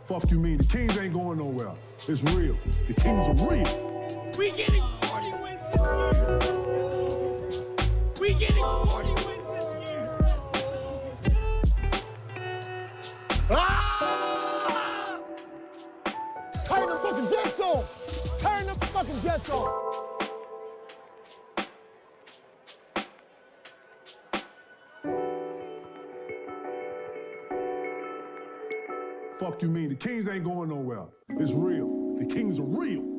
Fuck you mean? The Kings ain't going nowhere. It's real. The Kings are real. We getting 40 wins this year. We getting 40 wins this year. Ah! Turn the fucking Jets on! Turn the fucking Jets on! Fuck you mean? The Kings ain't going nowhere. It's real. The Kings are real.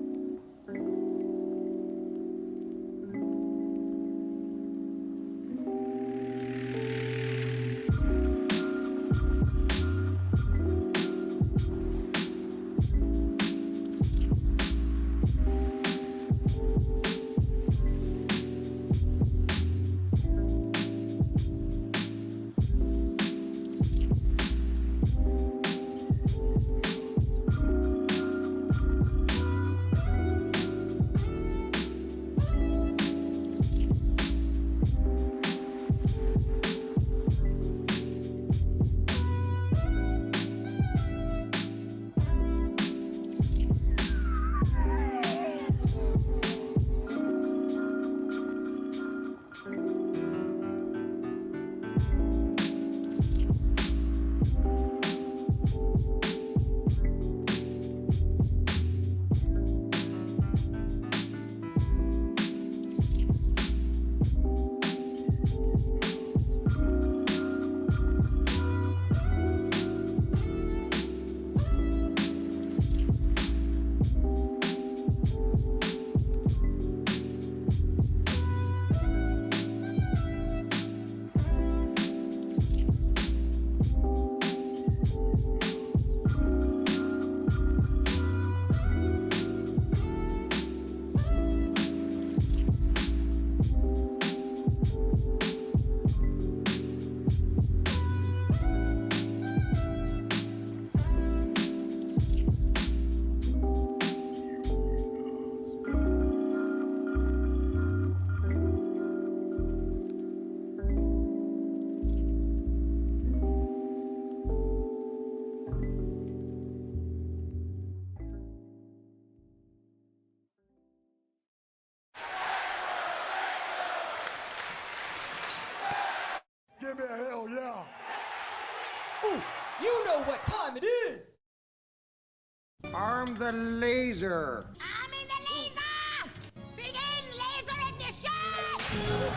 Give me a hell yeah. Ooh, you know what time it is. Arm the laser. I'm in the laser! Begin laser ignition!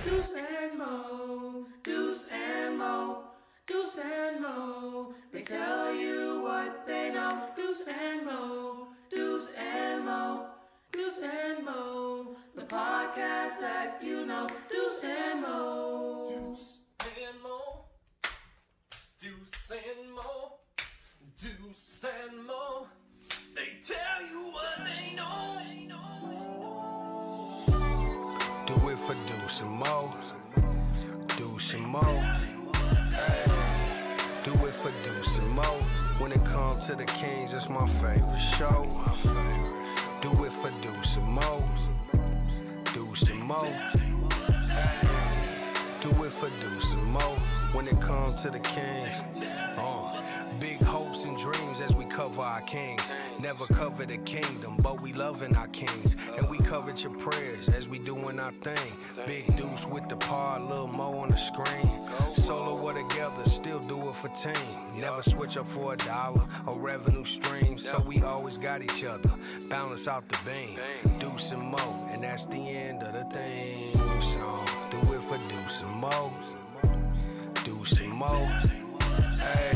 Deuce and Mo, Deuce and Mo, Deuce and Mo. They tell you what they know. Deuce and Mo, Deuce and Mo, Deuce and Mo. The podcast that you know. Deuce and Mo. Deuce and Mo. Deuce and Mo. Deuce and Mo. They tell you what they know. Do it for Deuce and Mo. Deuce and Mo. Hey. Do it for Deuce and Mo. When it comes to the Kings, it's my favorite show. Do it for Deuce and Mo. Deuce and Mo. Hey. Do it for Deuce and Mo. When it comes to the Kings. Big hopes and dreams as we cover our kings. Never cover the kingdom, but we loving our kings. And we covered your prayers as we doing our thing. Big Deuce with the par, Lil Mo on the screen. Solo or together, still do it for team. Never switch up for $1 or revenue stream. So we always got each other, balance out the beam. Deuce and Mo, and that's the end of the thing. So do it for Deuce and Mo. Deuce and Mo. Hey.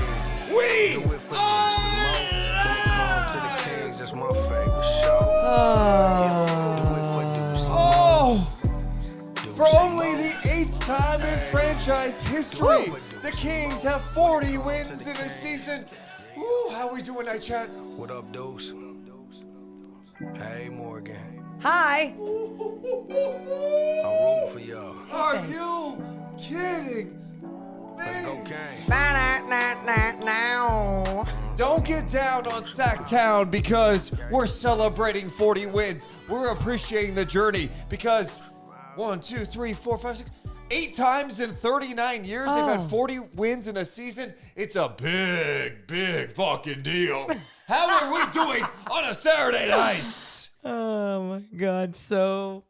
We Do it for Deuce and Mo. When it comes to the Kings, that's my favorite show. Do it for Deuce and Mo. Oh! Deuce For and only Mo. the 8th time in franchise history, the Kings have 40 wins in a season. Ooh, how we doing, Night Chat? What up, Deuce? Hey, Morgan. Hi. I'm rooting for y'all. Are you kidding? Let's go, Man. Kings. Now. Don't get down on Sacktown because we're celebrating 40 wins. We're appreciating the journey because 1, 2, 3, 4, 5, 6, 8 times in 39 years they've had 40 wins in a season. It's a big, big fucking deal. How are we doing on a Saturday night? Oh my God, so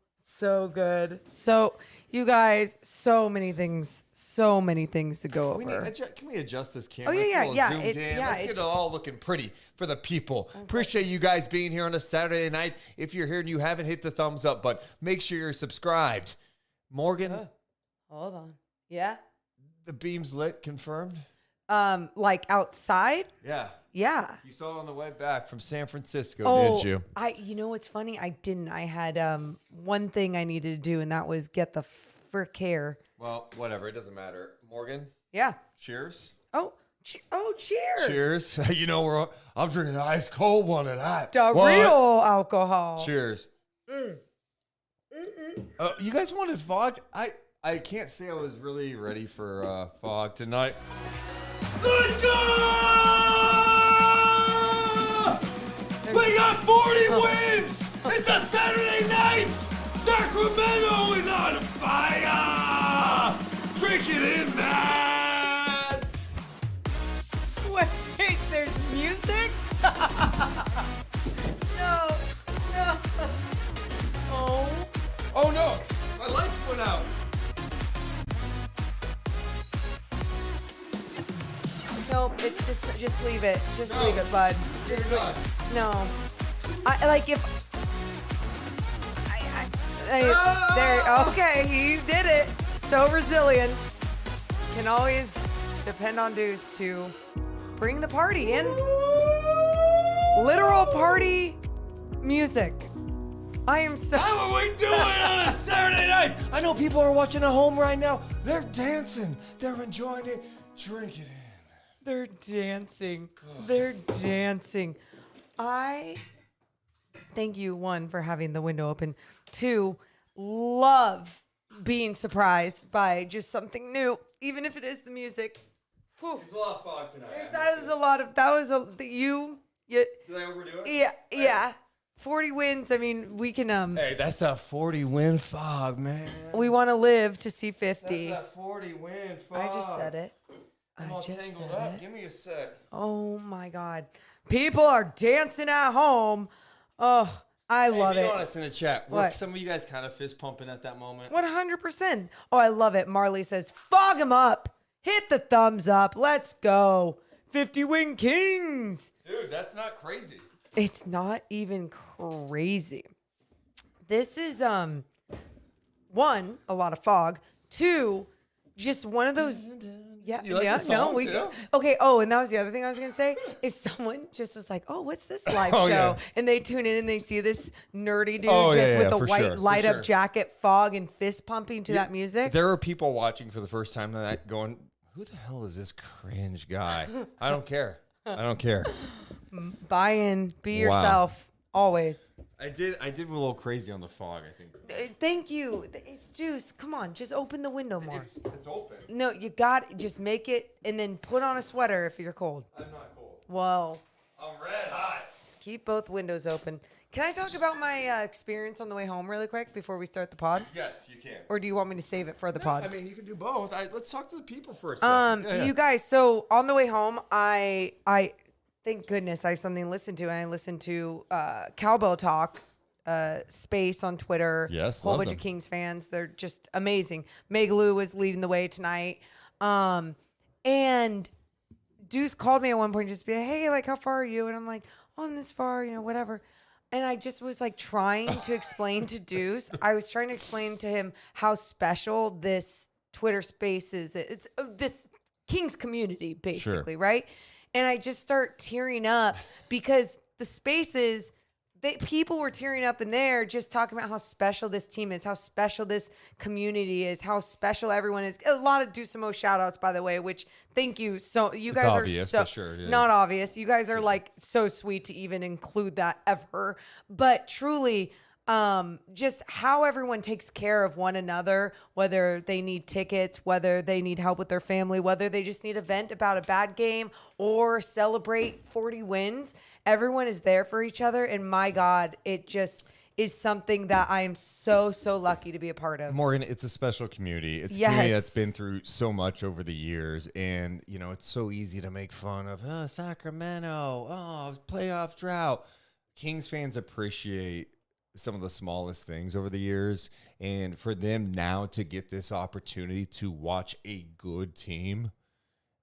good. So you guys, so many things to go over. Can we adjust this camera? Oh, yeah, It's a little yeah, zoomed in. yeah, Let's get it all looking pretty for the people. Appreciate you guys being here on a Saturday night. If you're here and you haven't hit the thumbs up, but make sure you're subscribed. Morgan, Hold on. Yeah. the beam's lit, confirmed? Like outside? Yeah. Yeah. You saw it on the way back from San Francisco, Oh, didn't you? you know what's funny? I didn't. I had one thing I needed to do, and that was get the frick hair. Well, whatever. It doesn't matter. Morgan, Yeah. cheers. Oh, cheers. Cheers. You know, I'm drinking an ice cold one tonight. The What? real alcohol. Cheers. You guys wanted fog? I can't say I was really ready for fog tonight. Let's go! We got 40 wins! It's a Saturday night! Sacramento is on fire! Drink it in, man! Wait, there's music? No. Oh no! My lights went out! Nope, it's just leave it. Just leave it, bud. You're done. No. I like if there okay, you did it. So resilient. Can always depend on Deuce to bring the party in. Literal party music. I am so. How are we doing on a Saturday night? I know people are watching at home right now. They're dancing. They're enjoying it. Drink it in. They're dancing. They're dancing. I thank you, one, for having the window open. Two, love being surprisised by just something new, even if it is the music. Whew. There's a lot of fog tonight. Did I overdo it? Yeah. 40 wins. I mean, we can Hey, that's a 40-win fog, man. we want to live to see 50. That's a 40-win fog. I just said it. I'm all tangled up. Give me a sec. Oh my God. People are dancing at home. Oh, I love be it. honest in the chat. Were What? some of you guys kind of fist pumping at that moment? 100%. Oh, I love it. Marley says, fog them up. Hit the thumbs up. Let's go. 50 win Kings. Dude, that's not crazy. It's not even crazy. This is one, a lot of fog. Two, just one of those. Yeah, You like yeah, the song, we too? okay. Oh, and that was the other thing I was gonna say. If someone just was like, "Oh, what's this live Oh, show?" yeah. and they tune in and they see this nerdy dude Oh, just yeah, with yeah, a for white sure, for light up sure. jacket, fog, and fist pumping to that music. There are people watching for the first time tonight going, who the hell is this cringe guy? I don't care. I don't care. Buy in, be Wow. yourself, always. I did a little crazy on the fog, I think. Thank you. It's juice. Come on, just open the window more. It's open. No, you got just make it and then put on a sweater if you're cold. I'm not cold. Well, I'm red hot. keep both windows open. Can I talk about my experience on the way home really quick before we start the pod? Yes, you can. Or do you want me to save it for the pod? I mean, you can do both. Let's talk to the people for a second. Yeah, yeah. You guys, so on the way home, I thank goodness I have something to listen to, and I listened to Cowbell Talk space on Twitter. Yes, whole love bunch them. of Kings fans. They're just amazing. Megaloo was leading the way tonight, and Deuce called me at one point just to be like, "Hey, like, how far are you?" And I'm like, "Oh, I'm this far, whatever." And I just was like trying to explain to Deuce. I was trying to explain to him how special this Twitter space is. It's this Kings community, basically, right? And I just start tearing up because the spaces, people were tearing up in there just talking about how special this team is, how special this community is, how special everyone is. A lot of Deucemo shout outs, by the way, which thank you. So you guys obvious, are so for sure, yeah. not obvious. You guys are like so sweet to even include that ever. But truly, just how everyone takes care of one another, whether they need tickets, whether they need help with their family, whether they just need a vent about a bad game or celebrate 40 wins. Everyone is there for each other. And my God, it just is something that I am so, so lucky to be a part of. Morgan, it's a special community. It's a Yes. community that's been through so much over the years. And, it's so easy to make fun of, Sacramento, playoff drought. Kings fans appreciate some of the smallest things over the years. And for them now to get this opportunity to watch a good team,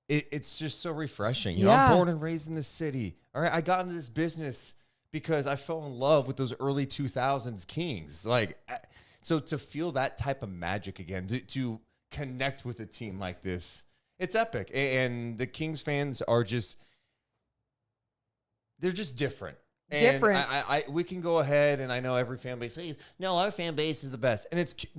it's just so refreshing. I'm born and raised in this city. All right, I got into this business because I fell in love with those early 2000s Kings. So to feel that type of magic again, to connect with a team like this, it's epic. And the Kings fans are they're just different. And Different. we can go ahead, and I know every fan base says, no, our fan base is the best. And it's cute.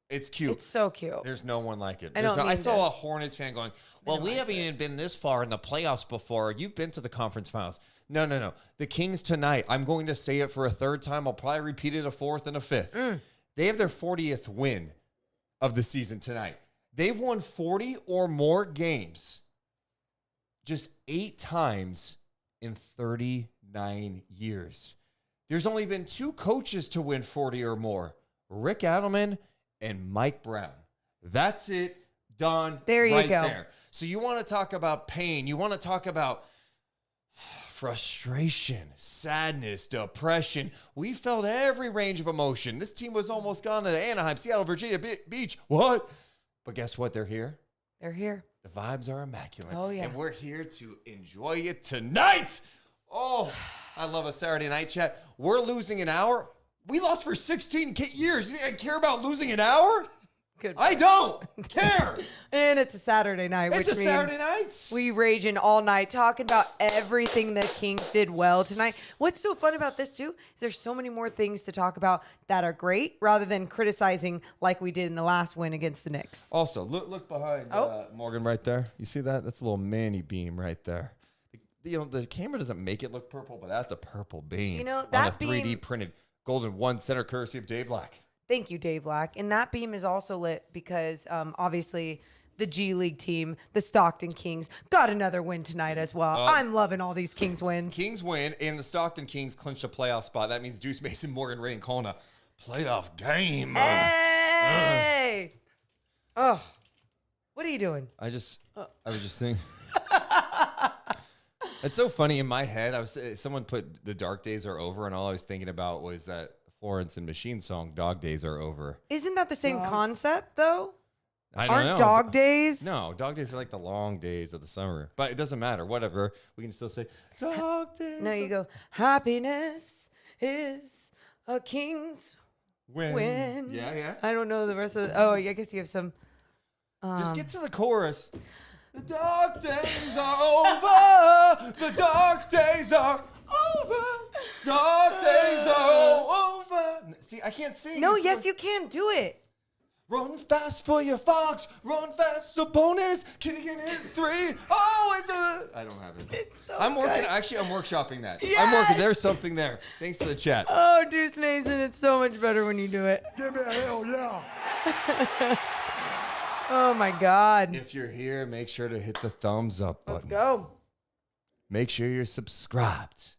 It's cute. It's so cute. There's no one like it. I I saw a Hornets fan going, well, we haven't even been this far in the playoffs before. You've been to the conference finals. No. The Kings tonight, I'm going to say it for a third time. I'll probably repeat it a fourth and a fifth. They have their 40th win of the season tonight. They've won 40 or more games just 8 times in 39 years. There's only been 2 coaches to win 40 or more, Rick Adelman and Mike Brown. That's it. Done. There you right go. There. So you want to talk about pain. You want to talk about frustration, sadness, depression. We felt every range of emotion. This team was almost gone to Anaheim, Seattle, Virginia Beach. What? But guess what? They're here. They're here. The vibes are immaculate. Oh, yeah. And we're here to enjoy it tonight. Oh, I love a Saturday night chat. We're losing an hour. We lost for 16 years. You think I care about losing an hour? Good. I don't care. And it's a Saturday night, It's which a means Saturday night. we raging all night talking about everything the Kings did well tonight. What's so fun about this too is there's so many more things to talk about that are great rather than criticizing like we did in the last win against the Knicks. Also, look behind Morgan right there. You see that? That's a little Manny beam right there. The camera doesn't make it look purple, but that's a purple beam. You know, on that a 3D beam- printed golden one center courtesy of Dave Black. Thank you, Dave Black. And that beam is also lit because obviously the G League team, the Stockton Kings, got another win tonight as well. I'm loving all these Kings wins. Kings win, and the Stockton Kings clinched a playoff spot. That means Deuce Mason, Morgan, Ray, and calling a playoff game. Hey! Oh, what are you doing? I was just thinking. It's so funny in my head. Someone put the dark days are over, and all I was thinking about was that Florence and Machine song, Dog Days Are Over. Isn't that the same concept, though? I don't know. Aren't dog days? No, dog days are like the long days of the summer. But it doesn't matter. Whatever. We can still say dog days. No, you go, happiness is a king's win. Yeah. I don't know the rest of the, I guess you have some. Just get to the chorus. The dark days are over. The dark days are over. Dark days are over. See, I can't sing. No, It's yes, like, you can do it. Run fast for your fox. Run fast, opponents. Kicking in 3. Oh, it's a. I don't have it. I'm working. Actually, I'm workshopping that. I'm Yes! working. There's something there. Thanks to the chat. Oh, Deuce Mason, it's so much better when you do it. Give me a hell yeah. Oh, my God. If you're here, make sure to hit the thumbs up button. Let's go. Make sure you're subscribed.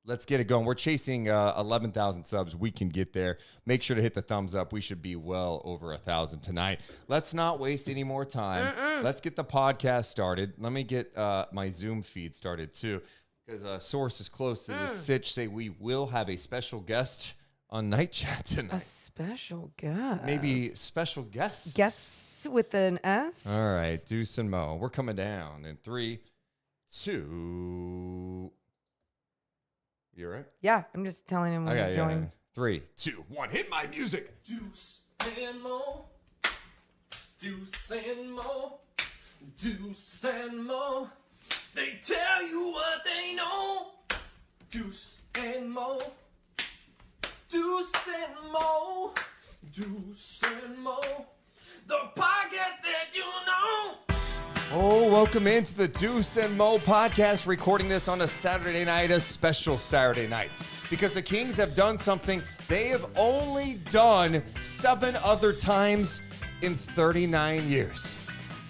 Let's get it going. We're chasing 11,000 subs. We can get there. Make sure to hit the thumbs up. We should be well over 1,000 tonight. Let's not waste any more time. Let's get the podcast started. Let me get my Zoom feed started too, because sources close to the sitch say we will have a special guest on Night Chat A tonight. special guest. Maybe special guests. Guests with an S? All right, Deuce and Mo. We're coming down in 3, 2. You all right? Yeah, I'm just telling him when to join. Yeah. 3, 2, 1. Hit my music. Deuce and Mo. Deuce and Mo. Deuce and Mo. They tell you what they know. Deuce and Mo. Deuce and Mo. Deuce and Mo. The podcast that you know. Oh, welcome into the Deuce and Mo podcast, recording this on a Saturday night, a special Saturday night, because the Kings have done something they have only done 7 other times in 39 years.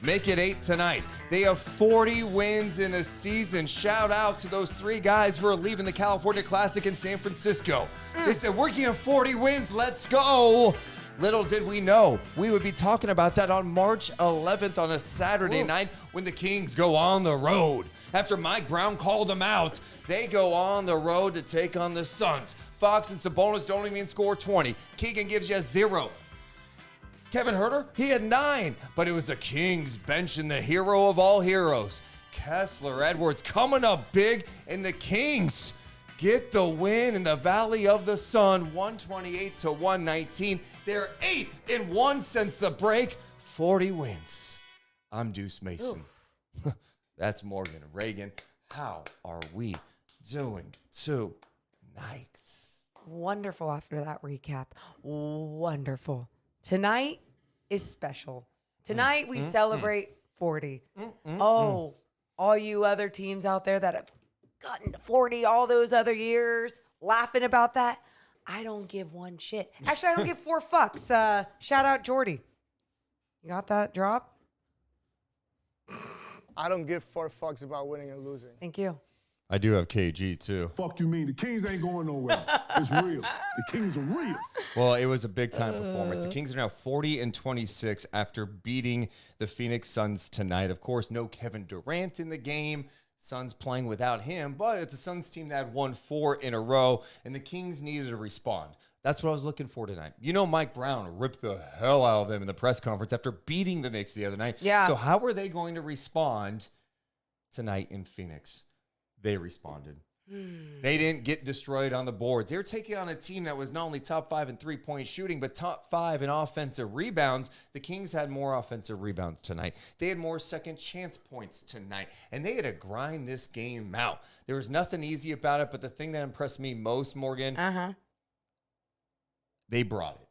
Make it 8 tonight. They have 40 wins in a season. Shout out to those 3 guys who are leaving the California Classic in San Francisco. They said, we're getting 40 wins. Let's go. Little did we know we would be talking about that on March 11th on a Saturday night when the Kings go on the road. After Mike Brown called them out, they go on the road to take on the Suns. Fox and Sabonis don't even score 20. Keegan gives you 0. Kevin Huerter, he had 9, but it was the Kings benching the hero of all heroes. Kessler Edwards coming up big, and the Kings get the win in the Valley of the Sun, 128-119. They're 8-1 since the break, 40 wins. I'm Deuce Mason. That's Morgan and Reagan. How are we doing tonight? Wonderful after that recap. Wonderful. Tonight is special. Tonight we celebrate 40. Oh, all you other teams out there that have gotten to 40 all those other years, laughing about that. I don't give one shit. Actually, I don't give 4 fucks. Shout out Jordy. You got that drop? I don't give 4 fucks about winning and losing. Thank you. I do have KG too. Fuck you mean? The Kings ain't going nowhere. It's real. The Kings are real. Well, it was a big time performance. The Kings are now 40-26 after beating the Phoenix Suns tonight. Of course, no Kevin Durant in the game. Suns playing without him, but it's a Suns team that had won 4 in a row, and the Kings needed to respond. That's what I was looking for tonight. You know, Mike Brown ripped the hell out of them in the press conference after beating the Knicks the other night. Yeah. So how are they going to respond tonight in Phoenix? They responded. They didn't get destroyed on the boards. They were taking on a team that was not only top 5 in three-point shooting, but top 5 in offensive rebounds. The Kings had more offensive rebounds tonight. They had more second chance points tonight, and they had to grind this game out. There was nothing easy about it, but the thing that impressed me most, Morgan, they brought it.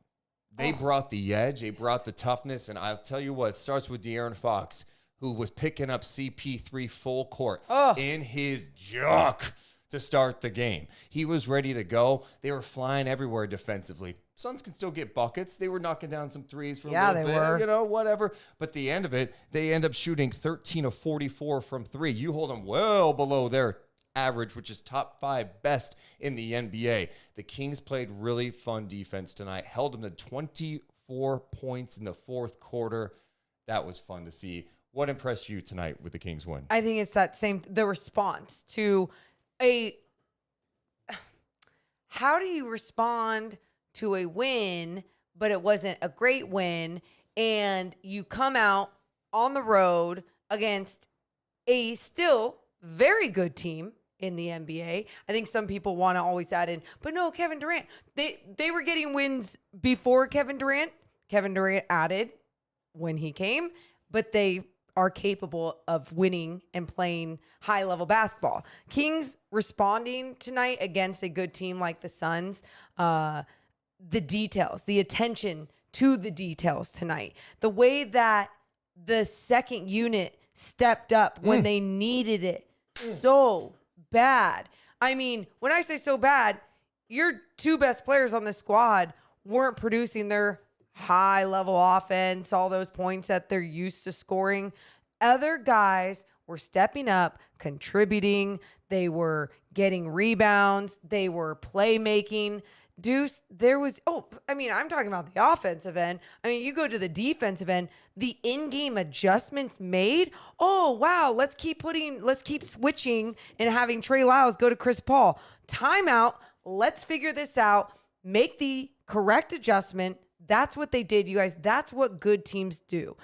They brought the edge. They brought the toughness, and I'll tell you what, it starts with De'Aaron Fox, who was picking up CP3 full court in his junk to start the game. He was ready to go. They were flying everywhere defensively. Suns can still get buckets. They were knocking down some threes for a little bit. Were. You know, whatever. But at the end of it, they end up shooting 13 of 44 from 3. You hold them well below their average, which is top 5 best in the NBA. The Kings played really fun defense tonight, held them to 24 points in the fourth quarter. That was fun to see. What impressed you tonight with the Kings win? I think it's the response to how do you respond to a win, but it wasn't a great win, and you come out on the road against a still very good team in the NBA. I think some people want to always add in, but no, Kevin Durant. They were getting wins before Kevin Durant. Kevin Durant added when he came, but they are capable of winning and playing high-level basketball. Kings responding tonight against a good team like the Suns, the details, the attention to the details tonight, the way that the second unit stepped up when they needed it so bad. I mean, when I say so bad, your 2 best players on the squad weren't producing their high-level offense, all those points that they're used to scoring. Other guys were stepping up, contributing. They were getting rebounds. They were playmaking. Deuce, I'm talking about the offensive end. I mean, you go to the defensive end, the in-game adjustments made. Oh, wow, let's keep switching and having Trey Lyles go to Chris Paul. Timeout. Let's figure this out. Make the correct adjustment. That's what they did, you guys. That's what good teams do.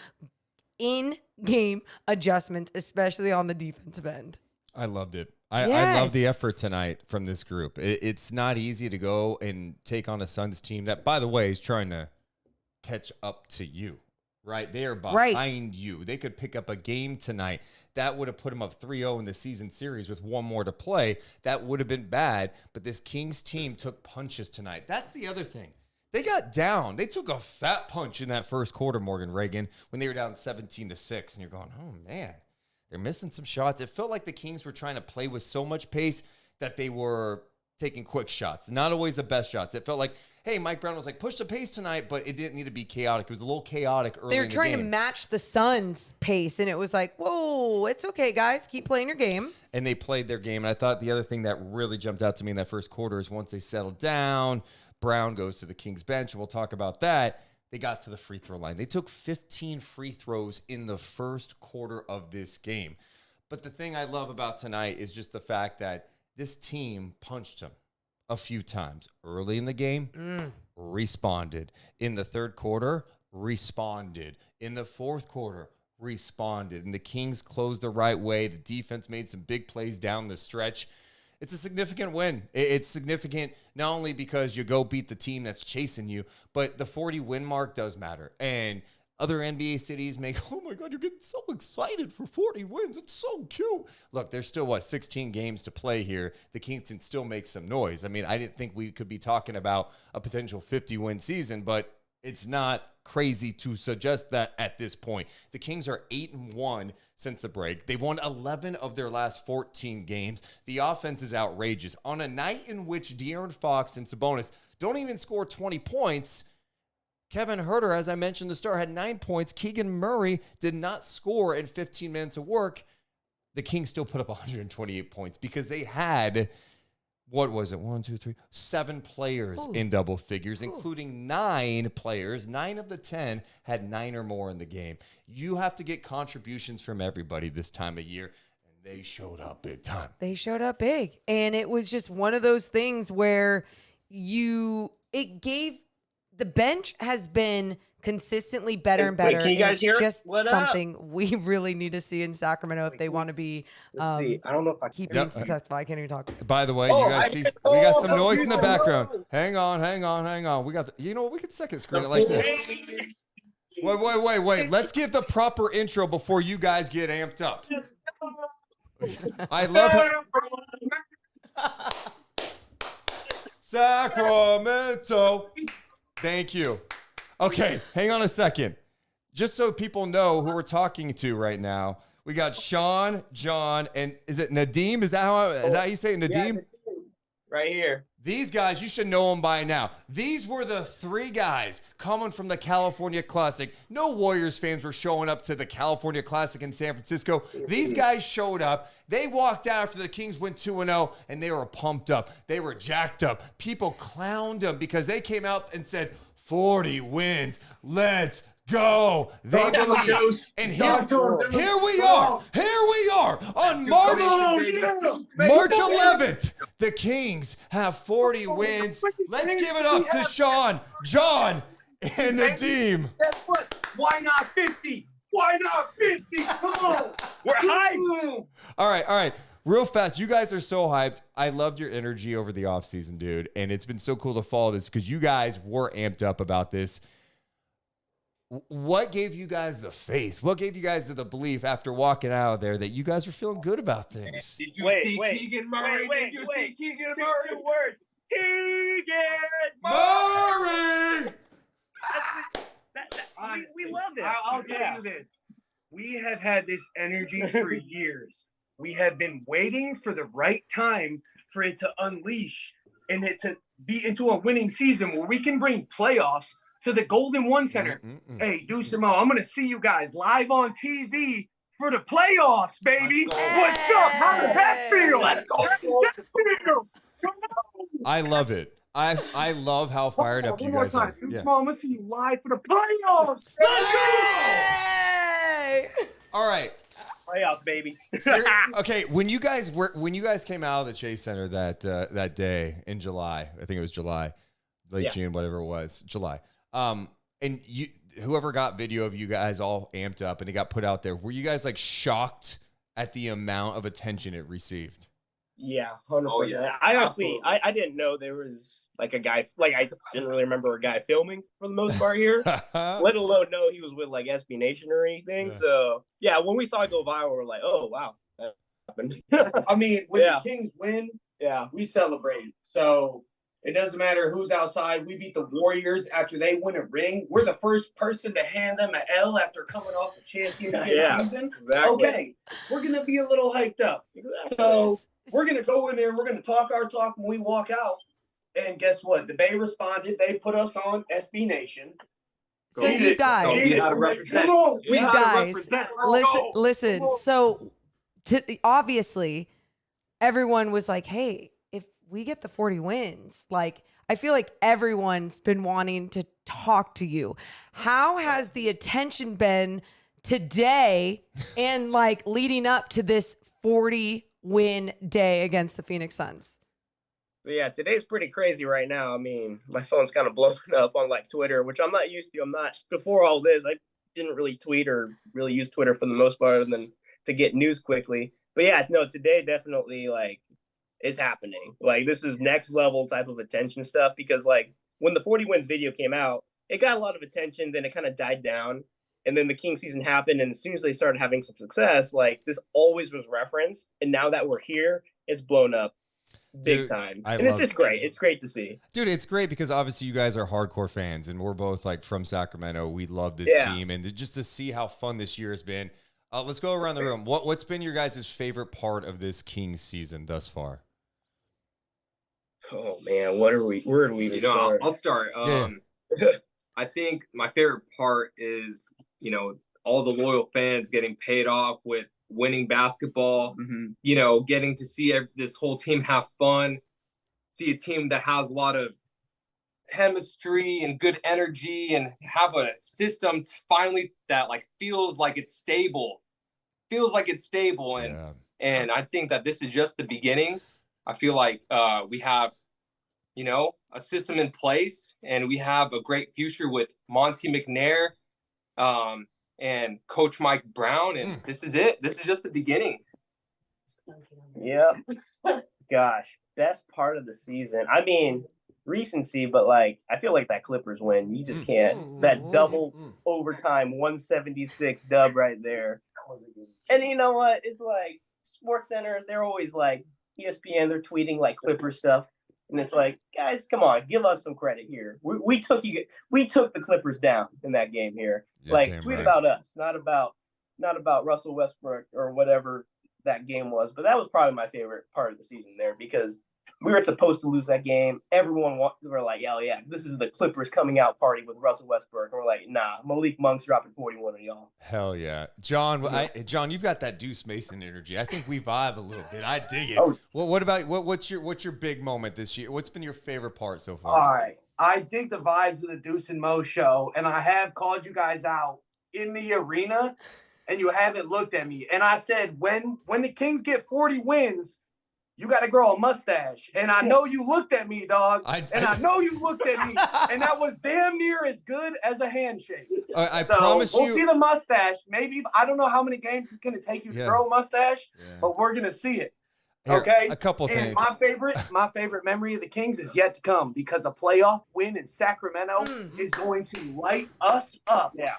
In-game adjustments, especially on the defensive end. I loved it. I love the effort tonight from this group. It's not easy to go and take on a Suns team that, by the way, is trying to catch up to you, right? They are behind you. They could pick up a game tonight. That would have put them up 3-0 in the season series with one more to play. That would have been bad, but this Kings team took punches tonight. That's the other thing. They got down. They took a fat punch in that first quarter, Morgan Reagan, when they were down 17-6. And you're going, oh, man, they're missing some shots. It felt like the Kings were trying to play with so much pace that they were taking quick shots. Not always the best shots. It felt like, hey, Mike Brown was like, push the pace tonight, but it didn't need to be chaotic. It was a little chaotic early They were in the trying game. to match the Suns' pace, and it was like, whoa, it's okay, guys. Keep playing your game. And they played their game. And I thought the other thing that really jumped out to me in that first quarter is once they settled down, Brown goes to the Kings bench, and we'll talk about that. They got to the free throw line. They took 15 free throws in the first quarter of this game. But the thing I love about tonight is just the fact that this team punched him a few times. Early in the game, responded. In the third quarter, responded. In the fourth quarter, responded. And the Kings closed the right way. The defense made some big plays down the stretch. It's a significant win. It's significant not only because you go beat the team that's chasing you, but the 40 win mark does matter. And other NBA cities make, oh my God, you're getting so excited for 40 wins. It's so cute. Look, there's still, 16 games to play here. The Kings can still make some noise. I mean, I didn't think we could be talking about a potential 50-win season, but it's not crazy to suggest that at this point. The Kings are 8-1 since the break. They've won 11 of their last 14 games. The offense is outrageous. On a night in which De'Aaron Fox and Sabonis don't even score 20 points, Kevin Huerter, as I mentioned at the start, had 9 points. Keegan Murray did not score in 15 minutes of work. The Kings still put up 128 points because they had, 7 players in double figures, including 9 players. 9 of the 10 had 9 or more in the game. You have to get contributions from everybody this time of year, and they showed up big time. They showed up big. And it was just one of those things where it gave the bench has been consistently better and better. Can you and guys it's hear it? just What up? something we really need to see in Sacramento if they want to be Let's see. I don't know if I keep can. being successful. I can't even talk. By the way, Oh, you guys I see get- we got oh, some noise in the oh, background. oh. Hang on. We got you know what? We could second screen it like this. Wait. Let's give the proper intro before you guys get amped up. I love it. Sacramento. Thank you. Okay, hang on a second. Just so people know who we're talking to right now, we got Sean, John, and is it Nadeem? Is that how you say it, Nadeem? Yeah, right here. These guys, you should know them by now. These were the three guys coming from the California Classic. No Warriors fans were showing up to the California Classic in San Francisco. These guys showed up. They walked out after the Kings went 2-0, and they were pumped up. They were jacked up. People clowned them because they came out and said, 40 wins. Let's go. They believed. And here we are. Here we are on March 11th. The Kings have 40 wins. Let's give it up to Sean, John, and Nadeem. Guess what? Why not 50? Why not 50? Come on. We're hyped. All right. Real fast, you guys are so hyped. I loved your energy over the offseason, dude. And it's been so cool to follow this because you guys were amped up about this. What gave you guys the faith? What gave you guys the belief after walking out of there that you guys were feeling good about things? Did you see Keegan Murray? Did you see Keegan Murray? Two words. Keegan Murray! We love this. I'll tell you this. We have had this energy for years. We have been waiting for the right time for it to unleash and it to be into a winning season where we can bring playoffs to the Golden One Center. Hey, Deuce and Mo, I'm going to see you guys live on TV for the playoffs, baby. What's up? How does that feel? Let's go. I love it. I love how fired up you guys are. Yeah. Mo, I'm going to see you live for the playoffs. Let's go! All right. Playoffs, baby. Okay, when you guys came out of the Chase Center that day in July, I think it was July, late June, whatever it was, July. And whoever got video of you guys all amped up and it got put out there, were you guys like shocked at the amount of attention it received? Yeah, 100%. Oh, yeah. I honestly, I didn't know there was like a guy, like I didn't really remember a guy filming for the most part here, let alone know he was with like SB Nation or anything. Yeah. So yeah, when we saw it go viral, we're like, oh wow, that happened. I mean, when the Kings win, we celebrate. So it doesn't matter who's outside. We beat the Warriors after they win a ring. We're the first person to hand them an L after coming off a championship season. Exactly. Okay, we're gonna be a little hyped up. So we're gonna go in there. We're gonna talk our talk when we walk out. And guess what? The Bay responded. They put us on SB Nation. So you guys, listen. So obviously, everyone was like, "Hey, if we get the 40 wins, like I feel like everyone's been wanting to talk to you. How has the attention been today and like leading up to this 40-win day against the Phoenix Suns?" But yeah, today's pretty crazy right now. I mean, my phone's kind of blowing up on like Twitter, which I'm not used to. Before all this, I didn't really tweet or really use Twitter for the most part other than to get news quickly. But yeah, no, today definitely like it's happening. Like this is next level type of attention stuff because like when the 40 wins video came out, it got a lot of attention, then it kind of died down. And then the King season happened. And as soon as they started having some success, like this always was referenced. And now that we're here, it's blown up. Big time. And it's just great. It's great to see. Dude, it's great because obviously you guys are hardcore fans and we're both like from Sacramento. We love this team. And just to see how fun this year has been, let's go around the room. What's been your guys' favorite part of this Kings season thus far? Oh, man. Where do we even start? I'll start. I think my favorite part is, all the loyal fans getting paid off with winning basketball, getting to see this whole team have fun, see a team that has a lot of chemistry and good energy and have a system finally that like feels like it's stable. And I think that this is just the beginning. I feel like we have, a system in place, and we have a great future with Monty McNair and Coach Mike Brown, and this is it. This is just the beginning. Yep. Gosh, best part of the season. I mean, recency, but like I feel like that Clippers win. You just can't. That double overtime 176 dub right there. And you know what? It's like SportsCenter. They're always like ESPN. They're tweeting like Clipper stuff, and it's like, guys, come on, give us some credit here. We took the Clippers down in that game here. Yeah, like tweet about us, not about Russell Westbrook or whatever that game was. But that was probably my favorite part of the season there, because we were supposed to lose that game. Everyone were like, "Oh yeah, this is the Clippers coming out party with Russell Westbrook." And we're like, "Nah, Malik Monk's dropping 41 on y'all." Hell yeah, John. John, you've got that Deuce Mason energy. I think we vibe a little bit. I dig it. Well, what about what's your big moment this year? What's been your favorite part so far? All right, I dig the vibes of the Deuce and Mo show, and I have called you guys out in the arena, and you haven't looked at me. And I said, when the Kings get 40 wins, you got to grow a mustache. And I know you looked at me, dog. I know you looked at me. And that was damn near as good as a handshake. I promise you. We'll see the mustache. Maybe, I don't know how many games it's going to take you to grow a mustache, but we're going to see it. Here, okay? A couple things. My favorite memory of the Kings is yet to come, because a playoff win in Sacramento is going to light us up. Yeah.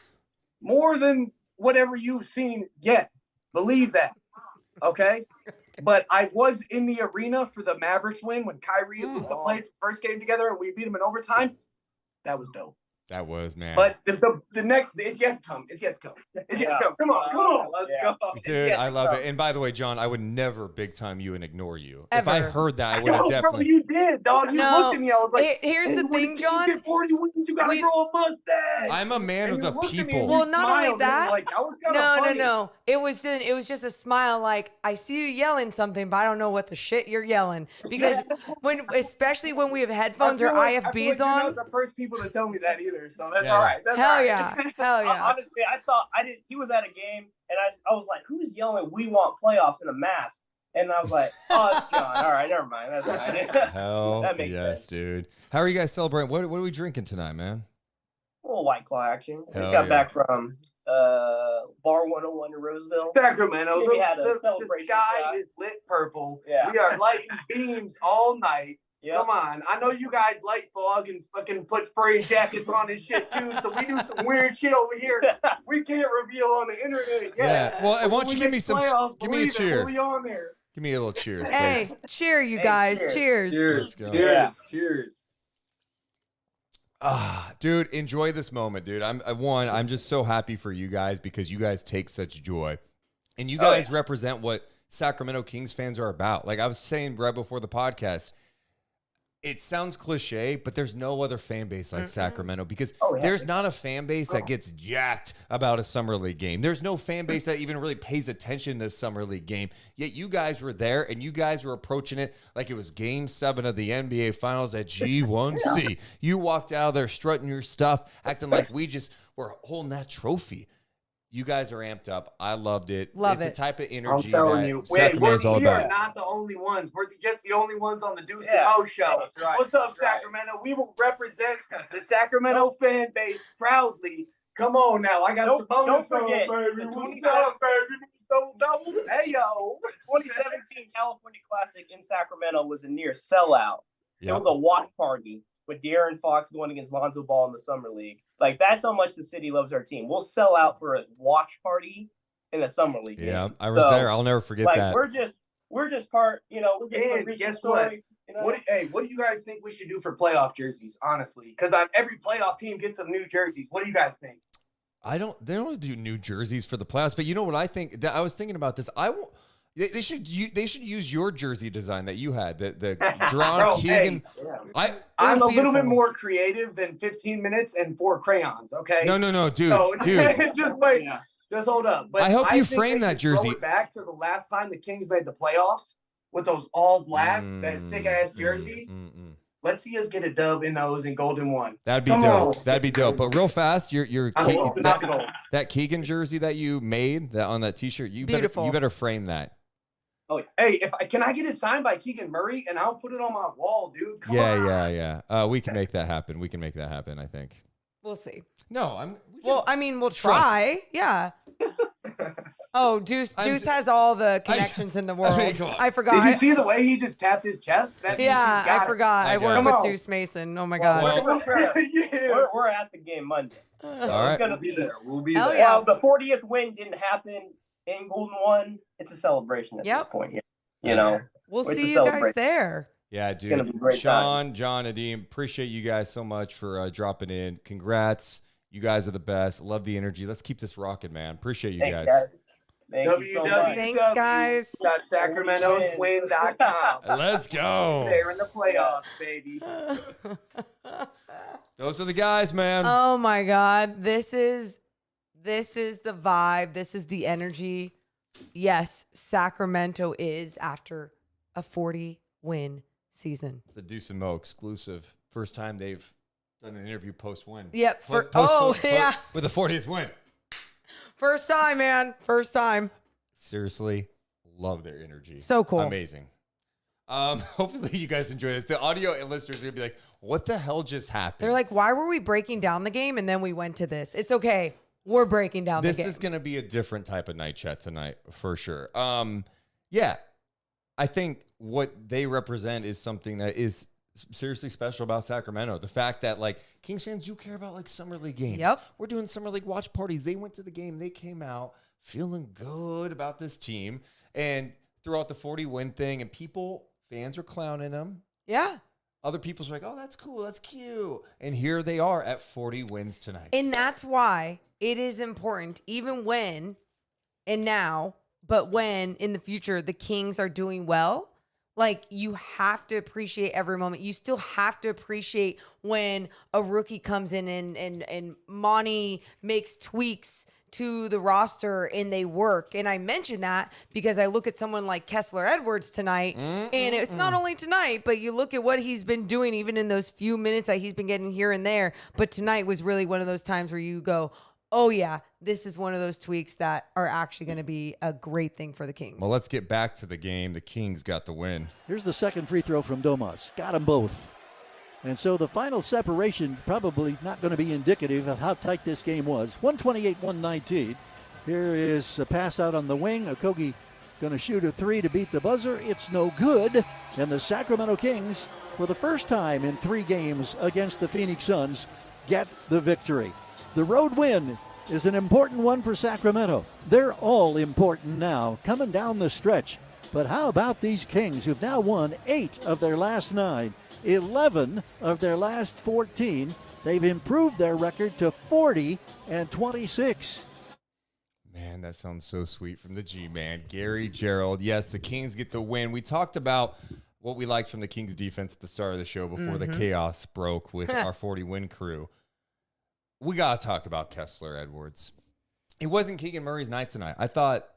More than whatever you've seen yet. Believe that. Okay? But I was in the arena for the Mavericks win when Kyrie and Luka played the first game together and we beat them in overtime. That was dope. That was, man. But the next, it's yet to come. It's yet to come. It's yet to come. Come on. Let's go. Dude, I love it. And by the way, John, I would never big time you and ignore you. Ever. If I heard that, I would have definitely. Bro, you did, dog. You looked at me. I was like, here's the thing, John. You get 40 wins, you gotta grow a mustache. I'm a man of the people. Well, not only that. Like, No. It was just a smile. Like, I see you yelling something, but I don't know what the shit you're yelling. Because especially when we have headphones or IFBs on. You're not the first people to tell me that either. So that's all right. Hell yeah. Honestly, he was at a game, and I was like, who's yelling, "We want playoffs" in a mask? And I was like, oh, it's John. All right, never mind. That's right. Hell that makes yes, sense. dude. How are you guys celebrating? What are we drinking tonight, man? A little White Claw action. We just Hell got back from Bar 101 in Roseville. Sacramento. We had a the celebration sky shot. is lit purple. Yeah. We are lighting beams all night. Yep. Come on. I know you guys light fog and fucking put spray jackets on and shit too, so we do some weird shit over here we can't reveal on the internet yet. Yeah. Well, why don't you give me some? Give me a cheer. We'll be on there. Give me a little cheers, please. Hey, cheer, you guys. Cheers. Let's go. Cheers. Dude, enjoy this moment, dude. I'm just so happy for you guys, because you guys take such joy, and you guys represent what Sacramento Kings fans are about. Like I was saying right before the podcast, it sounds cliche, but there's no other fan base like Sacramento, because there's not a fan base that gets jacked about a Summer League game. There's no fan base that even really pays attention to the Summer League game. Yet you guys were there, and you guys were approaching it like it was Game 7 of the NBA Finals at G1C. You walked out of there strutting your stuff, acting like we just were holding that trophy. You guys are amped up. I loved it. It's a type of energy I'm telling you. Sacramento's all we about. are not the only ones. We're just the only ones on the Deuce and Mo show. That's right. What's up, Sacramento? We will represent the Sacramento fan base proudly. Come on now. I got some bonus don't forget, baby. the What's up, baby? Double. Hey, yo. 2017 California Classic in Sacramento was a near sellout. It was a watch party with De'Aaron Fox going against Lonzo Ball in the Summer League. Like, that's how much the city loves our team. We'll sell out for a watch party in the Summer League. Yeah, game. I was there. I'll never forget that. We're just part, we're getting a recent story. What do you guys think we should do for playoff jerseys, honestly? Because on every playoff team gets some new jerseys. What do you guys think? They don't do new jerseys for the playoffs, but you know what I think? I was thinking about this. They should use your jersey design that you had, the drawn Keegan. I'm a little bit more creative than 15 minutes and 4 crayons. Okay. No, dude. So, dude. just wait. Just hold up. But I hope you think frame they that should throw jersey it back to the last time the Kings made the playoffs with those all blacks, that sick ass jersey. Let's see us get a dub in those in Golden One. That'd be dope. That'd be dope. But real fast, that Keegan jersey that you made on that T-shirt, you Beautiful. better frame that. Oh, hey, can I get it signed by Keegan Murray and I'll put it on my wall, dude? Come on. Yeah. We can make that happen. I think. We'll see. No, we'll try. Yeah. Oh, Deuce has all the connections in the world. I forgot. Did you see the way he just tapped his chest? I forgot. I work with Deuce Mason. Oh my God. We're at the game Monday. All right. It's gonna be there. We'll be Hell there. yeah. Well, the 40th win didn't happen in Golden One. It's a celebration at this point here. You know, we'll it's see a you guys celebration. there. Yeah, It's gonna dude. be a great Sean, John, Nadeem, appreciate you guys so much for dropping in. Congrats. You guys are the best. Love the energy. Let's keep this rocking, man. Appreciate you Thanks, guys. Thank you so much. Thanks, guys. SacramentoSwing.com. Let's go. They're in the playoffs, baby. Those are the guys, man. Oh my God. This is the vibe. This is the energy. Yes, Sacramento is after a 40-win season. The Deuce and Mo exclusive. First time they've done an interview post-win. Yep. With the 40th win. First time, man. First time. Seriously, love their energy. So cool. Amazing. Hopefully you guys enjoy this. The audio listeners are going to be like, what the hell just happened? They're like, why were we breaking down the game and then we went to this? It's okay. We're breaking down the game. This is going to be a different type of night chat tonight for sure. Yeah, I think what they represent is something that is seriously special about Sacramento. The fact that like Kings fans do care about like summer league games. Yep. We're doing summer league watch parties. They went to the game. They came out feeling good about this team and throughout the 40-win thing and fans are clowning them. Yeah. Other people's like, oh, that's cool. That's cute. And here they are at 40 wins tonight. And that's why it is important, even when and now, but when in the future the Kings are doing well, like you have to appreciate every moment. You still have to appreciate when a rookie comes in and Monty makes tweaks to the roster and they work. And I mention that because I look at someone like Kessler Edwards tonight, and it's not only tonight, but you look at what he's been doing even in those few minutes that he's been getting here and there. But tonight was really one of those times where you go, oh yeah, this is one of those tweaks that are actually going to be a great thing for the Kings. Well, let's get back to the game. The Kings got the win. Here's the second free throw from Domas. Got them both. And so the final separation probably not going to be indicative of how tight this game was. 128-119. Here is a pass out on the wing. Okogie going to shoot a three to beat the buzzer. It's no good. And the Sacramento Kings, for the first time in 3 games against the Phoenix Suns, get the victory. The road win is an important one for Sacramento. They're all important now, coming down the stretch. But how about these Kings who've now won 8 of their last 9, 11 of their last 14. They've improved their record to 40-26. Man, that sounds so sweet from the G-Man. Gary Gerald. Yes, the Kings get the win. We talked about what we liked from the Kings defense at the start of the show before the chaos broke with our 40-win crew. We got to talk about Kessler Edwards. It wasn't Keegan Murray's night tonight. I thought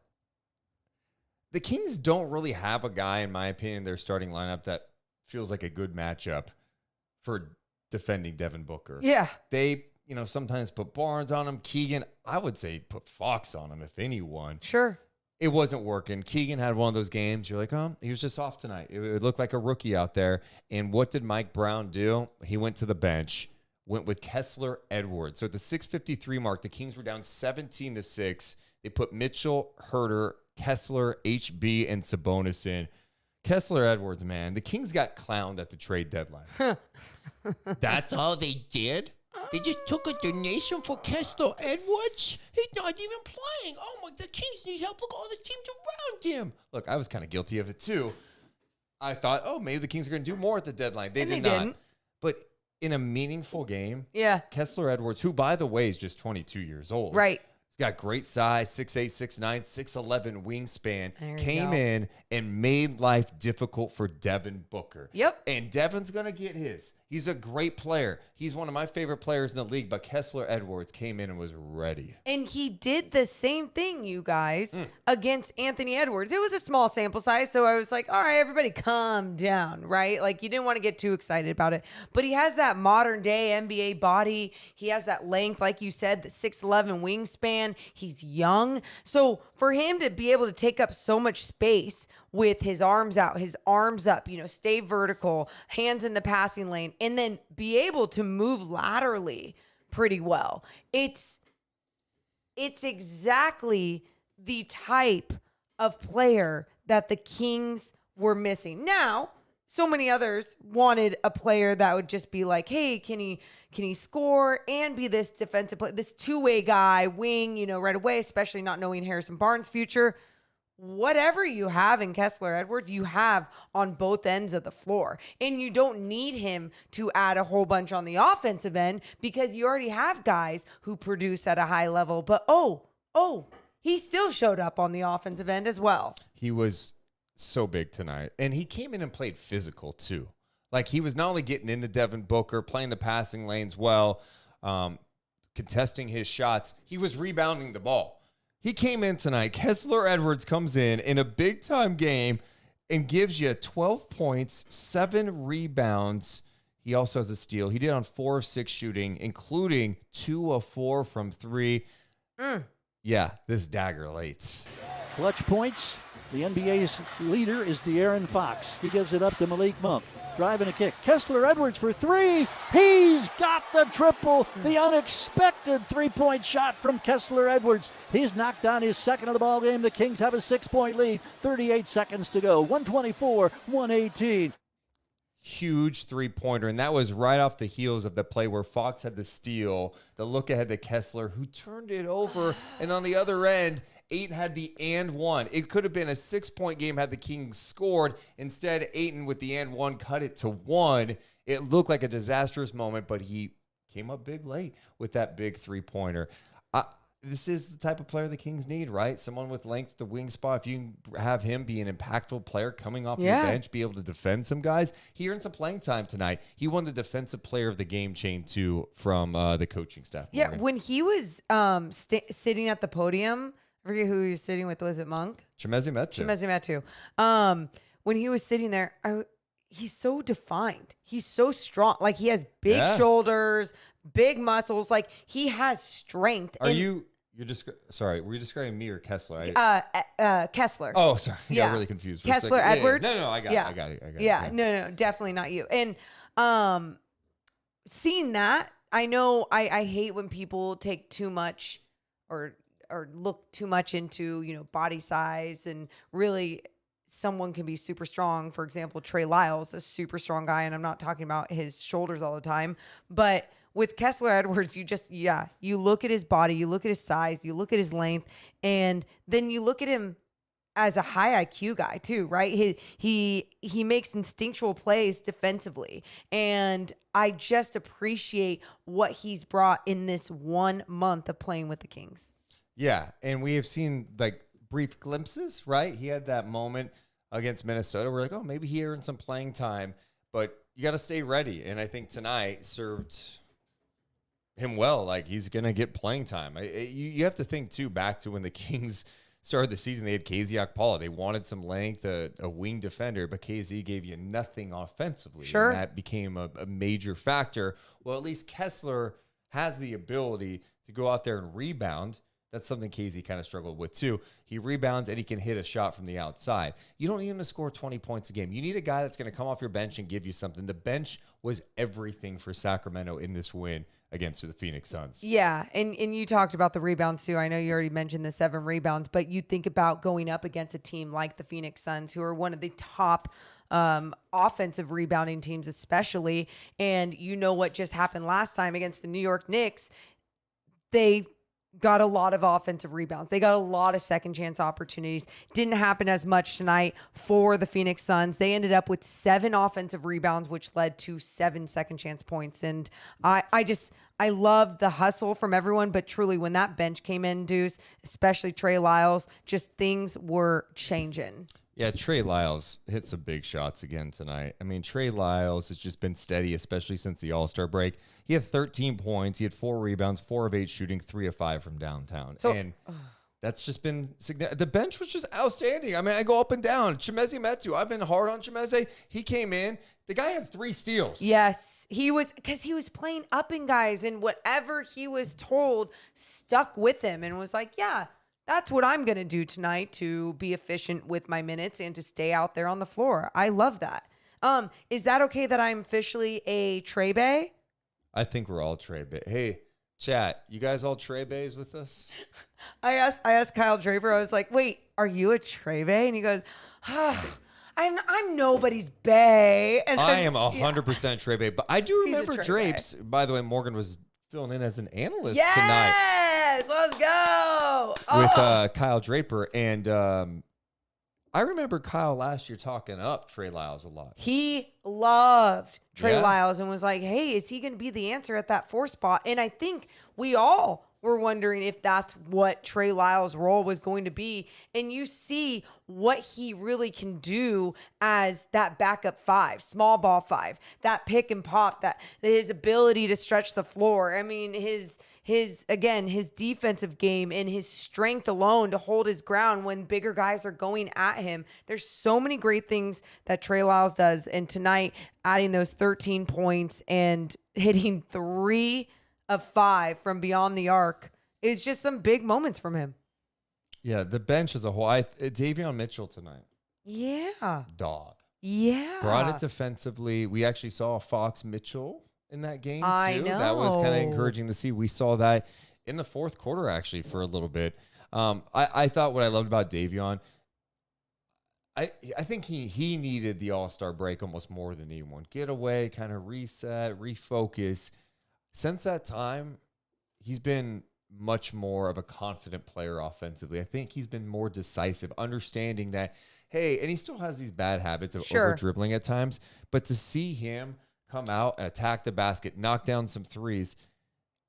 the Kings don't really have a guy, in my opinion, in their starting lineup that feels like a good matchup for defending Devin Booker. Yeah. They, sometimes put Barnes on him. Keegan, I would say put Fox on him, if anyone. Sure. It wasn't working. Keegan had one of those games. You're like, he was just off tonight. It looked like a rookie out there. And what did Mike Brown do? He went to the bench, went with Kessler Edwards. So at the 6:53 mark, the Kings were down 17-6. They put Mitchell, Herter, Kessler, HB, and Sabonis in. Kessler Edwards, man, the Kings got clowned at the trade deadline. That's all they did? They just took a donation for Kessler Edwards? He's not even playing. Oh, my, the Kings need help. Look, all the teams around him. Look, I was kind of guilty of it, too. I thought, maybe the Kings are going to do more at the deadline. They did not. Didn't. But in a meaningful game, Kessler Edwards, who, by the way, is just 22 years old. Right. He's got great size, 6'8", 6'9", 6'11" wingspan. Came in and made life difficult for Devin Booker. Yep. And Devin's going to get his. He's a great player. He's one of my favorite players in the league, but Kessler Edwards came in and was ready. And he did the same thing, you guys, against Anthony Edwards. It was a small sample size, so I was like, all right, everybody calm down, right? Like, you didn't want to get too excited about it. But he has that modern-day NBA body. He has that length, like you said, the 6'11 wingspan. He's young. So for him to be able to take up so much space with his arms out, his arms up, stay vertical, hands in the passing lane, and then be able to move laterally pretty well. It's exactly the type of player that the Kings were missing. Now, so many others wanted a player that would just be like, hey, can he score and be this defensive player, this two-way guy, wing, right away, especially not knowing Harrison Barnes' future. Whatever you have in Kessler Edwards, you have on both ends of the floor. And you don't need him to add a whole bunch on the offensive end because you already have guys who produce at a high level. But, he still showed up on the offensive end as well. He was so big tonight. And he came in and played physical, too. Like, he was not only getting into Devin Booker, playing the passing lanes well, contesting his shots, he was rebounding the ball. He came in tonight. Kessler Edwards comes in a big-time game and gives you 12 points, 7 rebounds. He also has a steal. He did on 4 of 6 shooting, including 2 of 4 from 3. Yeah, this dagger late. Clutch points. The NBA's leader is De'Aaron Fox. He gives it up to Malik Monk. Driving a kick. Kessler Edwards for 3. He's got the triple. The unexpected three-point shot from Kessler Edwards. He's knocked down his second of the ball game. The Kings have a 6-point lead. 38 seconds to go. 124-118. Huge three-pointer, and that was right off the heels of the play where Fox had the steal, the look ahead to Kessler, who turned it over, and on the other end, Ayton had the and one. It could have been a 6-point game had the Kings scored. Instead, Ayton with the and one cut it to 1. It looked like a disastrous moment, but he came up big late with that big three-pointer. This is the type of player the Kings need, right? Someone with length, the wing spot. If you can have him be an impactful player coming off the bench, be able to defend some guys. He earned some playing time tonight. He won the defensive player of the game chain, too, from the coaching staff. Yeah, Morgan. when he was sitting at the podium, I forget who he was sitting with. Was it Monk? Chimezie Metu. When he was sitting there, he's so defined. He's so strong. Like, he has big shoulders, big muscles. Like, he has strength. Were you describing me or Kessler? Kessler. Oh, sorry. I got really confused. Kessler Edwards? No, I got it. Yeah, no, definitely not you. And seeing that, I know I hate when people take too much or look too much into, body size, and really someone can be super strong. For example, Trey Lyles, a super strong guy, and I'm not talking about his shoulders all the time, but with Kessler Edwards, you look at his body, you look at his size, you look at his length, and then you look at him as a high IQ guy too, right? He makes instinctual plays defensively, and I just appreciate what he's brought in this 1 month of playing with the Kings. Yeah, and we have seen like brief glimpses, right? He had that moment against Minnesota. We're like, oh, maybe he earned some playing time, but you got to stay ready. And I think tonight served him well. Like, he's going to get playing time. You have to think, too, back to when the Kings started the season. They had KZ Okpala. They wanted some length, a wing defender, but KZ gave you nothing offensively. Sure. And that became a major factor. Well, at least Kessler has the ability to go out there and rebound. That's something KZ kind of struggled with, too. He rebounds, and he can hit a shot from the outside. You don't need him to score 20 points a game. You need a guy that's going to come off your bench and give you something. The bench was everything for Sacramento in this win against the Phoenix Suns. Yeah, and you talked about the rebounds, too. I know you already mentioned the 7 rebounds, but you think about going up against a team like the Phoenix Suns, who are one of the top offensive rebounding teams especially, and you know what just happened last time against the New York Knicks. They got a lot of offensive rebounds. They got a lot of second chance opportunities. Didn't happen as much tonight for the Phoenix Suns. They ended up with 7 offensive rebounds, which led to 7 second chance points. And I love the hustle from everyone, but truly when that bench came in, Deuce, especially Trey Lyles, just things were changing. Yeah, Trey Lyles hit some big shots again tonight. I mean, Trey Lyles has just been steady, especially since the All-Star break. He had 13 points. He had 4 rebounds, 4 of 8 shooting, 3 of 5 from downtown. And that's just been significant. The bench was just outstanding. I mean, I go up and down. Chimezie Metu, I've been hard on Chimezie. He came in. The guy had 3 steals. Yes, he was, because he was playing up in guys, and whatever he was told stuck with him and was like, yeah, that's what I'm going to do tonight to be efficient with my minutes and to stay out there on the floor. I love that. Is that okay that I'm officially a Trey Bay? I think we're all Trey Bay. Hey, chat, you guys all Trey Bays with us? I asked Kyle Draper, I was like, wait, are you a Trey Bay? And he goes, I'm nobody's Bay. And I am 100% Trey Bay, but I do He's a remember Trey Drapes. By the way, Morgan was filling in as an analyst yes, tonight. let's go. With Kyle Draper. And I remember Kyle last year talking up Trey Lyles a lot. He loved Trey Yeah. Lyles and was like, hey, is he going to be the answer at that 4 spot? And I think we all were wondering if that's what Trey Lyles' role was going to be. And you see what he really can do as that backup 5, small ball 5, that pick and pop, that his ability to stretch the floor. I mean, his defensive game and his strength alone to hold his ground when bigger guys are going at him. There's so many great things that Trey Lyles does. And tonight, adding those 13 points and hitting 3 of 5 from beyond the arc is just some big moments from him. Yeah, the bench as a whole. Davion Mitchell tonight. Yeah. Dog. Yeah. Brought it defensively. We actually saw Fox Mitchell in that game, too. I know. That was kind of encouraging to see. We saw that in the fourth quarter, actually, for a little bit. I thought what I loved about Davion, I think he needed the All-Star break almost more than anyone. Get away, kind of reset, refocus. Since that time, he's been much more of a confident player offensively. I think he's been more decisive, understanding that, hey, and he still has these bad habits of over dribbling at times, but to see him come out and attack the basket, knock down some threes,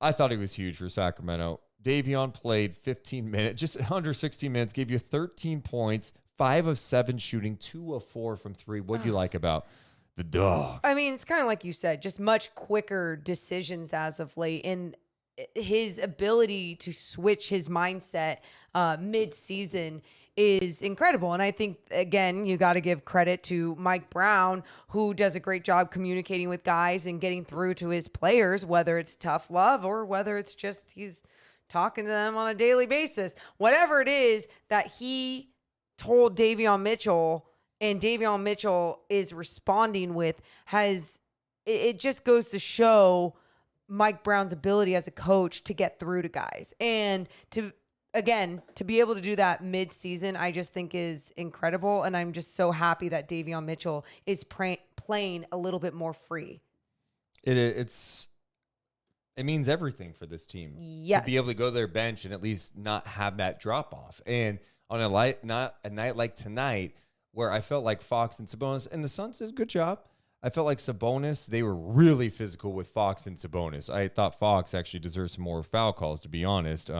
I thought he was huge for Sacramento. Davion played 15 minutes, just under 16 minutes, gave you 13 points, 5 of 7 shooting, 2 of 4 from 3. What do you like about the dog? I mean, it's kind of like you said, just much quicker decisions as of late. And his ability to switch his mindset mid-season is incredible. And I think, again, you got to give credit to Mike Brown, who does a great job communicating with guys and getting through to his players, whether it's tough love or whether it's just he's talking to them on a daily basis. Whatever it is that he told Davion Mitchell and Davion Mitchell is responding with, it just goes to show Mike Brown's ability as a coach to get through to guys. And to be able to do that mid-season, I just think is incredible. And I'm just so happy that Davion Mitchell is playing a little bit more free. It means everything for this team. Yes. To be able to go to their bench and at least not have that drop-off. And on a night like tonight, where I felt like Fox and Sabonis, and the Suns did a good job. I felt like Sabonis, they were really physical with Fox and Sabonis. I thought Fox actually deserves some more foul calls, to be honest.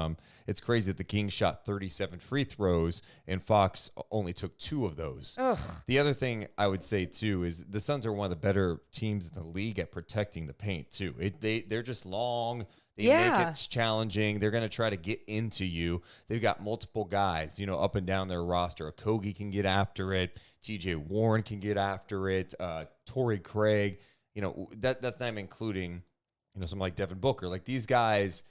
It's crazy that the Kings shot 37 free throws and Fox only took 2 of those. Ugh. The other thing I would say, too, is the Suns are one of the better teams in the league at protecting the paint, too. They're just long. They make it challenging. They're going to try to get into you. They've got multiple guys, up and down their roster. Okogie can get after it. TJ Warren can get after it. Torrey Craig, that's not even including, someone like Devin Booker. Like, these guys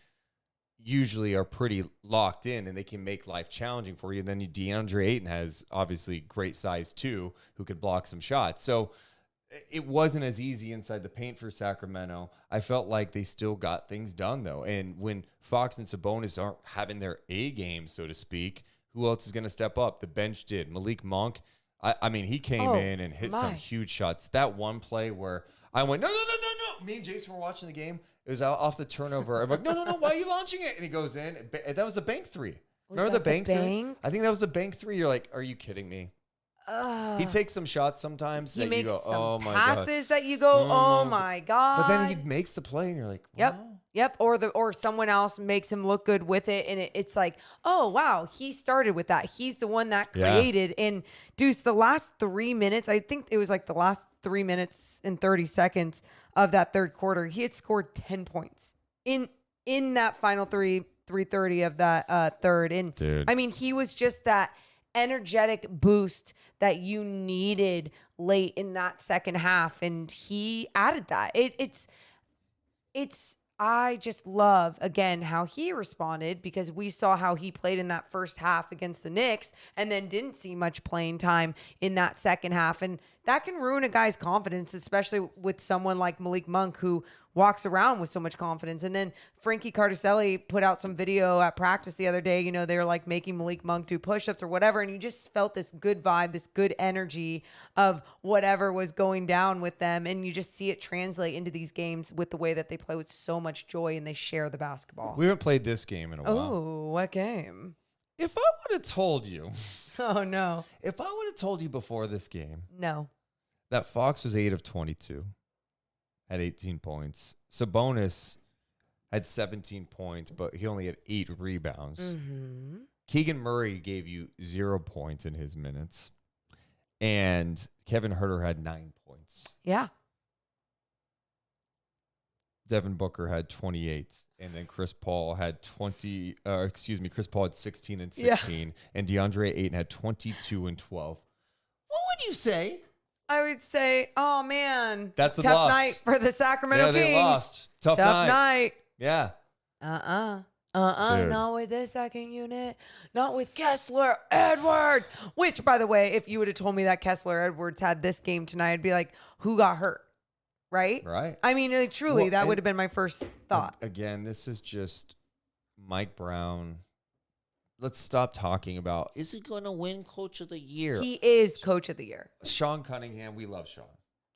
usually are pretty locked in and they can make life challenging for you. And then DeAndre Ayton has obviously great size too, who can block some shots. So it wasn't as easy inside the paint for Sacramento. I felt like they still got things done, though. And when Fox and Sabonis aren't having their A game, so to speak, who else is going to step up? The bench did. Malik Monk, I mean, he came in and hit some huge shots. That one play where I went, no. Me and Jason were watching the game. It was off the turnover. I'm like, no, why are you launching it? And he goes in. That was the bank 3. Remember the bank 3? I think that was the bank 3. You're like, are you kidding me? He takes some shots sometimes. He makes you go, some oh my passes God. that you go, oh my God. But then he makes the play and you're like, wow. Yep. Yep, or someone else makes him look good with it, and it's like, oh wow, he started with that. He's the one that created. And Deuce, the last 3 minutes, I think it was like the last 3 minutes and 30 seconds of that third quarter, he had scored 10 points in that final 3:30 of that third. And Dude. I mean, he was just that energetic boost that you needed late in that second half, and he added that. It's I just love, again, how he responded, because we saw how he played in that first half against the Knicks and then didn't see much playing time in that second half. And that can ruin a guy's confidence, especially with someone like Malik Monk, who walks around with so much confidence. And then Frankie Cardicelli put out some video at practice the other day. You know, they were like making Malik Monk do push-ups or whatever. And you just felt this good vibe, this good energy of whatever was going down with them. And you just see it translate into these games with the way that they play with so much joy and they share the basketball. We haven't played this game in a while. Oh, what game? If I would have told you. Oh, no. If I would have told you before this game. No. That Fox was 8 of 22. Had 18 points. Sabonis had 17 points, but he only had 8 rebounds. Mm-hmm. Keegan Murray gave you 0 points in his minutes. And Kevin Huerter had 9 points. Yeah. Devin Booker had 28. And then Chris Paul had Chris Paul had 16 and 16. Yeah. And DeAndre Ayton had 22 and 12. What would you say? I would say, oh man, that's a tough loss. night for the Sacramento Kings. They lost. Tough night. Yeah. Not with this second unit. Not with Kessler Edwards. Which, by the way, if you would have told me that Kessler Edwards had this game tonight, I'd be like, who got hurt? Right? Right. I mean, like, truly, that would have been my first thought. Again, this is just Mike Brown. Let's stop talking about, is he going to win Coach of the Year? He is Coach of the Year. Sean Cunningham, we love Sean.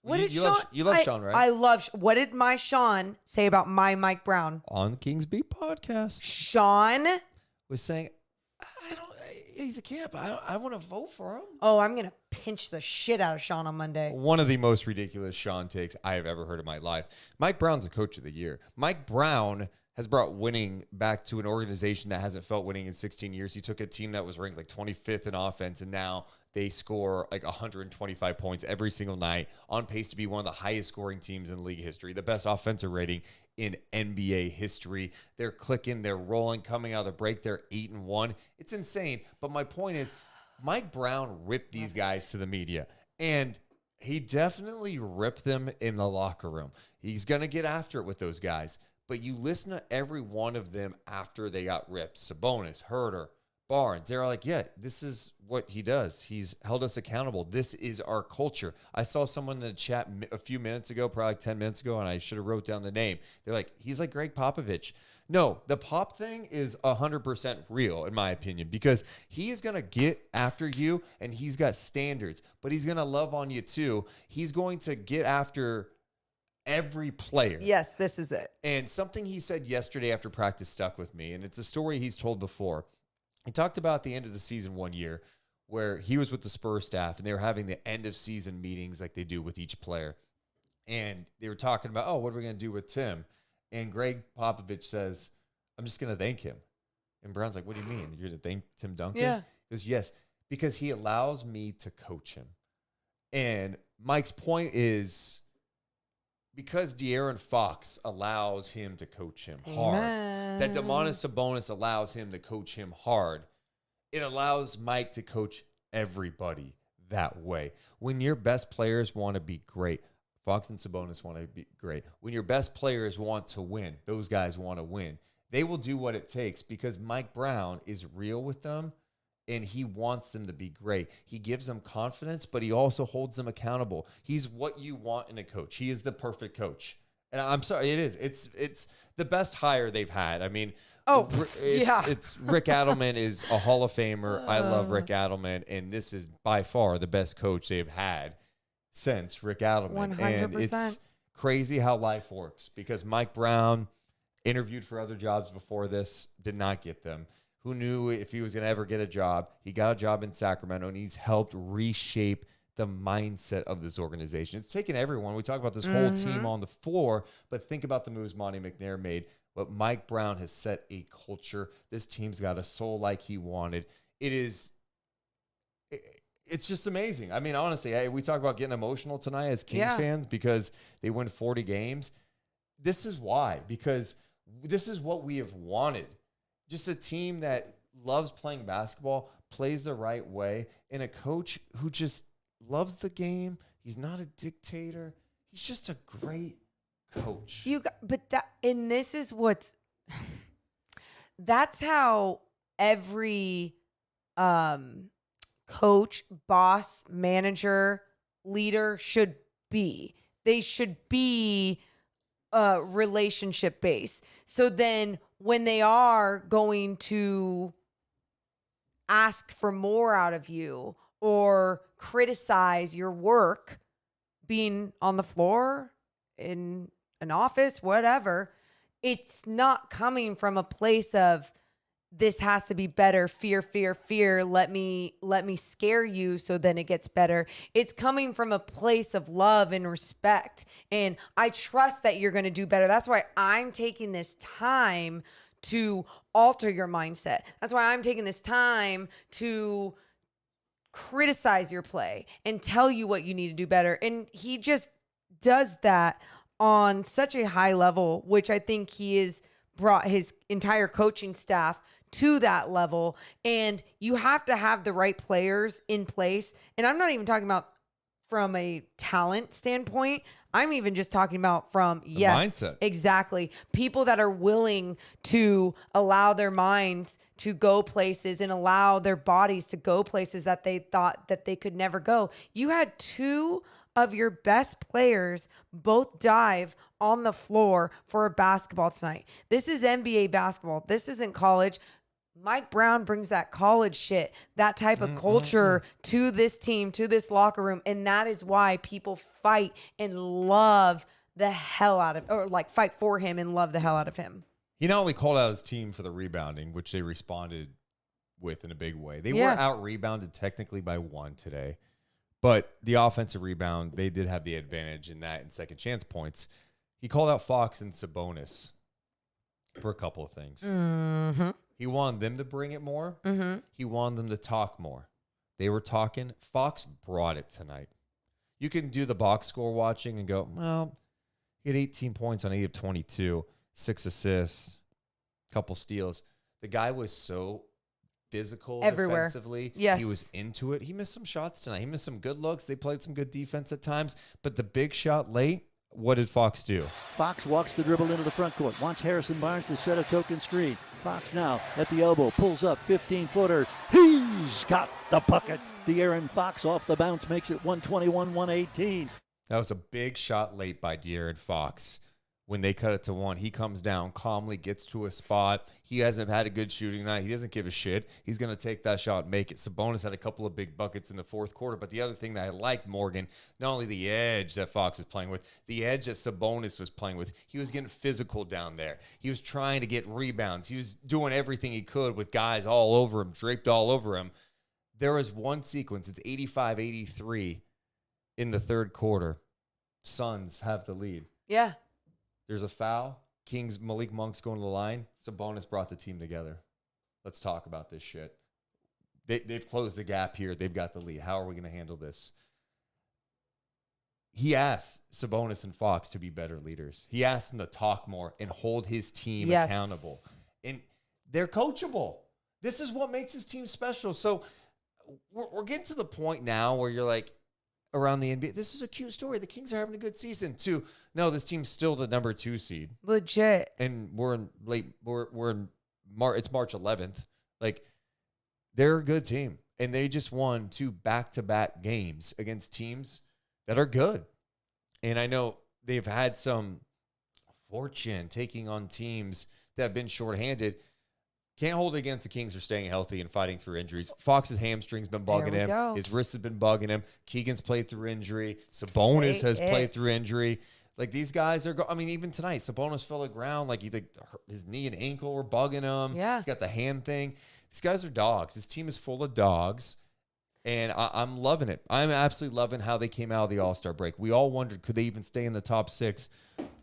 What did you Sean? You love Sean, right? I love. What did my Sean say about my Mike Brown? On the Kings Beat podcast. Sean was saying, he's a camp. I want to vote for him. Oh, I'm going to pinch the shit out of Sean on Monday. One of the most ridiculous Sean takes I have ever heard in my life. Mike Brown's a Coach of the Year. Mike Brown has brought winning back to an organization that hasn't felt winning in 16 years. He took a team that was ranked like 25th in offense, and now they score like 125 points every single night, on pace to be one of the highest scoring teams in league history, the best offensive rating in NBA history. They're clicking, they're rolling, coming out of the break, they're 8-1. It's insane. But my point is, Mike Brown ripped these guys to the media, and he definitely ripped them in the locker room. He's going to get after it with those guys. But you listen to every one of them after they got ripped. Sabonis, Huerter, Barnes. They're like, yeah, this is what he does. He's held us accountable. This is our culture. I saw someone in the chat a few minutes ago, probably like 10 minutes ago, and I should have wrote down the name. They're like, he's like Greg Popovich. No, the Pop thing is 100% real, in my opinion, because he is going to get after you, and he's got standards, but he's going to love on you too. He's going to get after every player. Yes, this is it. And something he said yesterday after practice stuck with me, and it's a story he's told before. He talked about the end of the season one year where he was with the Spurs staff, and they were having the end of season meetings like they do with each player. And they were talking about, oh, what are we going to do with Tim? And Greg Popovich says, I'm just going to thank him. And Brown's like, what do you mean? You're going to thank Tim Duncan? Yeah. He goes, yes, because he allows me to coach him. And Mike's point is, because De'Aaron Fox allows him to coach him hard, that Domantas Sabonis allows him to coach him hard, it allows Mike to coach everybody that way. When your best players want to be great, Fox and Sabonis want to be great. When your best players want to win, those guys want to win. They will do what it takes because Mike Brown is real with them. And he wants them to be great. He gives them confidence, but he also holds them accountable. He's what you want in a coach. He is the perfect coach. And I'm sorry, it is. It's the best hire they've had. I mean, it's Rick Adelman is a Hall of Famer. I love Rick Adelman, and this is by far the best coach they've had since Rick Adelman. 100%. And it's crazy how life works because Mike Brown interviewed for other jobs before this, did not get them. Who knew if he was going to ever get a job? He got a job in Sacramento, and he's helped reshape the mindset of this organization. It's taken everyone. We talk about this whole team on the floor, but think about the moves Monty McNair made but Mike Brown has set a culture. This team's got a soul like he wanted. It's just amazing. I mean, honestly, we talk about getting emotional tonight as Kings fans because they win 40 games. This is why, because this is what we have wanted. Just a team that loves playing basketball, plays the right way, and a coach who just loves the game. He's not a dictator. He's just a great coach. This is what's that's how every coach, boss, manager, leader should be. They should be relationship based. So then when they are going to ask for more out of you or criticize your work, being on the floor, in an office, whatever, it's not coming from a place of this has to be better, fear, fear, fear. Let me scare you so then it gets better. It's coming from a place of love and respect. And I trust that you're going to do better. That's why I'm taking this time to alter your mindset. That's why I'm taking this time to criticize your play and tell you what you need to do better. And he just does that on such a high level, which I think he has brought his entire coaching staff to that level. And you have to have the right players in place. And I'm not even talking about from a talent standpoint. I'm even just talking about from mindset. Exactly. People that are willing to allow their minds to go places and allow their bodies to go places that they thought that they could never go. You had two of your best players both dive on the floor for a basketball tonight. This is NBA basketball. This isn't college. Mike Brown brings that college shit, that type of culture to this team, to this locker room. And that is why people fight and love the hell out of, or like fight for him and love the hell out of him. He not only called out his team for the rebounding, which they responded with in a big way. They were out rebounded technically by 1 today, but the offensive rebound, they did have the advantage in that and second chance points. He called out Fox and Sabonis for a couple of things. Mm-hmm. He wanted them to bring it more. Mm-hmm. He wanted them to talk more. They were talking. Fox brought it tonight. You can do the box score watching and go, well, he had 18 points on 8 of 22, 6 assists, couple steals. The guy was so physical everywhere. Defensively. Yes. He was into it. He missed some shots tonight. He missed some good looks. They played some good defense at times. But the big shot late, what did Fox do? Fox walks the dribble into the front court. Wants Harrison Barnes to set a token screen. Fox now at the elbow. Pulls up. 15-footer. He's got the bucket. The De'Aaron Fox off the bounce makes it 121-118. That was a big shot late by De'Aaron Fox. When they cut it to 1, he comes down calmly, gets to a spot. He hasn't had a good shooting night. He doesn't give a shit. He's going to take that shot and make it. Sabonis had a couple of big buckets in the fourth quarter. But the other thing that I liked, Morgan, not only the edge that Fox was playing with, the edge that Sabonis was playing with. He was getting physical down there. He was trying to get rebounds. He was doing everything he could with guys all over him, draped all over him. There was one sequence. It's 85-83 in the third quarter. Suns have the lead. Yeah. There's a foul. Kings, Malik Monk's going to the line. Sabonis brought the team together. Let's talk about this shit. They've closed the gap here. They've got the lead. How are we going to handle this? He asked Sabonis and Fox to be better leaders. He asked them to talk more and hold his team accountable. And they're coachable. This is what makes his team special. So we're getting to the point now where you're like, around the NBA, this is a cute story. The Kings are having a good season. No, this team's still the number 2 seed. Legit. And we're in it's March 11th. Like, they're a good team. And they just won 2 back-to-back games against teams that are good. And I know they've had some fortune taking on teams that have been shorthanded. Can't hold it against the Kings for staying healthy and fighting through injuries. Fox's hamstring's been bugging him. Go. His wrist has been bugging him. Keegan's played through injury. Sabonis has played through injury. Like, these guys are even tonight, Sabonis fell to the ground. Like, his knee and ankle were bugging him. Yeah. He's got the hand thing. These guys are dogs. This team is full of dogs. And I'm loving it. I'm absolutely loving how they came out of the All-Star break. We all wondered, could they even stay in the top 6?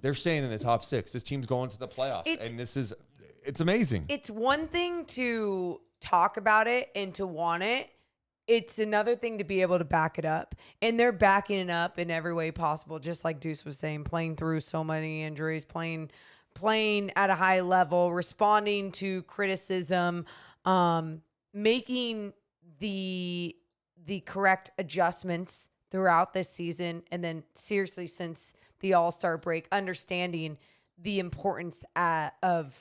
they're staying in the top 6. This team's going to the playoffs, and it's amazing. It's one thing to talk about it and to want it. It's another thing to be able to back it up. And they're backing it up in every way possible, just like Deuce was saying, playing through so many injuries, playing at a high level, responding to criticism, making the correct adjustments throughout this season. And then seriously, since the All-Star break, understanding the importance of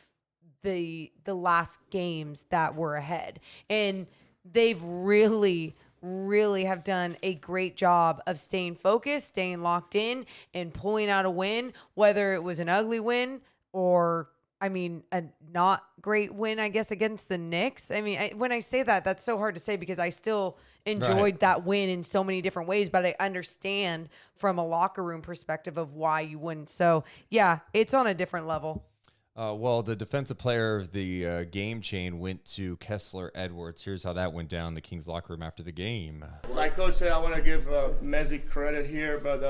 the last games that were ahead. And they've really have done a great job of staying focused, staying locked in, and pulling out a win, whether it was an ugly win or, a not great win, I guess, against the Knicks. When I say that, that's so hard to say because I still enjoyed that win in so many different ways, but I understand from a locker room perspective of why you wouldn't. So, yeah, it's on a different level. Well, the defensive player of the game chain went to Kessler Edwards. Here's how that went down in the Kings locker room after the game. Like Coach said, I want to give Mezzi credit here, but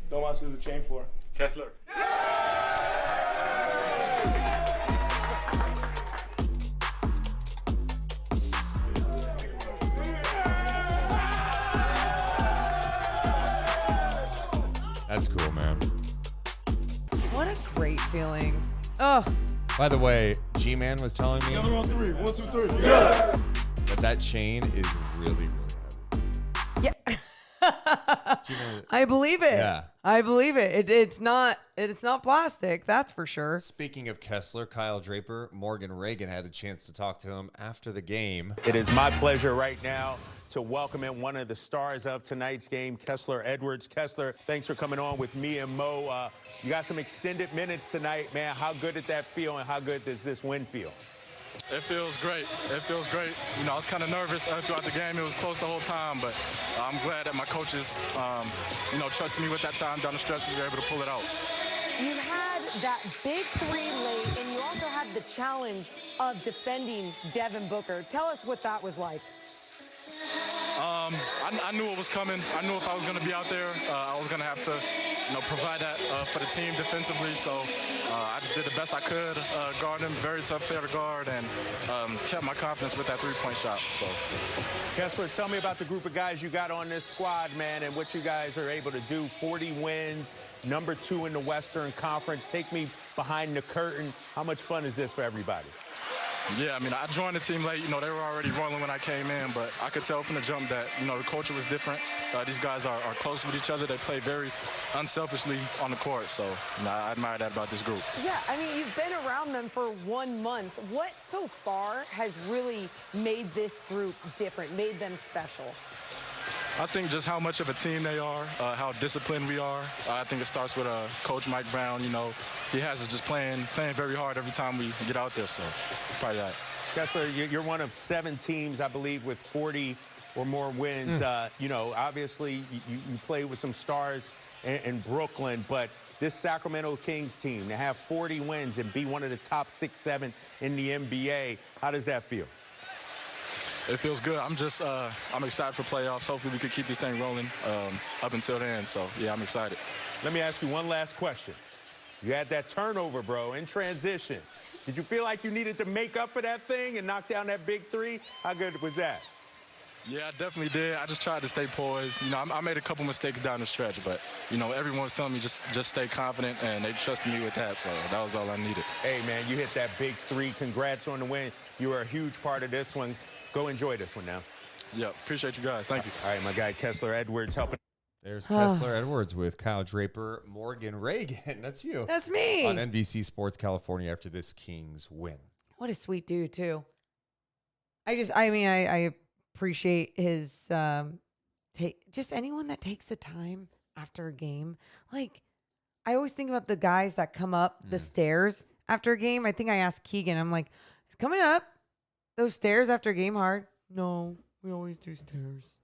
don't ask who's the chain for. Kessler. That's cool, man. What a great feeling. Oh. By the way, G-Man was telling me Together on 3. 1, 2, 3. Yeah. that chain is really heavy. Yeah. I believe it. Yeah. I believe it. It's not plastic, that's for sure. Speaking of Kessler, Kyle Draper, Morgan Reagan had the chance to talk to him after the game. It is my pleasure right now to welcome in one of the stars of tonight's game, Kessler Edwards. Kessler, thanks for coming on with me and Mo. You got some extended minutes tonight, man. How good did that feel, and how good does this win feel? It feels great. It feels great. I was kind of nervous throughout the game. It was close the whole time, but I'm glad that my coaches, trusted me with that time down the stretch. We were able to pull it out. You had that big 3 late, and you also had the challenge of defending Devin Booker. Tell us what that was like. I knew it was coming. I knew if I was going to be out there, I was going to have to, provide that for the team defensively. So I just did the best I could, guard him. Very tough player to guard, and kept my confidence with that 3-point shot. So, Kessler, tell me about the group of guys you got on this squad, man, and what you guys are able to do. 40 wins, number 2 in the Western Conference. Take me behind the curtain. How much fun is this for everybody? Yeah, I joined the team late. They were already rolling when I came in, but I could tell from the jump that, the culture was different. These guys are close with each other. They play very unselfishly on the court, so I admire that about this group. Yeah, you've been around them for 1 month. What so far has really made this group different, made them special? I think just how much of a team they are, how disciplined we are. I think it starts with Coach Mike Brown. He has us just playing very hard every time we get out there. So probably that. Kessler, you're one of 7 teams, I believe, with 40 or more wins. Obviously you play with some stars in Brooklyn, but this Sacramento Kings team to have 40 wins and be one of the top 6, 7 in the NBA, how does that feel? It feels good. I'm excited for playoffs. Hopefully we can keep this thing rolling up until then. So, yeah, I'm excited. Let me ask you one last question. You had that turnover, bro, in transition. Did you feel like you needed to make up for that thing and knock down that big 3? How good was that? Yeah, I definitely did. I just tried to stay poised. I made a couple mistakes down the stretch, but, everyone's telling me just stay confident, and they trusted me with that, so that was all I needed. Hey, man, you hit that big 3. Congrats on the win. You were a huge part of this one. Go enjoy this one now. Yeah, appreciate you guys. Thank you. All right, my guy Kessler Edwards helping. There's Kessler Edwards with Kyle Draper, Morgan Reagan. That's you. That's me. On NBC Sports California after this Kings win. What a sweet dude, too. I appreciate his just anyone that takes the time after a game. Like, I always think about the guys that come up the stairs after a game. I think I asked Keegan, I'm like, coming up those stairs after a game hard? No, we always do stairs.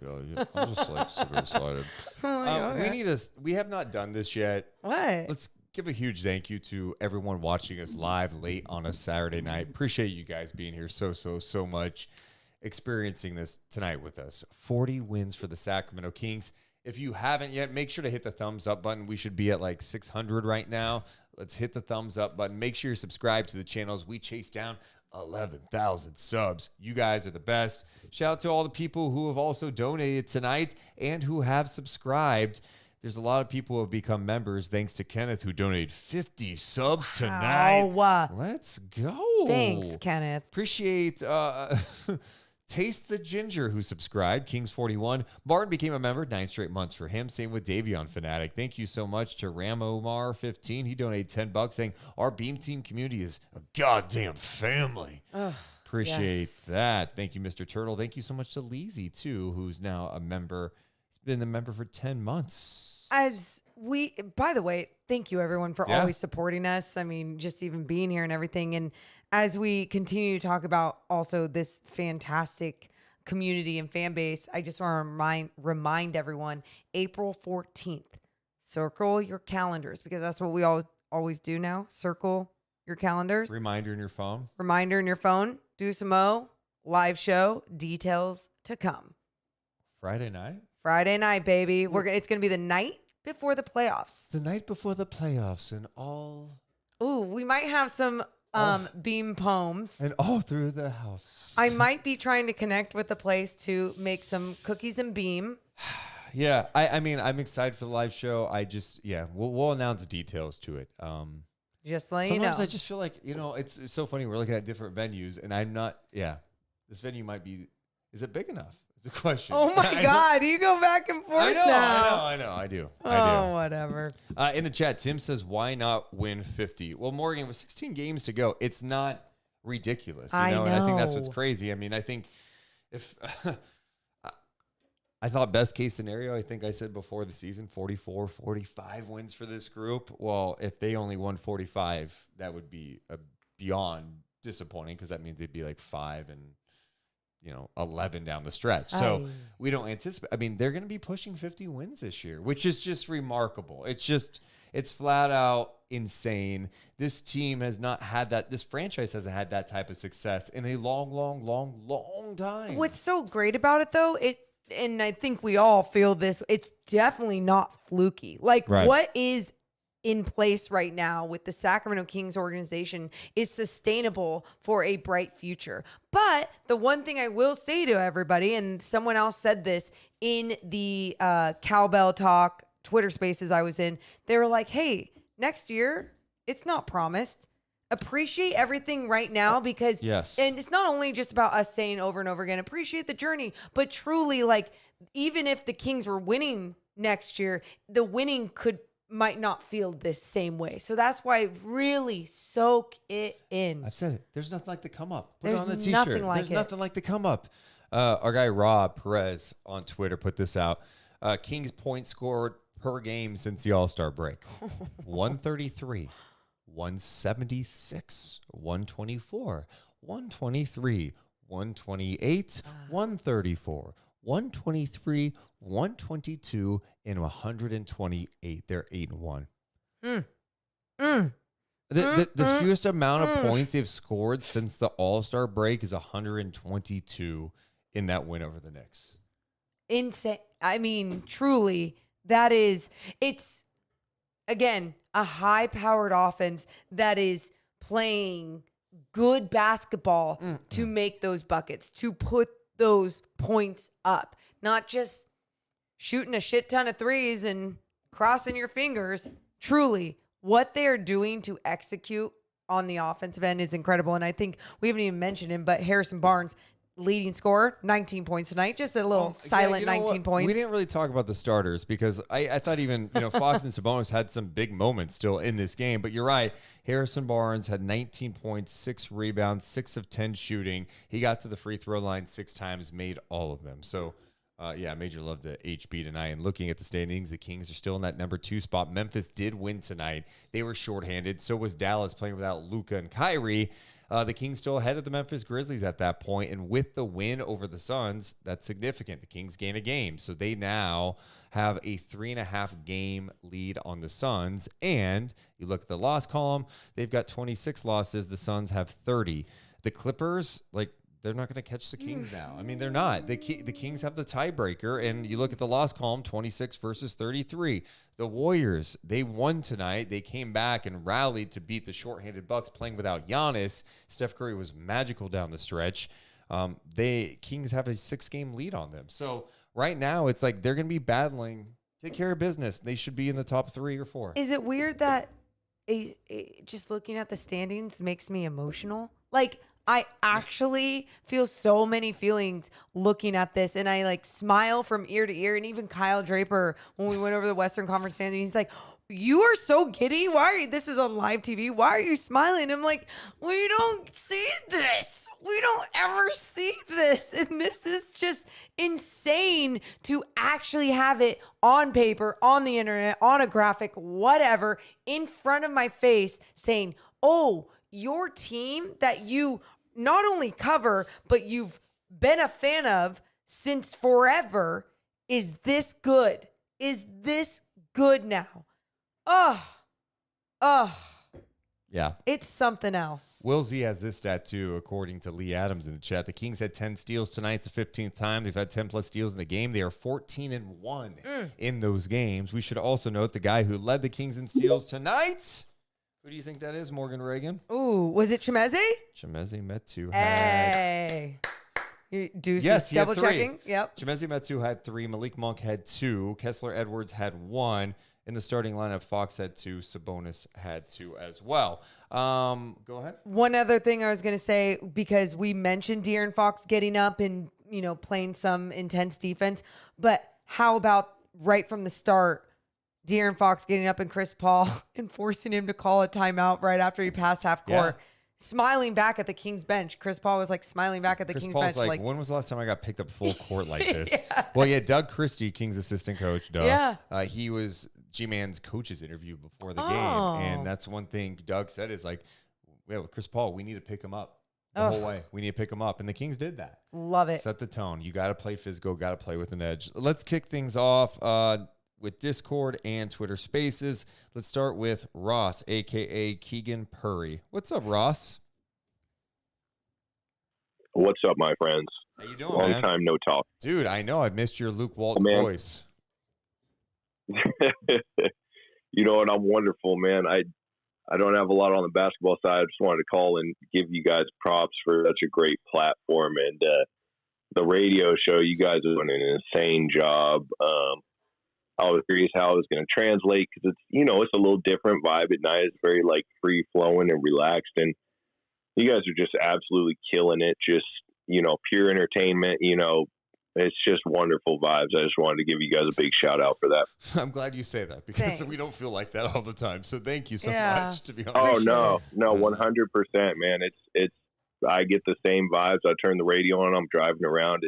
Yeah, I'm just like super excited. We have not done this yet. What? Let's give a huge thank you to everyone watching us live late on a Saturday night. Appreciate you guys being here so much, experiencing this tonight with us. 40 wins for the Sacramento Kings. If you haven't yet, make sure to hit the thumbs up button. We should be at like 600 right now. Let's hit the thumbs up button. Make sure you're subscribed to the channels. We chase down 11,000 subs. You guys are the best. Shout out to all the people who have also donated tonight and who have subscribed. There's a lot of people who have become members thanks to Kenneth, who donated 50 subs tonight. Wow. Let's go. Thanks, Kenneth. Appreciate Taste the Ginger, who subscribed. Kings41. Martin became a member. 9 straight months for him. Same with Davion Fanatic. Thank you so much to Ramomar15. He donated $10, saying our Beam Team community is a goddamn family. Appreciate that. Thank you, Mr. Turtle. Thank you so much to Leezy, too, who's now a member. He's been a member for 10 months. By the way, thank you everyone for always supporting us. I mean, just even being here and everything. And as we continue to talk about also this fantastic community and fan base, I just want to remind everyone, April 14th, circle your calendars, because that's what we always do now. Circle your calendars. Reminder in your phone. Reminder in your phone. Do some O. Live show. Details to come. Friday night? Friday night, baby. It's going to be the night before the playoffs. The night before the playoffs and all. Ooh, we might have some Beam poems. And all through the house. I might be trying to connect with the place to make some cookies and Beam. Yeah, I mean, I'm excited for the live show. We'll announce the details to it. Just let you know. Sometimes I just feel like, it's so funny. We're looking at different venues, and I'm not, this venue might be, is it big enough? It's a question. Oh my God, you go back and forth now. I know. I do. Whatever. In the chat, Tim says, why not win 50? Well, Morgan, with 16 games to go, it's not ridiculous. I know. And I think that's what's crazy. I mean, I think if I thought best case scenario, I think I said before the season, 44, 45 wins for this group. Well, if they only won 45, that would be beyond disappointing, because that means they'd be like 5 and 11 down the stretch. So we don't anticipate. I mean, they're going to be pushing 50 wins this year, which is just remarkable. It's flat out insane. This team has not had that. This franchise hasn't had that type of success in a long time. What's so great about it, though, and I think we all feel this, it's definitely not fluky. Like, what is in place right now with the Sacramento Kings organization is sustainable for a bright future. But the one thing I will say to everybody, and someone else said this in the Cowbell Talk Twitter spaces I was in, they were like, hey, next year, it's not promised. Appreciate everything right now, because and it's not only just about us saying over and over again, appreciate the journey, but truly, like, even if the Kings were winning next year, the winning might not feel this same way. So that's why really soak it in. I've said it. There's nothing like the come up. Put There's it on the t-shirt. nothing like There's it. nothing like the come up. Our guy Rob Perez on Twitter put this out. Kings points scored per game since the All-Star break. 133, 176, 124, 123, 128, 134, 123, 122, and 128. They're 8-1. The fewest amount of points they've scored since the All-Star break is 122 in that win over the Knicks. Insane. I mean, truly, it's again a high-powered offense that is playing good basketball to make those buckets, to put those points up, not just shooting a shit ton of threes and crossing your fingers. Truly, what they are doing to execute on the offensive end is incredible. And I think we haven't even mentioned him, but Harrison Barnes, leading scorer, 19 points tonight. Just a little silent 19 points. We didn't really talk about the starters, because I thought even Fox and Sabonis had some big moments still in this game. But you're right. Harrison Barnes had 19 points, 6 rebounds, 6 of 10 shooting. He got to the free throw line 6 times, made all of them. So, major love to HB tonight. And looking at the standings, the Kings are still in that number 2 spot. Memphis did win tonight. They were shorthanded. So was Dallas, playing without Luka and Kyrie. The Kings still ahead of the Memphis Grizzlies at that point, and with the win over the Suns, that's significant. The Kings gain a game, so they now have a 3.5 game lead on the Suns. And you look at the loss column, they've got 26 losses. The Suns have 30. The Clippers, they're not going to catch the Kings now. I mean, they're not. The Kings have the tiebreaker, and you look at the loss column, 26 versus 33. The Warriors, they won tonight. They came back and rallied to beat the shorthanded Bucks playing without Giannis. Steph Curry was magical down the stretch. Kings have a 6-game lead on them. So right now, it's like they're going to be battling, take care of business. They should be in the top 3 or 4. Is it weird that just looking at the standings makes me emotional? Like, I actually feel so many feelings looking at this, and I like smile from ear to ear. And even Kyle Draper, when we went over the Western Conference standings, he's like, "You are so giddy. Why are you? This is on live TV. Why are you smiling?" I'm like, "We don't see this. We don't ever see this, and this is just insane to actually have it on paper, on the internet, on a graphic, whatever, in front of my face, saying, oh." Your team that you not only cover, but you've been a fan of since forever is this good. Is this good now? Yeah. It's something else. Will Z has this stat too, according to Lee Adams in the chat. The Kings had 10 steals tonight. It's the 15th time they've had 10-plus steals in the game. They are 14-1 in those games. We should also note the guy who led the Kings in steals tonight. Who do you think that is, Morgan Reagan? Ooh, was it Chimeze? Chimeze Metu Hey. Deuce yes, is double checking. Yep. Chimeze Metu had 3. Malik Monk had 2. Kessler Edwards had 1. In the starting lineup, Fox had 2. Sabonis had 2 as well. Go ahead. One other thing I was going to say, because we mentioned De'Aaron Fox getting up and, playing some intense defense, but how about right from the start, De'Aaron Fox getting up and Chris Paul and forcing him to call a timeout right after he passed half court, smiling back at the Kings bench. Chris Paul was like smiling back at the Kings bench. Like, when was the last time I got picked up full court like this? Well, Doug Christie, Kings assistant coach, he was G-Man's coach's interview before the game. And that's one thing Doug said is like, with Chris Paul, we need to pick him up the whole way. We need to pick him up. And the Kings did that. Love it. Set the tone. You got to play physical, got to play with an edge. Let's kick things off with Discord and Twitter Spaces. Let's start with Ross, a.k.a. Keegan Purry. What's up, Ross? What's up, my friends? How you doing, Long man? time no talk. Dude, I know. I missed your Luke Walton voice. You know what? I'm wonderful, man. I don't have a lot on the basketball side. I just wanted to call and give you guys props for such a great platform. And the radio show, you guys are doing an insane job. I was curious how it was going to translate because it's a little different vibe at night. It's very like free flowing and relaxed, and you guys are just absolutely killing it. Just pure entertainment. It's just wonderful vibes. I just wanted to give you guys a big shout out for that. I'm glad you say that because we don't feel like that all the time. So thank you so much. To be honest. Oh no, 100%, man. It's I get the same vibes. I turn the radio on. I'm driving around.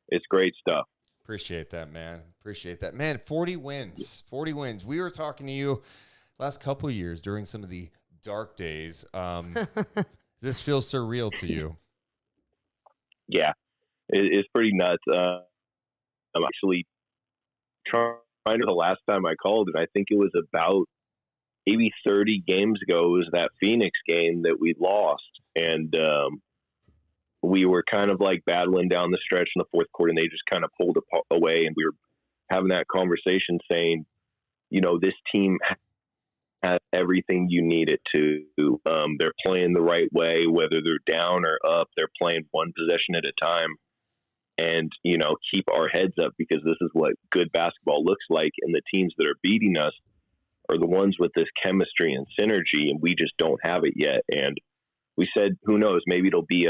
It's great stuff. Appreciate that, man. Appreciate that, man. 40 wins. 40 wins. We were talking to you last couple of years during some of the dark days. This feels surreal to you. Yeah, it's pretty nuts. I'm actually trying to the last time I called, and I think it was about maybe 30 games ago. It was that Phoenix game that we lost, and we were kind of like battling down the stretch in the fourth quarter, and they just kind of pulled away, and we were having that conversation saying, this team has everything you need it to. They're playing the right way, whether they're down or up. They're playing one possession at a time, and keep our heads up because this is what good basketball looks like. And the teams that are beating us are the ones with this chemistry and synergy, and we just don't have it yet. And we said, who knows? Maybe it'll be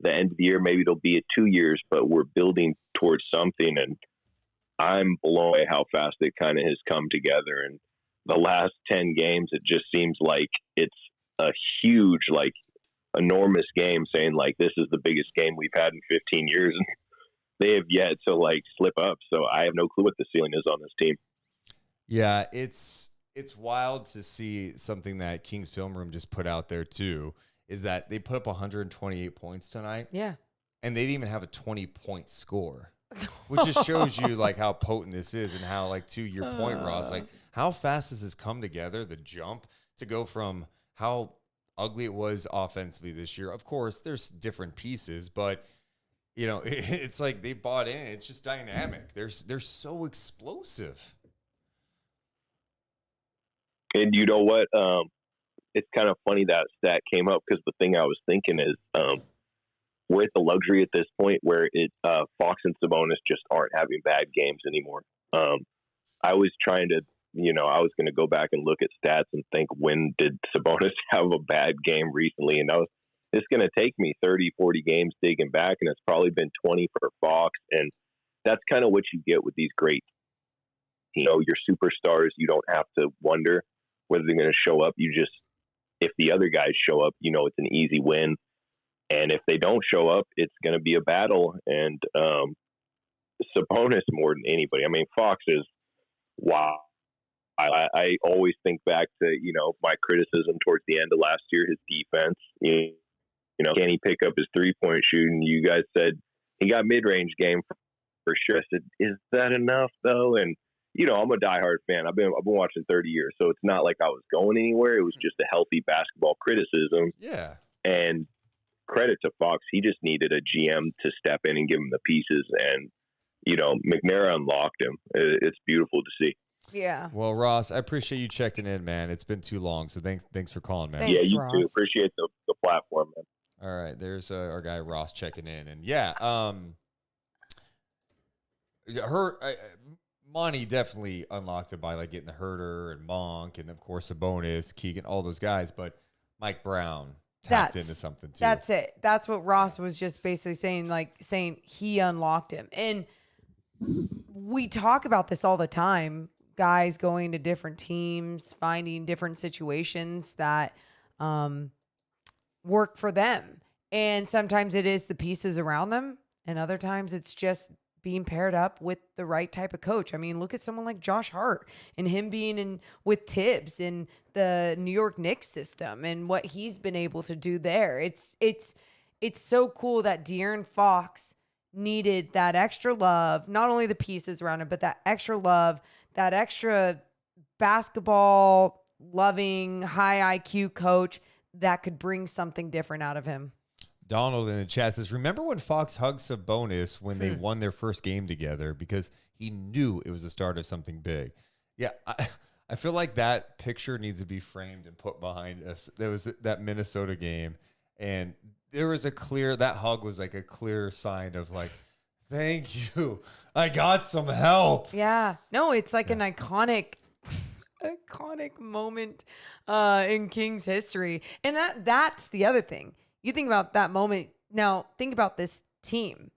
the end of the year, maybe it'll be 2 years, but we're building towards something. And I'm blown away how fast it kind of has come together. And the last 10 games, it just seems like it's a huge, like enormous game saying like, this is the biggest game we've had in 15 years. And they have yet to like slip up. So I have no clue what the ceiling is on this team. Yeah. It's wild to see something that King's Film Room just put out there too, is that they put up 128 points tonight. Yeah. And they didn't even have a 20-point score, which just shows you like how potent this is and how, like, to your point, Ross, like how fast has this come together, the jump to go from how ugly it was offensively this year. Of course, there's different pieces, but it's like they bought in. It's just dynamic. They're so explosive. And you know what? It's kind of funny that stat came up because the thing I was thinking is we're at the luxury at this point where Fox and Sabonis just aren't having bad games anymore. I was trying to, I was going to go back and look at stats and think, when did Sabonis have a bad game recently? And it's going to take me 30, 40 games digging back, and it's probably been 20 for Fox. And that's kind of what you get with these great, your superstars. You don't have to wonder whether they're going to show up. If the other guys show up, it's an easy win. And if they don't show up, it's going to be a battle. And Sabonis more than anybody. I mean, Fox is, wow. I always think back to, my criticism towards the end of last year, his defense. Can he pick up his three-point shooting? You guys said he got mid-range game for sure. I said, is that enough, though? And, I'm a diehard fan. I've been watching 30 years, so it's not like I was going anywhere. It was just a healthy basketball criticism. Yeah. And credit to Fox. He just needed a GM to step in and give him the pieces. And, McNair unlocked him. It's beautiful to see. Yeah. Well, Ross, I appreciate you checking in, man. It's been too long, so thanks for calling, man. Thanks, you too. Appreciate the platform, man. All right, there's our guy Ross checking in, and Monty definitely unlocked it by getting the Herter and Monk, and of course Sabonis, Keegan, all those guys. But Mike Brown tapped into something too. That's it. That's what Ross was just basically saying he unlocked him, and we talk about this all the time. Guys going to different teams, finding different situations that work for them. And sometimes it is the pieces around them, and other times it's just being paired up with the right type of coach. I mean, look at someone like Josh Hart and him being in with Tibbs in the New York Knicks system and what he's been able to do there. It's so cool that De'Aaron Fox needed that extra love, not only the pieces around him, but that extra love, that extra basketball loving, high IQ coach that could bring something different out of him. Donald in the chat says, remember when Fox hugged Sabonis when they won their first game together because he knew it was the start of something big? Yeah, I feel like that picture needs to be framed and put behind us. There was that Minnesota game, and there was that hug was like a clear sign of thank you. I got some help. Yeah. No, it's like an iconic moment in Kings history. And that's the other thing. You think about that moment. Now, think about this team.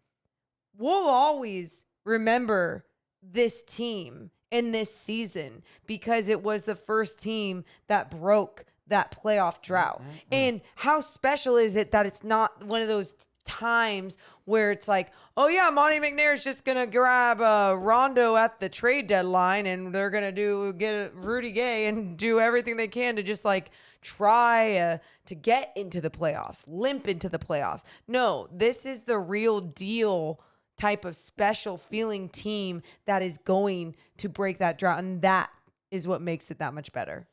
We'll always remember this team in this season because it was the first team that broke that playoff drought. Mm-hmm. And how special is it that it's not one of those times where it's like, oh yeah, Monty McNair is just gonna grab Rondo at the trade deadline and they're gonna get Rudy Gay and do everything they can to just try to get into the playoffs, limp into the playoffs. No, this is the real deal type of special feeling team that is going to break that drought, and that is what makes it that much better.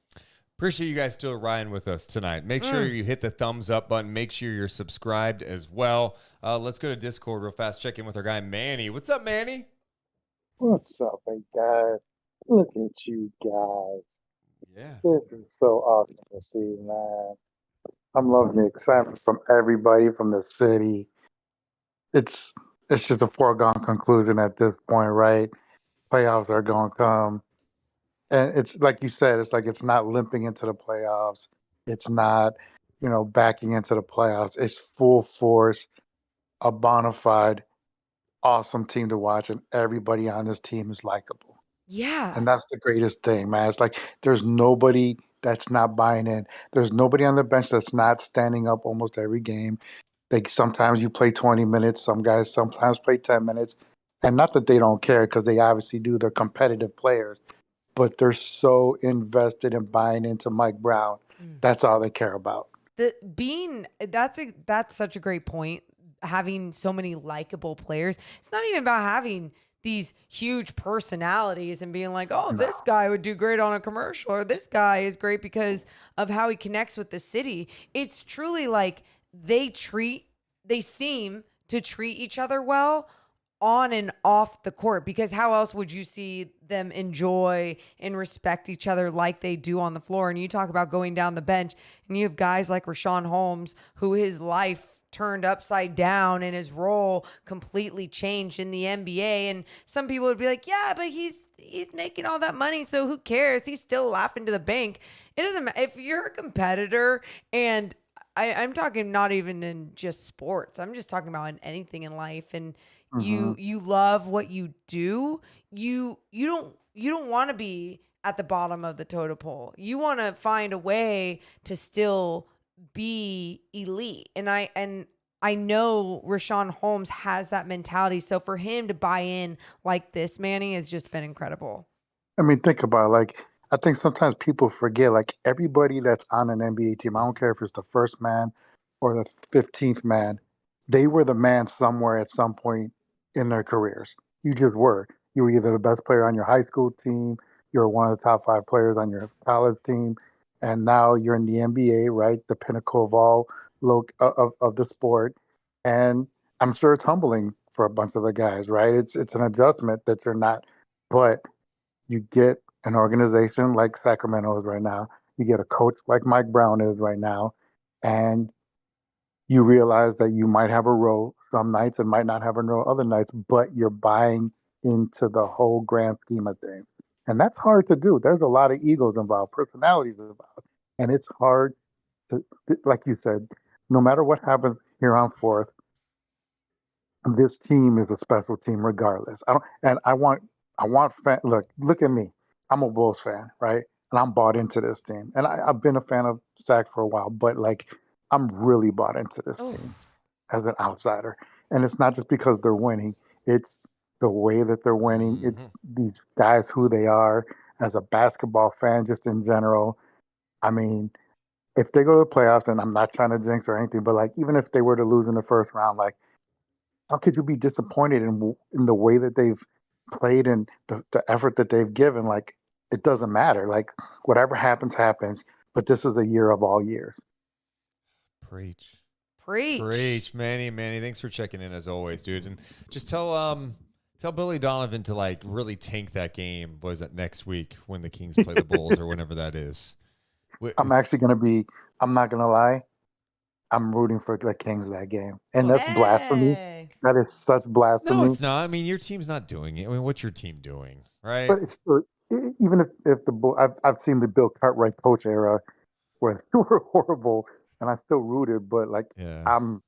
Appreciate you guys still riding with us tonight. Make sure you hit the thumbs up button. Make sure you're subscribed as well. Let's go to Discord real fast. Check in with our guy, Manny. What's up, Manny? What's up, hey guys? Look at you guys. Yeah. This is so awesome to see, man. I'm loving the excitement from everybody from the city. It's just a foregone conclusion at this point, right? Playoffs are going to come. And it's like you said, it's not limping into the playoffs. It's not, backing into the playoffs. It's full force, a bona fide, awesome team to watch, and everybody on this team is likable. Yeah. And that's the greatest thing, man. It's like there's nobody that's not buying in. There's nobody on the bench that's not standing up almost every game. Sometimes you play 20 minutes. Some guys sometimes play 10 minutes. And not that they don't care, because they obviously do. They're competitive players. But they're so invested in buying into Mike Brown. That's all they care about. That's such a great point. Having so many likable players. It's not even about having these huge personalities and being like, oh, this guy would do great on a commercial, or this guy is great because of how he connects with the city. It's truly like they seem to treat each other well on and off the court, because how else would you see them enjoy and respect each other like they do on the floor? And you talk about going down the bench, and you have guys like Rashawn Holmes, who his life turned upside down and his role completely changed in the NBA. And some people would be like, yeah, but he's making all that money, so who cares? He's still laughing to the bank. It doesn't matter. If you're a competitor, and I'm talking not even in just sports, I'm just talking about in anything in life, and you love what you do, you don't want to be at the bottom of the totem pole. You want to find a way to still be elite. And I know Rashawn Holmes has that mentality. So for him to buy in like this, Manny, has just been incredible. I mean, think about it. Like, I think sometimes people forget, like, everybody that's on an NBA team, I don't care if it's the first man or the 15th man, they were the man somewhere at some point in their careers. You just were. You were either the best player on your high school team, you were one of the top 5 players on your college team, and now you're in the NBA, right? The pinnacle of all of the sport. And I'm sure it's humbling for a bunch of the guys, right? It's an adjustment that you're not, but you get an organization like Sacramento is right now. You get a coach like Mike Brown is right now, and you realize that you might have a role some nights and might not have a role other nights, but you're buying into the whole grand scheme of things. And that's hard to do. There's a lot of egos involved, personalities involved. And it's hard to, like you said, no matter what happens here on fourth, this team is a special team regardless. I want look at me. I'm a Bulls fan, right? And I'm bought into this team. And I've been a fan of Sac for a while, but like I'm really bought into this team as an outsider. And it's not just because they're winning. It's the way that they're winning. It's these guys who they are as a basketball fan, just in general. I mean, if they go to the playoffs, and I'm not trying to jinx or anything, but like even if they were to lose in the first round, like how could you be disappointed in the way that they've played and the effort that they've given? Like it doesn't matter. Like whatever happens, happens. But this is the year of all years. Preach, Manny. Thanks for checking in as always, dude. And just tell Billy Donovan to like really tank that game. Was it next week when the Kings play the Bulls or whenever that is? I'm actually going to be. I'm not going to lie. I'm rooting for the Kings that game, and that's blasphemy. That is such blasphemy. No, it's not. I mean, your team's not doing it. I mean, what's your team doing, right? But it's still, even if the Bulls, I've seen the Bill Cartwright coach era where they were horrible, and I still rooted. But like, I'm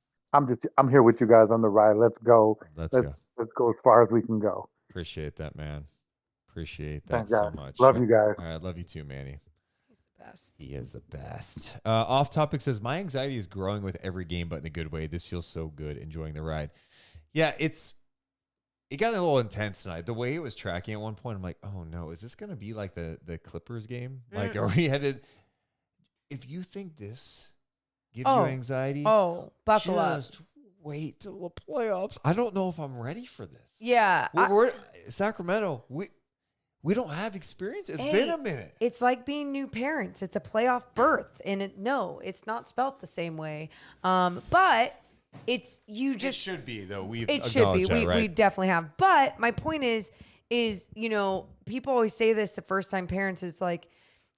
here with you guys on the ride. Let's go. Let's go as far as we can go. Appreciate that, man. Appreciate that Thanks, so guys. much. Love you guys. All right, love you too, Manny. He is the best. Off topic says, my anxiety is growing with every game, but in a good way. This feels so good, enjoying the ride. Yeah, it got a little intense tonight. The way it was tracking at one point, I'm like, oh no, is this going to be like the Clippers game? Like, are we headed? If you think this gives you anxiety, buckle up. Just wait till the playoffs. I don't know if I'm ready for this. Yeah. We're Sacramento. We don't have experience. It's been a minute. It's like being new parents. It's a playoff birth. And it's not spelt the same way. But it's you just. It should be, though. It should be. We definitely have. But my point is, people always say this the first time parents is like,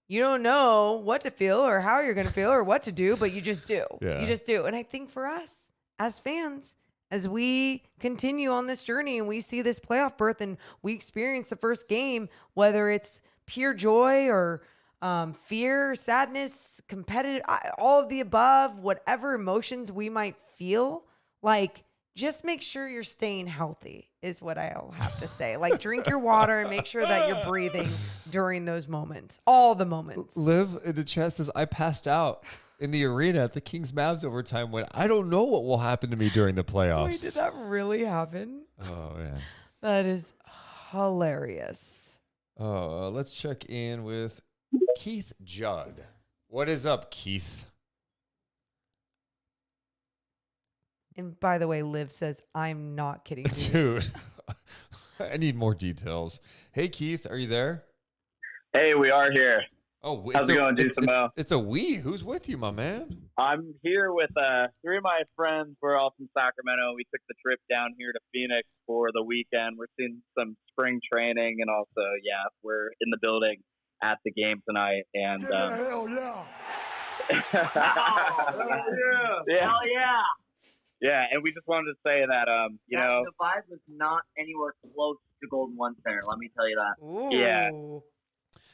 you don't know what to feel or how you're going to feel or what to do, but you just do. Yeah. You just do. And I think for us as fans, as we continue on this journey and we see this playoff berth and we experience the first game, whether it's pure joy or fear, sadness, competitive, all of the above, whatever emotions we might feel, like just make sure you're staying healthy is what I'll have to say. Like drink your water and make sure that you're breathing during those moments, all the moments. Liv in the chat says, I passed out in the arena at the Kings Mavs overtime when I don't know what will happen to me during the playoffs. Wait, did that really happen? Oh, man. That is hilarious. Let's check in with Keith Judd. What is up, Keith? And by the way, Liv says, I'm not kidding. Dude. I need more details. Hey, Keith, are you there? Hey, we are here. Oh, how's it going, Deuce and Mo? It's a we. Who's with you, my man? I'm here with 3 of my friends. We're all from Sacramento. We took the trip down here to Phoenix for the weekend. We're seeing some spring training, and also, we're in the building at the game tonight. And hell yeah! Hell yeah! Yeah, and we just wanted to say that you know, the vibe was not anywhere close to Golden Ones there. Let me tell you that. Yeah.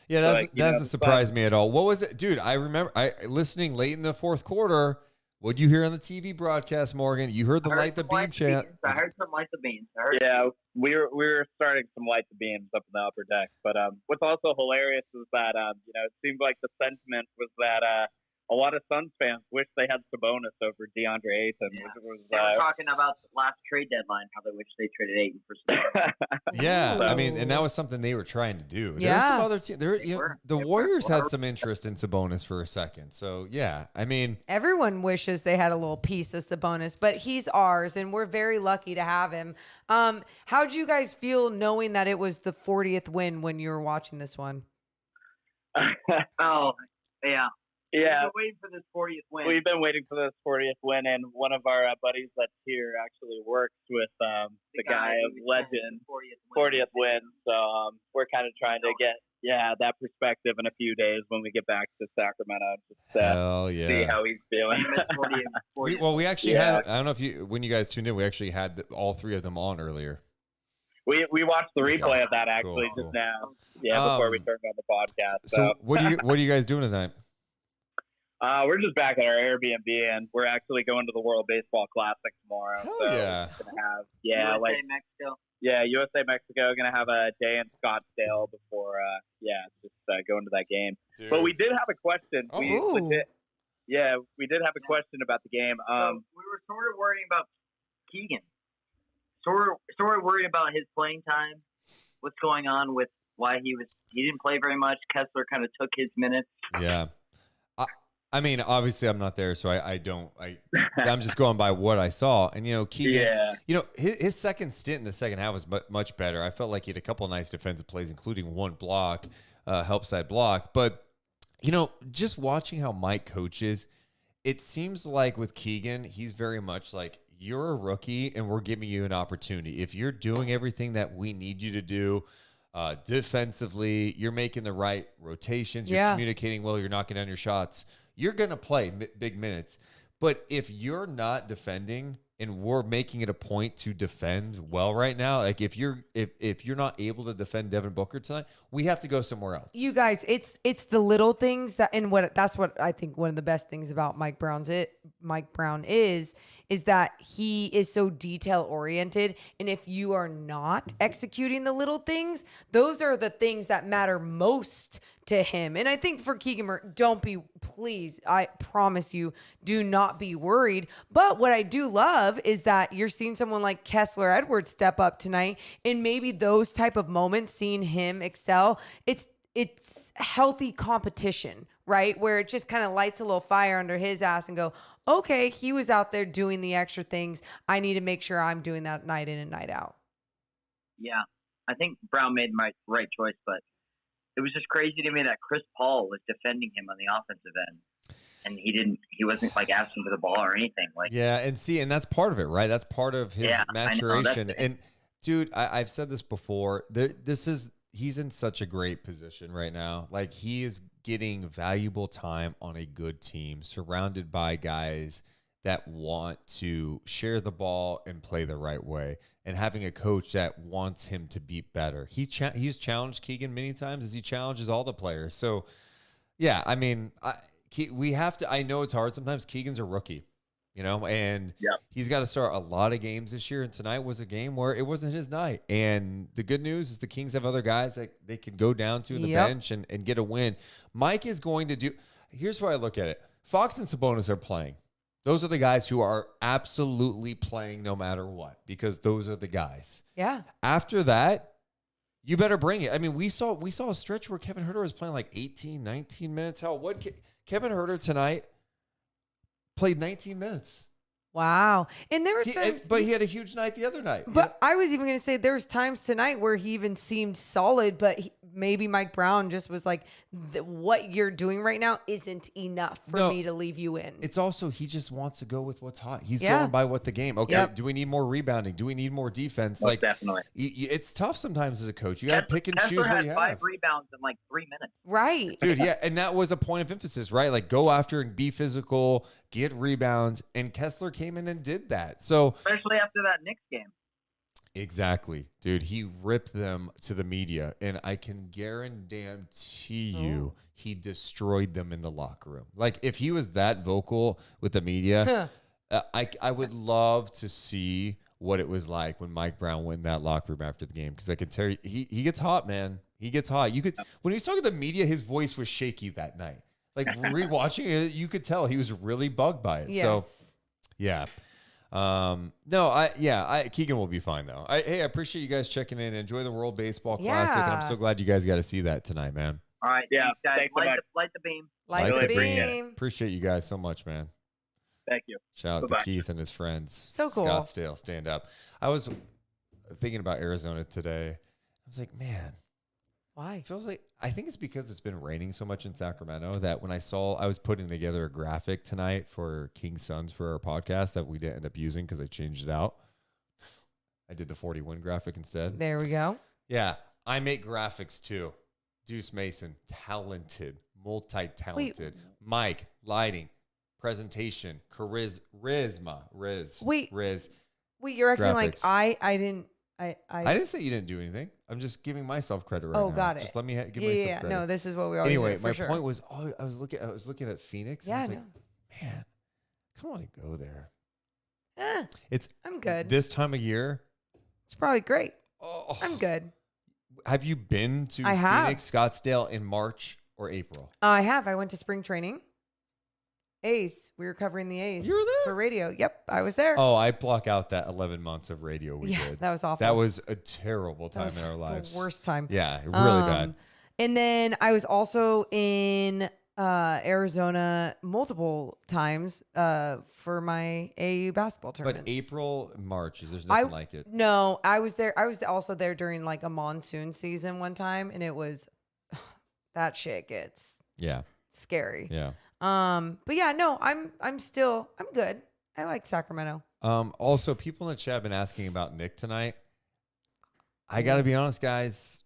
Yeah, that doesn't surprise me at all. What was it, dude? I remember listening late in the fourth quarter. What'd you hear on the TV broadcast, Morgan? You heard the light the beam chant. I heard some light the beams. Yeah, we were starting some light the beams up in the upper deck. But what's also hilarious is that you know, it seemed like the sentiment was that a lot of Suns fans wish they had Sabonis over DeAndre Ayton. Yeah. Which was, they were talking about the last trade deadline, how they wish they traded Ayton for Sabonis. Yeah, So- I mean, and that was something they were trying to do. There Yeah. were some other teams. The Warriors had some interest in Sabonis for a second. So yeah, I mean, Everyone wishes they had a little piece of Sabonis, but he's ours, and we're very lucky to have him. How'd you guys feel knowing that it was the 40th win when you were watching this one? Oh, yeah. Yeah. We've been waiting for this 40th win. We've been waiting for this 40th win, and one of our buddies that's here actually works with the guy of legend, 40th win. So we're kind of trying to get that perspective in a few days when we get back to Sacramento. Just hell yeah. see how he's feeling. we actually had. I don't know if when you guys tuned in, we actually had all 3 of them on earlier. We watched the replay of that actually Cool. just now. Yeah, before we turned on the podcast. So what are you guys doing tonight? We're just back at our Airbnb, and we're actually going to the World Baseball Classic tomorrow. Hell so yeah. we're gonna have USA, Mexico. USA Mexico gonna have a day in Scottsdale before going to that game. Dude. But we did have a question. Oh. We did have a question about the game. So we were sort of worrying about Keegan. Sort of worried about his playing time. What's going on with why he didn't play very much. Kessler kind of took his minutes. Yeah. I mean, obviously, I'm not there, so I'm just going by what I saw. And, you know, Keegan, you know, his second stint in the second half was much better. I felt like he had a couple of nice defensive plays, including one block, help side block. But, you know, just watching how Mike coaches, it seems like with Keegan, he's very much like, you're a rookie, and we're giving you an opportunity. If you're doing everything that we need you to do, defensively, you're making the right rotations, you're communicating well, you're knocking down your shots, you're going to play big minutes. But if you're not defending, and we're making it a point to defend well right now, like if you're not able to defend Devin Booker tonight, we have to go somewhere else. You guys, it's the little things that's what I think one of the best things about Mike Brown is that he is so detail oriented. And if you are not executing the little things, those are the things that matter most to him. And I think for Keegan, please, I promise you, do not be worried. But what I do love is that you're seeing someone like Kessler Edwards step up tonight, and maybe those type of moments, seeing him excel, it's healthy competition, right? Where it just kind of lights a little fire under his ass and go, okay, he was out there doing the extra things. I need to make sure I'm doing that night in and night out. Yeah, I think Brown made my right choice, but it was just crazy to me that Chris Paul was defending him on the offensive end, and he wasn't like asking for the ball or anything. Like, yeah, and that's part of it, right? That's part of his maturation. And dude, I've said this before. He's in such a great position right now. Like, he is getting valuable time on a good team, surrounded by guys that want to share the ball and play the right way, and having a coach that wants him to be better. He's challenged Keegan many times, as he challenges all the players. So, yeah, I mean, we have to. I know it's hard sometimes. Keegan's a rookie, you know, and he's got to start a lot of games this year. And tonight was a game where it wasn't his night. And the good news is the Kings have other guys that they can go down to in the bench and get a win. Mike is going to do. Here's where I look at it. Fox and Sabonis are playing. Those are the guys who are absolutely playing no matter what, because those are the guys. Yeah. After that, you better bring it. I mean, we saw a stretch where Kevin Huerter was playing like 18, 19 minutes. Kevin Huerter tonight played 19 minutes. Wow. And there was But he had a huge night the other night. But I was even going to say there's times tonight where he even seemed solid, but maybe Mike Brown just was like, what you're doing right now isn't enough for me to leave you in. It's also, he just wants to go with what's hot. He's Yeah. going by what the game. Okay, Yep. do we need more rebounding? Do we need more defense? Most definitely. It's tough sometimes as a coach. You got to pick and choose Kessler what you had have. 5 rebounds in like 3 minutes. Right. Dude, yeah, and that was a point of emphasis, right? Like, go after and be physical, get rebounds, and Kessler came in and did that. So Especially after that Knicks game. exactly, dude, he ripped them to the media, and I can guarantee you he destroyed them in the locker room. Like, if he was that vocal with the media, I would love to see what it was like when Mike Brown went in that locker room after the game, because I can tell you, he gets hot, man. He gets hot. You could, when he was talking to the media, his voice was shaky that night. Like, rewatching it, you could tell he was really bugged by it. Yes. So, yeah. Keegan will be fine though. I appreciate you guys checking in. Enjoy the World Baseball Classic, and I'm so glad you guys got to see that tonight, man. All right. Yeah, Thanks, guys. thanks, Light the beam. Light the beam. Appreciate you guys so much, man. Thank you. Shout out Bye-bye. to Keith and his friends. So cool. Scottsdale, stand up. I was thinking about Arizona today. I was like, man, why? It feels like, I think it's because it's been raining so much in Sacramento that when I was putting together a graphic tonight for King's Sons for our podcast that we didn't end up using because I changed it out. I did the 40-win graphic instead. There we go. Yeah, I make graphics too. Deuce Mason, talented, multi-talented. Mike, lighting, presentation, charisma, Riz. Wait, Riz. Wait, you're acting like graphics. I didn't. I didn't say you didn't do anything. I'm just giving myself credit right now. Oh, got it. Just let me give Yeah, myself yeah, credit. no, this is what we always Anyway, do, for my sure. point was, I was looking at Phoenix. Yeah, and I was I like, man, I kind of want to go there. Eh, I'm good. This time of year. It's probably great. I'm good. Have you been to I have. Phoenix, Scottsdale in March or April? I have. I went to spring training. A's. We were covering the A's. You were there? For radio. Yep, I was there. Oh, I block out that 11 months of radio we Yeah, did. that was awful. That was a terrible That time was in our lives. the worst time. Yeah, really bad. And then I was also in Arizona multiple times for my AAU basketball tournament. But April, March, there's nothing like it. No, I was there. I was also there during like a monsoon season one time, and it was that shit gets scary. Yeah. But yeah, no, I'm good. I like Sacramento. Also, people in the chat have been asking about Nick tonight. I got to be honest, guys.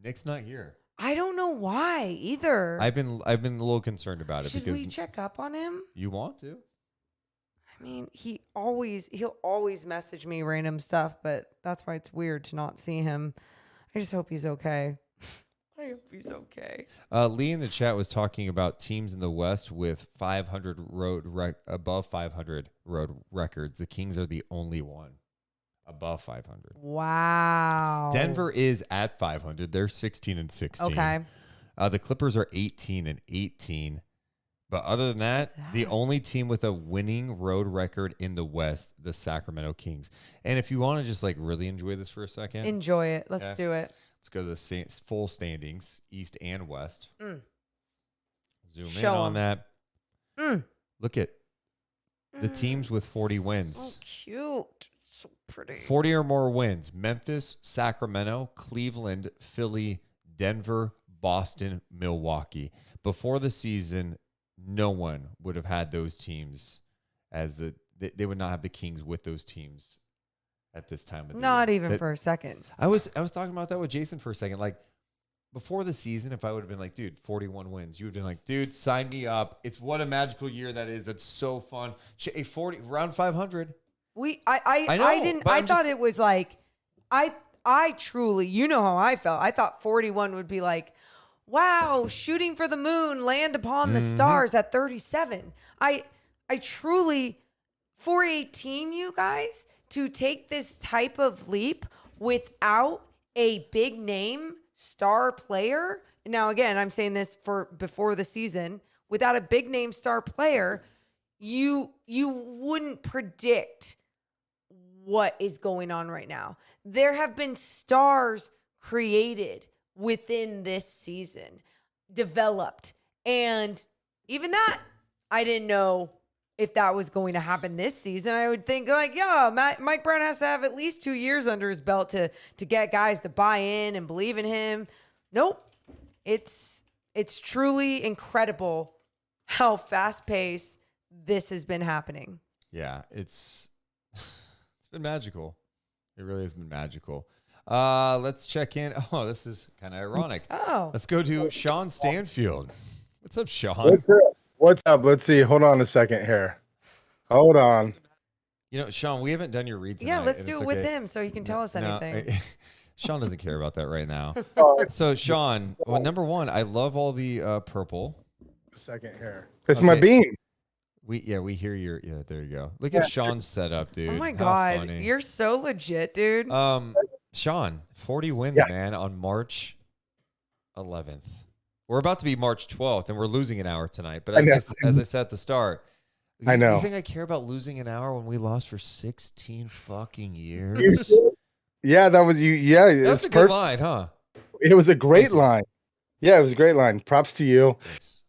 Nick's not here. I don't know why either. I've been a little concerned about it Should because we check up on him? you want to. I mean, he'll always message me random stuff, but that's why it's weird to not see him. I just hope he's okay. I hope he's okay. Lee in the chat was talking about teams in the West with 500 above 500 road records. The Kings are the only one above 500. Wow. Denver is at 500. They're 16-16. Okay. The Clippers are 18-18. But other than that, the only team with a winning road record in the West, the Sacramento Kings. And if you want to just like really enjoy this for a second. Enjoy it. Let's do it. Let's go to the full standings, East and West. Zoom Show in on 'em. that. Look at the teams with 40 wins. So cute. So pretty. 40 or more wins. Memphis, Sacramento, Cleveland, Philly, Denver, Boston, Milwaukee. Before the season, no one would have had those teams as they would not have the Kings with those teams at this time of the Not year. even for a second. I was talking about that with Jason for a second. Like before the season, if I would have been like, dude, 41 wins, you would have been like, dude, sign me up. It's what a magical year that is. It's so fun. A 40 around 500. I thought it was like I truly, you know how I felt. I thought 41 would be like, wow, shooting for the moon, land upon the stars at 37. I truly, for a team, you guys, to take this type of leap without a big name star player. Now, again, I'm saying this for before the season, without a big name star player, you wouldn't predict what is going on right now. There have been stars created within this season, developed. And even that, I didn't know if that was going to happen this season. I would think like, yeah, Mike Brown has to have at least 2 years under his belt to get guys to buy in and believe in him. Nope. It's truly incredible how fast-paced this has been happening. Yeah, it's been magical. It really has been magical. Let's check in. Oh, this is kind of ironic. Oh. Let's go to Sean Stanfield. What's up, Sean? What's up? What's up? Let's see. Hold on a second here. Hold on. You know, Sean, we haven't done your read tonight. Yeah, let's and do it's it with okay. him so he can tell us anything. Sean doesn't care about that right now. So, Sean, well, number one, I love all the purple. Second here. It's my bean. We hear your there you go. Look Yeah, at Sean's setup, dude. Oh my How God, funny. you're so legit, dude. Sean, 40 wins, man, on March 11th. We're about to be March 12th, and we're losing an hour tonight. But as I said at the start, I know. You think I care about losing an hour when we lost for 16 fucking years? Yeah, that was you. Yeah, That's a good line, huh? It was a great line. Yeah, it was a great line. Props to you. Thanks.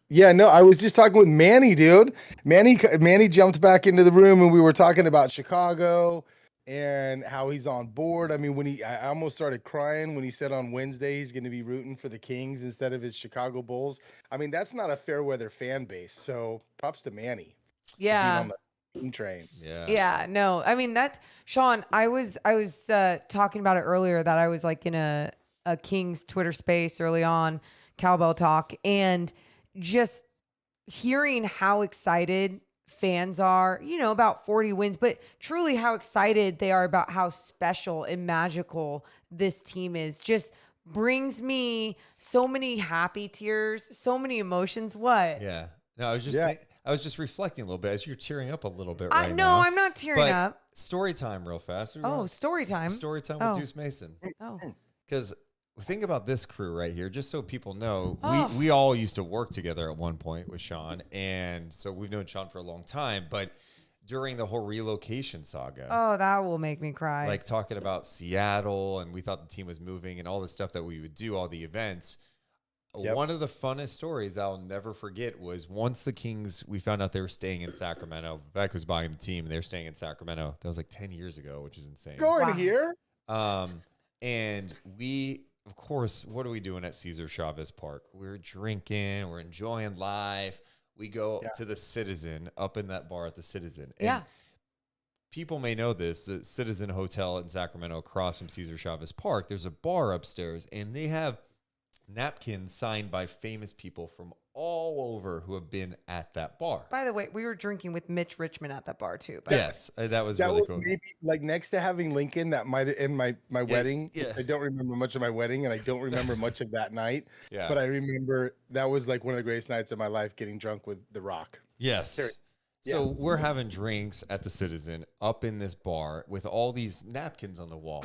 Yeah, no, I was just talking with Manny, dude. Manny jumped back into the room and we were talking about Chicago and how he's on board. I mean, I almost started crying when he said on Wednesday he's going to be rooting for the Kings instead of his Chicago Bulls. I mean, that's not a fair weather fan base. So props to Manny. Yeah. On the team train. Yeah. Yeah, no. I mean, that's Sean, I was talking about it earlier that I was like in a Kings Twitter space early on, Cowbell Talk, and just hearing how excited fans are, about 40 wins, but truly how excited they are about how special and magical this team is just brings me so many happy tears, so many emotions. What? Yeah. No, I was just reflecting a little bit as you're tearing up a little bit right now. No, I'm not tearing up. Story time real fast. Oh, story time. Story time with Deuce Mason. Oh. Because think about this crew right here, just so people know, Oh. we all used to work together at one point with Sean, and so we've known Sean for a long time, but during the whole relocation saga. Oh, that will make me cry. Like talking about Seattle, and we thought the team was moving and all the stuff that we would do, all the events. Yep. One of the funnest stories I'll never forget was once the Kings, we found out they were staying in Sacramento. Beck was buying the team, and they were staying in Sacramento. That was like 10 years ago, which is insane. Going here. And we, of course, what are we doing at Cesar Chavez Park? We're drinking, we're enjoying life. We go to the Citizen, up in that bar at the Citizen. And people may know this, the Citizen Hotel in Sacramento across from Cesar Chavez Park, there's a bar upstairs, and they have napkins signed by famous people from all over who have been at that bar. By the way, we were drinking with Mitch Richmond at that bar too. Yes, that was really cool. Maybe like next to having Lincoln, that might have in my wedding. Yeah. I don't remember much of my wedding, and I don't remember much of that night. Yeah. But I remember that was like one of the greatest nights of my life, getting drunk with The Rock. Yes. So we're having drinks at the Citizen up in this bar with all these napkins on the wall.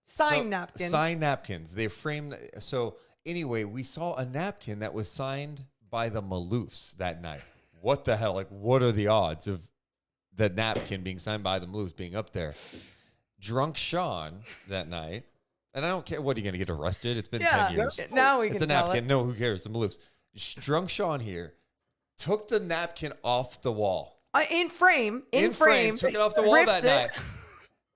Signed napkins. Signed napkins. They framed. So anyway, we saw a napkin that was signed by the Maloofs that night. What the hell? Like, what are the odds of the napkin being signed by the Maloofs being up there? Drunk Sean that night, and I don't care. What, are you going to get arrested? It's been 10 years. Now we it's can a tell napkin. it. No, who cares? The Maloofs. Drunk Sean here took the napkin off the wall. In frame. Took it off the wall rips that it. night.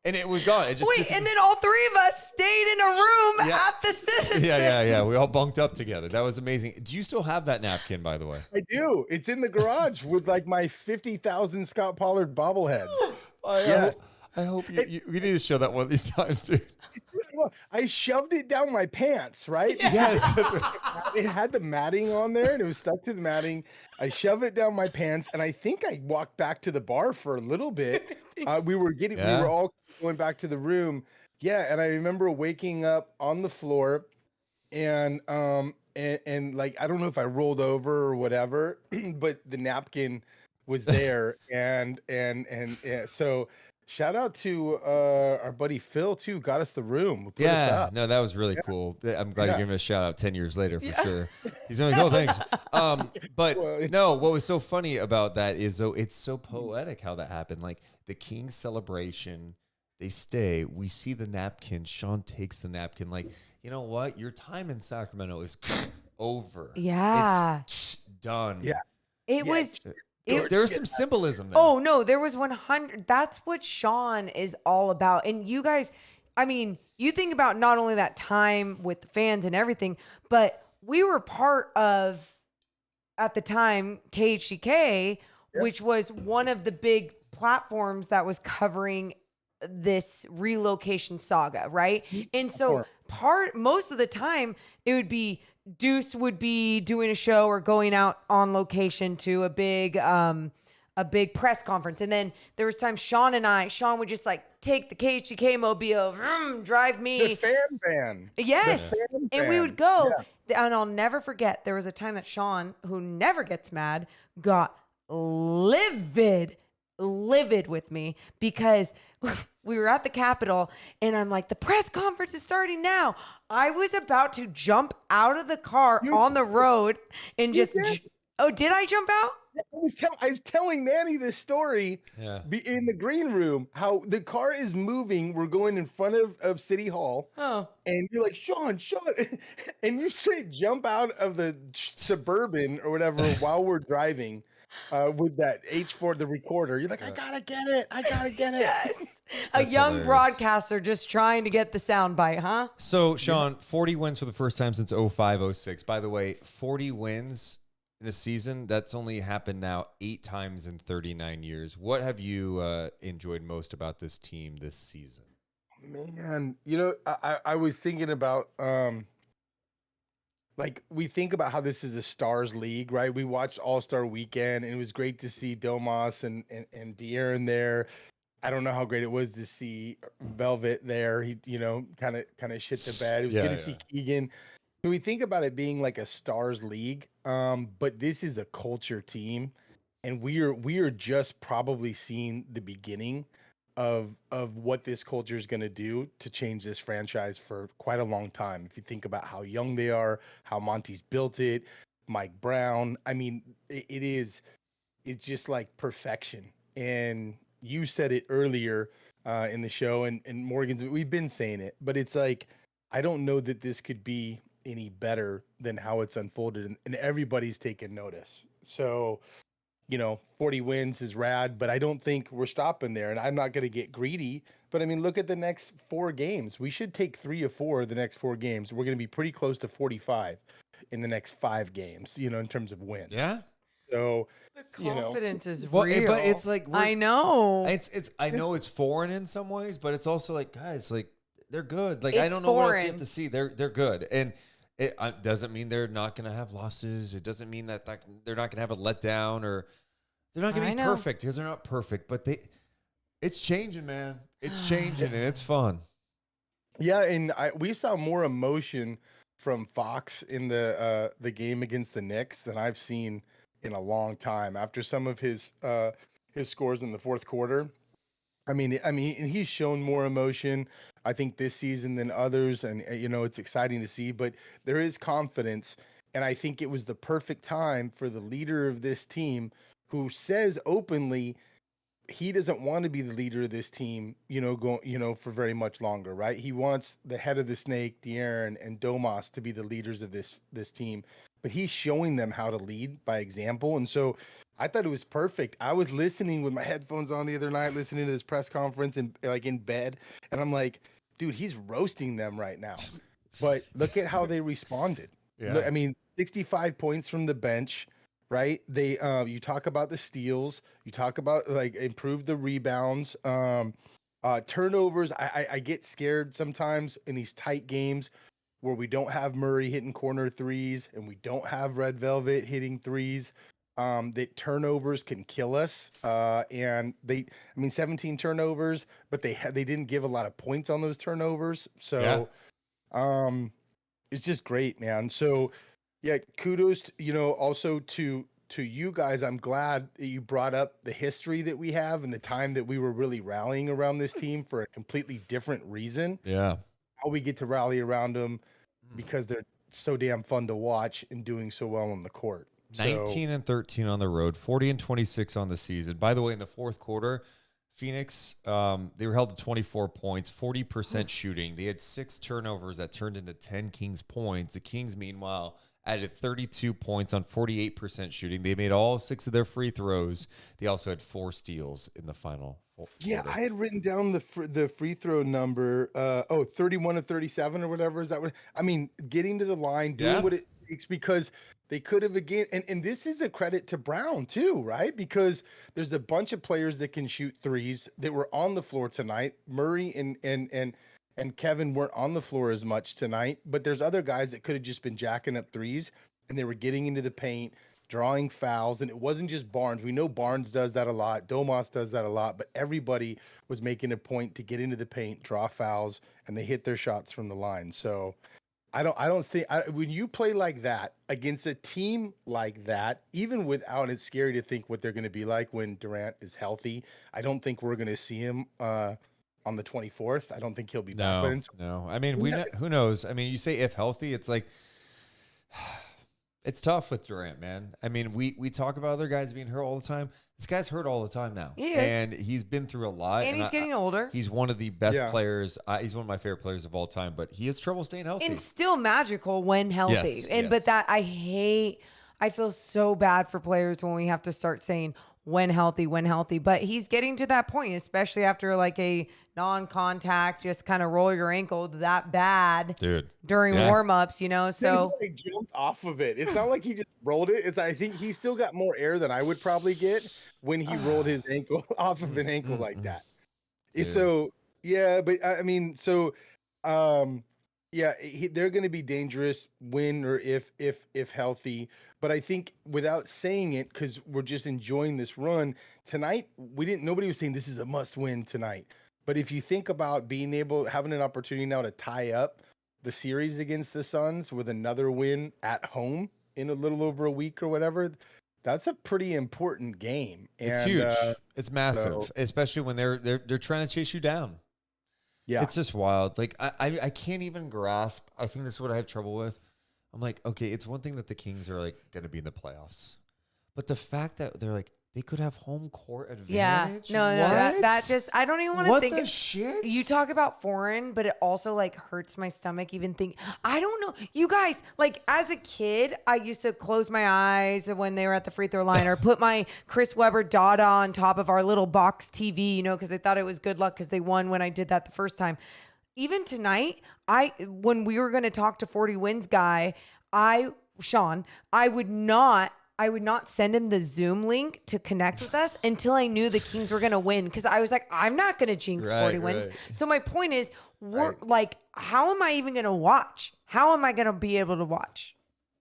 And it was gone. It just Wait, and then all three of us stayed in a room at the Citizen. Yeah. We all bunked up together. That was amazing. Do you still have that napkin, by the way? I do. It's in the garage with like my 50,000 Scott Pollard bobbleheads. I hope you need to show that one of these times, dude. I shoved it down my pants, right? Yes. It had the matting on there, and it was stuck to the matting. I shoved it down my pants, and I think I walked back to the bar for a little bit. We were all going back to the room. Yeah, and I remember waking up on the floor, and like I don't know if I rolled over or whatever, but the napkin was there, and so. Shout out to our buddy Phil too. Got us the room. Put us up. No, that was really cool. I'm glad you're giving us a shout out 10 years later for sure. He's like, oh, thanks. But no, what was so funny about that is though it's so poetic how that happened. Like the King's celebration, they stay. We see the napkin. Sean takes the napkin. Like, you know what? Your time in Sacramento is over. Yeah, it's done. It was There's some symbolism there. Oh no, there was 100. That's what Sean is all about. And you guys, I mean, you think about not only that time with the fans and everything, but we were part of, at the time, KHCK, which was one of the big platforms that was covering this relocation saga, right? And so most of the time it would be Deuce would be doing a show or going out on location to a big press conference. And then there was times Sean would just like take the KHCK mobile, drive me. The fan van. Yes. The fan And we van. would go. Yeah. And I'll never forget, there was a time that Sean, who never gets mad, got livid with me because we were at the Capitol and I'm like, the press conference is starting now. I was about to jump out of the car on the road and just, oh, did I jump out? I was telling Manny this story in the green room, how the car is moving. We're going in front of City Hall. Oh. And you're like, Sean. And you straight jump out of the Suburban or whatever while we're driving with that H4, the recorder. You're like, I gotta get it. Yes. A young broadcaster just trying to get the sound bite, huh? So, Sean, 40 wins for the first time since 05-06. By the way, 40 wins in a season, that's only happened now 8 times in 39 years. What have you enjoyed most about this team this season? Man, I was thinking about like, we think about how this is a stars league, right? We watched All-Star Weekend, and it was great to see Domas and De'Aaron there. I don't know how great it was to see Velvet there. He, kind of shit the bed. It was good to see Keegan. So we think about it being like a stars league, but this is a culture team, and we are just probably seeing the beginning of what this culture is going to do to change this franchise for quite a long time. If you think about how young they are, how Monty's built it, Mike Brown, I mean, it's just like perfection. And you said it earlier in the show, and Morgan's, we've been saying it, but it's like, I don't know that this could be any better than how it's unfolded, and everybody's taken notice. So, 40 wins is rad, but I don't think we're stopping there. And I'm not going to get greedy, but I mean, look at the next 4 games. We should take 3 or 4 of the next 4 games. We're going to be pretty close to 45 in the next 5 games, in terms of wins. Yeah. So the confidence is well, real. but it's like, I know. I know it's foreign in some ways, but it's also like, guys, like, they're good. Like, It's I don't know what else you foreign. have to see. They're good. And it doesn't mean they're not going to have losses. It doesn't mean that they're not going to have a letdown, or they're not going to be perfect, because they're not perfect. But it's changing, man. It's changing, and it's fun. Yeah, and we saw more emotion from Fox in the game against the Knicks than I've seen in a long time. After some of his scores in the fourth quarter, I mean, and he's shown more emotion, I think, this season than others, and it's exciting to see. But there is confidence, and I think it was the perfect time for the leader of this team, who says openly he doesn't want to be the leader of this team, for very much longer, right? He wants the head of the snake, De'Aaron and Domas, to be the leaders of this team, but he's showing them how to lead by example. And so I thought it was perfect. I was listening with my headphones on the other night, listening to this press conference, and like in bed, and I'm like, dude, he's roasting them right now. But look at how they responded. Yeah. Look, I mean, 65 points from the bench, right? They you talk about the steals, you talk about like improve the rebounds, turnovers. I get scared sometimes in these tight games where we don't have Murray hitting corner threes and we don't have Red Velvet hitting threes. That turnovers can kill us. And 17 turnovers, but they didn't give a lot of points on those turnovers. So, it's just great, man. So, yeah, kudos, also to you guys. I'm glad that you brought up the history that we have and the time that we were really rallying around this team for a completely different reason. Yeah. How we get to rally around them because they're so damn fun to watch and doing so well on the court. 19-13 on the road, 40-26 on the season. By the way, in the fourth quarter, Phoenix, they were held to 24 points, 40% shooting. They had 6 turnovers that turned into 10 Kings points. The Kings, meanwhile, added 32 points on 48% shooting. They made all 6 of their free throws. They also had 4 steals in the final. Yeah, I had written down the free throw number. 31 of 37 or whatever. Is that what? I mean, getting to the line, doing what it takes, because they could have again. And this is a credit to Brown too, right? Because there's a bunch of players that can shoot threes that were on the floor tonight. Murray and Kevin weren't on the floor as much tonight, but there's other guys that could have just been jacking up threes, and they were getting into the paint, drawing fouls. And it wasn't just Barnes. We know Barnes does that a lot. Domas does that a lot, but everybody was making a point to get into the paint, draw fouls, and they hit their shots from the line. So I don't think when you play like that against a team like that, even without, it's scary to think what they're going to be like when Durant is healthy. I don't think we're going to see him, on the 24th. I don't think he'll be back. No. I mean, who knows? I mean, you say if healthy, it's like it's tough with Durant, man. I mean, we talk about other guys being hurt all the time. This guy's hurt all the time now. He is. And he's been through a lot. And he's getting older. He's one of the best players. He's one of my favorite players of all time, but he has trouble staying healthy. And still magical when healthy. Yes. But that I feel so bad for players when we have to start saying when healthy. But he's getting to that point, especially after like a non-contact, just kind of roll your ankle that bad, dude, during warm-ups, so he jumped off of it. It's not like he just rolled it. I think he still got more air than I would probably get when he rolled his ankle off of an ankle like that. Dude. So yeah, but I mean, so they're going to be dangerous when or if healthy. But I think without saying it, because we're just enjoying this run tonight, nobody was saying this is a must win tonight. But if you think about having an opportunity now to tie up the series against the Suns with another win at home in a little over a week or whatever, that's a pretty important game. It's huge. It's massive, especially when they're trying to chase you down. Yeah, it's just wild. Like I can't even grasp. I think this is what I have trouble with. I'm like, okay, it's one thing that the Kings are like going to be in the playoffs, but the fact that they're like they could have home court advantage. No, that just I don't even want to think. What the shit? You talk about foreign, but it also like hurts my stomach even think. I don't know, you guys. Like as a kid, I used to close my eyes when they were at the free throw line, or put my Chris Webber Dada on top of our little box TV, because I thought it was good luck because they won when I did that the first time. Even tonight, when we were going to talk to 40 Wins guy, Sean, I would not send him the Zoom link to connect with us until I knew the Kings were going to win, because I was like, I'm not going to jinx 40 wins. So my point is, like, how am I even going to watch? How am I going to be able to watch?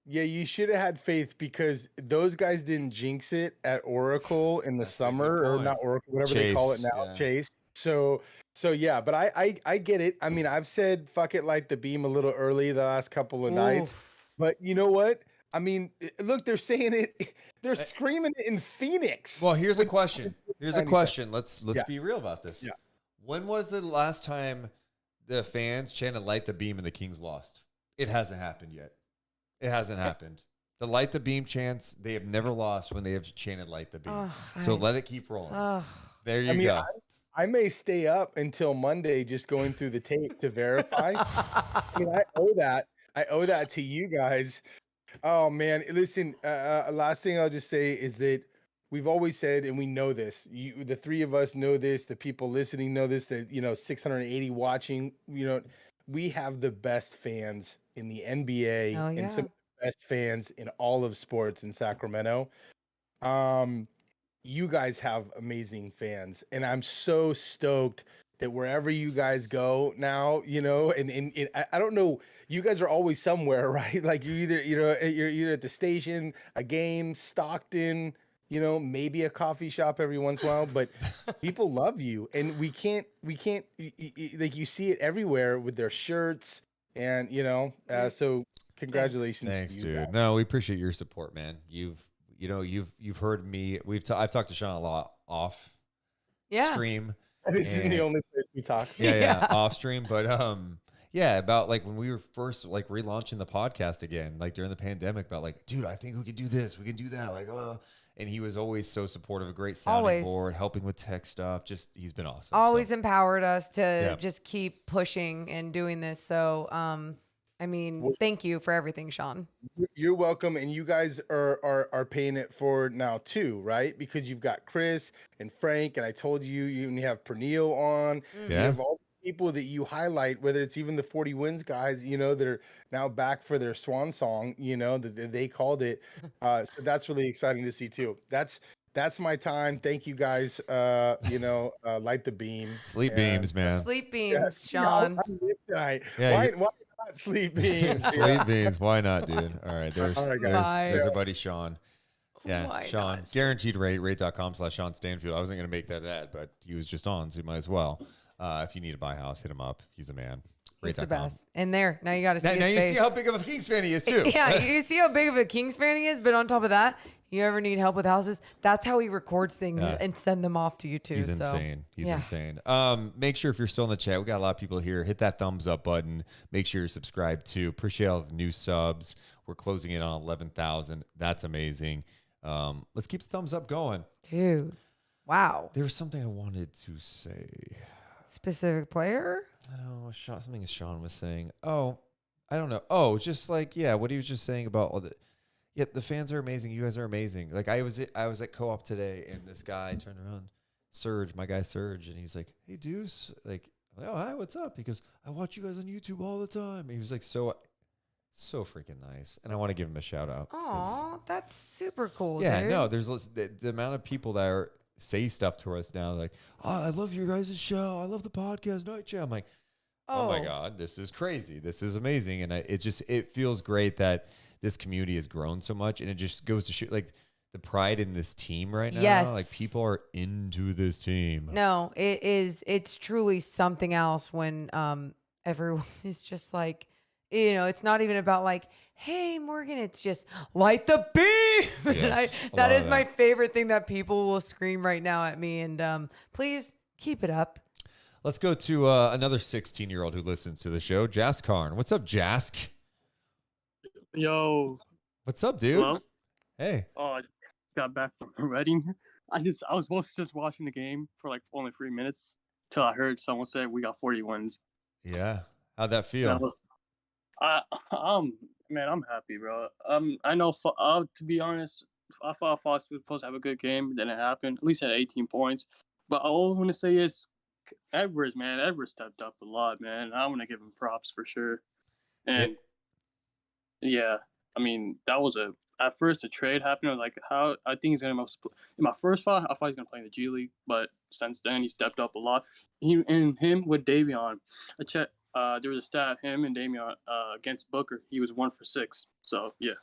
Yeah, you should have had faith, because those guys didn't jinx it at Oracle in the summer, or not Oracle, whatever they call it now, Chase. So yeah, but I get it. I mean, I've said fuck it, light the beam a little early the last couple of nights, but you know what? I mean, look, they're saying it. They're screaming it in Phoenix. Well, here's a question. Let's be real about this. Yeah. When was the last time the fans chanted "Light the Beam" and the Kings lost? It hasn't happened yet. It hasn't happened. The "Light the Beam" chants, they have never lost when they have chanted "Light the Beam." So let it keep rolling. There you go. I may stay up until Monday just going through the tape to verify. I mean, I owe that to you guys. Oh man, listen, last thing I'll just say is that we've always said, and we know this, the three of us know this, the people listening know this, that 680 watching, we have the best fans in the NBA and some of the best fans in all of sports in Sacramento. You guys have amazing fans, and I'm so stoked that wherever you guys go now, and I don't know, you guys are always somewhere, right? Like you're either at the station, a game, Stockton, maybe a coffee shop every once in a while, but people love you, and we can't like, you see it everywhere with their shirts, and so congratulations. Thanks, to you dude. guys. No, we appreciate your support, man. You've heard me. I've talked to Sean a lot off stream. This isn't the only place we talk. Yeah, off stream, but about like when we were first like relaunching the podcast again, like during the pandemic, about like, dude, I think we could do this, we can do that, like, and he was always so supportive, a great sounding board, helping with tech stuff. Just he's been awesome. Always empowered us to just keep pushing and doing this. So I mean, thank you for everything, Sean. You're welcome, and you guys are paying it forward now too, right? Because you've got Chris and Frank, and I told you you have Pernille on. You Yeah. have all the people that you highlight, whether it's even the 40 wins guys, that are now back for their swan song, that they called it. So that's really exciting to see too. That's my time. Thank you guys. Light the beam. Sleep beams, man. Sleep beams, Sean. Yeah, why not sleep beams? Sleep beams. Why not, dude? All right. There's our buddy Sean. Yeah, Why Sean. not? Guaranteed rate, rate.com/Sean Stanfield. I wasn't going to make that ad, but he was just on, so you might as well. If you need to buy a house, hit him up. He's a man. He's the Rate.com. best. And there, now you got to see Now his you face. see how big of a Kings fan he is, too. Yeah, you see how big of a Kings fan he is, but on top of that, you ever need help with houses, that's how he records things and send them off to you too. He's so, insane. He's yeah. insane. Make sure if you're still in the chat, we got a lot of people here. Hit that thumbs up button. Make sure you're subscribed too. Appreciate all the new subs. We're closing in on 11,000. That's amazing. Let's keep the thumbs up going. Dude, wow. There was something I wanted to say. Specific player? I don't know. Something Sean was saying. Oh, I don't know. Oh, just like, yeah, what he was just saying about all the... Yeah, the fans are amazing. You guys are amazing. Like I was at Co-op today, and this guy turned around, Serge, my guy Serge, and he's like, "Hey, Deuce, like, oh hi, what's up?" He goes, "I watch you guys on YouTube all the time." He was like, so freaking nice, and I want to give him a shout out. Oh, that's super cool. Yeah, dude. no, there's the amount of people that say stuff to us now, like, "Oh, I love your guys' show. I love the podcast Night Chat." I'm like, oh my God, this is crazy. This is amazing, and it feels great that this community has grown so much, and it just goes to show like the pride in this team right now. Yes. Like people are into this team. No, it's truly something else when everyone is just like, it's not even about like, hey Morgan, it's just light the beam. Yes, that is my favorite thing that people will scream right now at me, and please keep it up. Let's go to another 16-year-old who listens to the show, Jask Karn. What's up, Jask? Yo. What's up, dude? Hello? Hey. Oh, I got back from a wedding. I was mostly just watching the game for like only 3 minutes till I heard someone say we got 40 wins. Yeah. How'd that feel? Man, I'm happy, bro. I know. To be honest, I thought Fox was supposed to have a good game. It didn't happen. At least had 18 points. But all I want to say is, Edwards stepped up a lot, man. I want to give him props for sure. And yeah, I mean, that was at first the trade happened. Like how I think he's gonna in my first thought, I thought he's gonna play in the G League, but since then he stepped up a lot. Him with Davion, I checked. There was a stat him and Davion against Booker. He was 1 for 6. So yeah.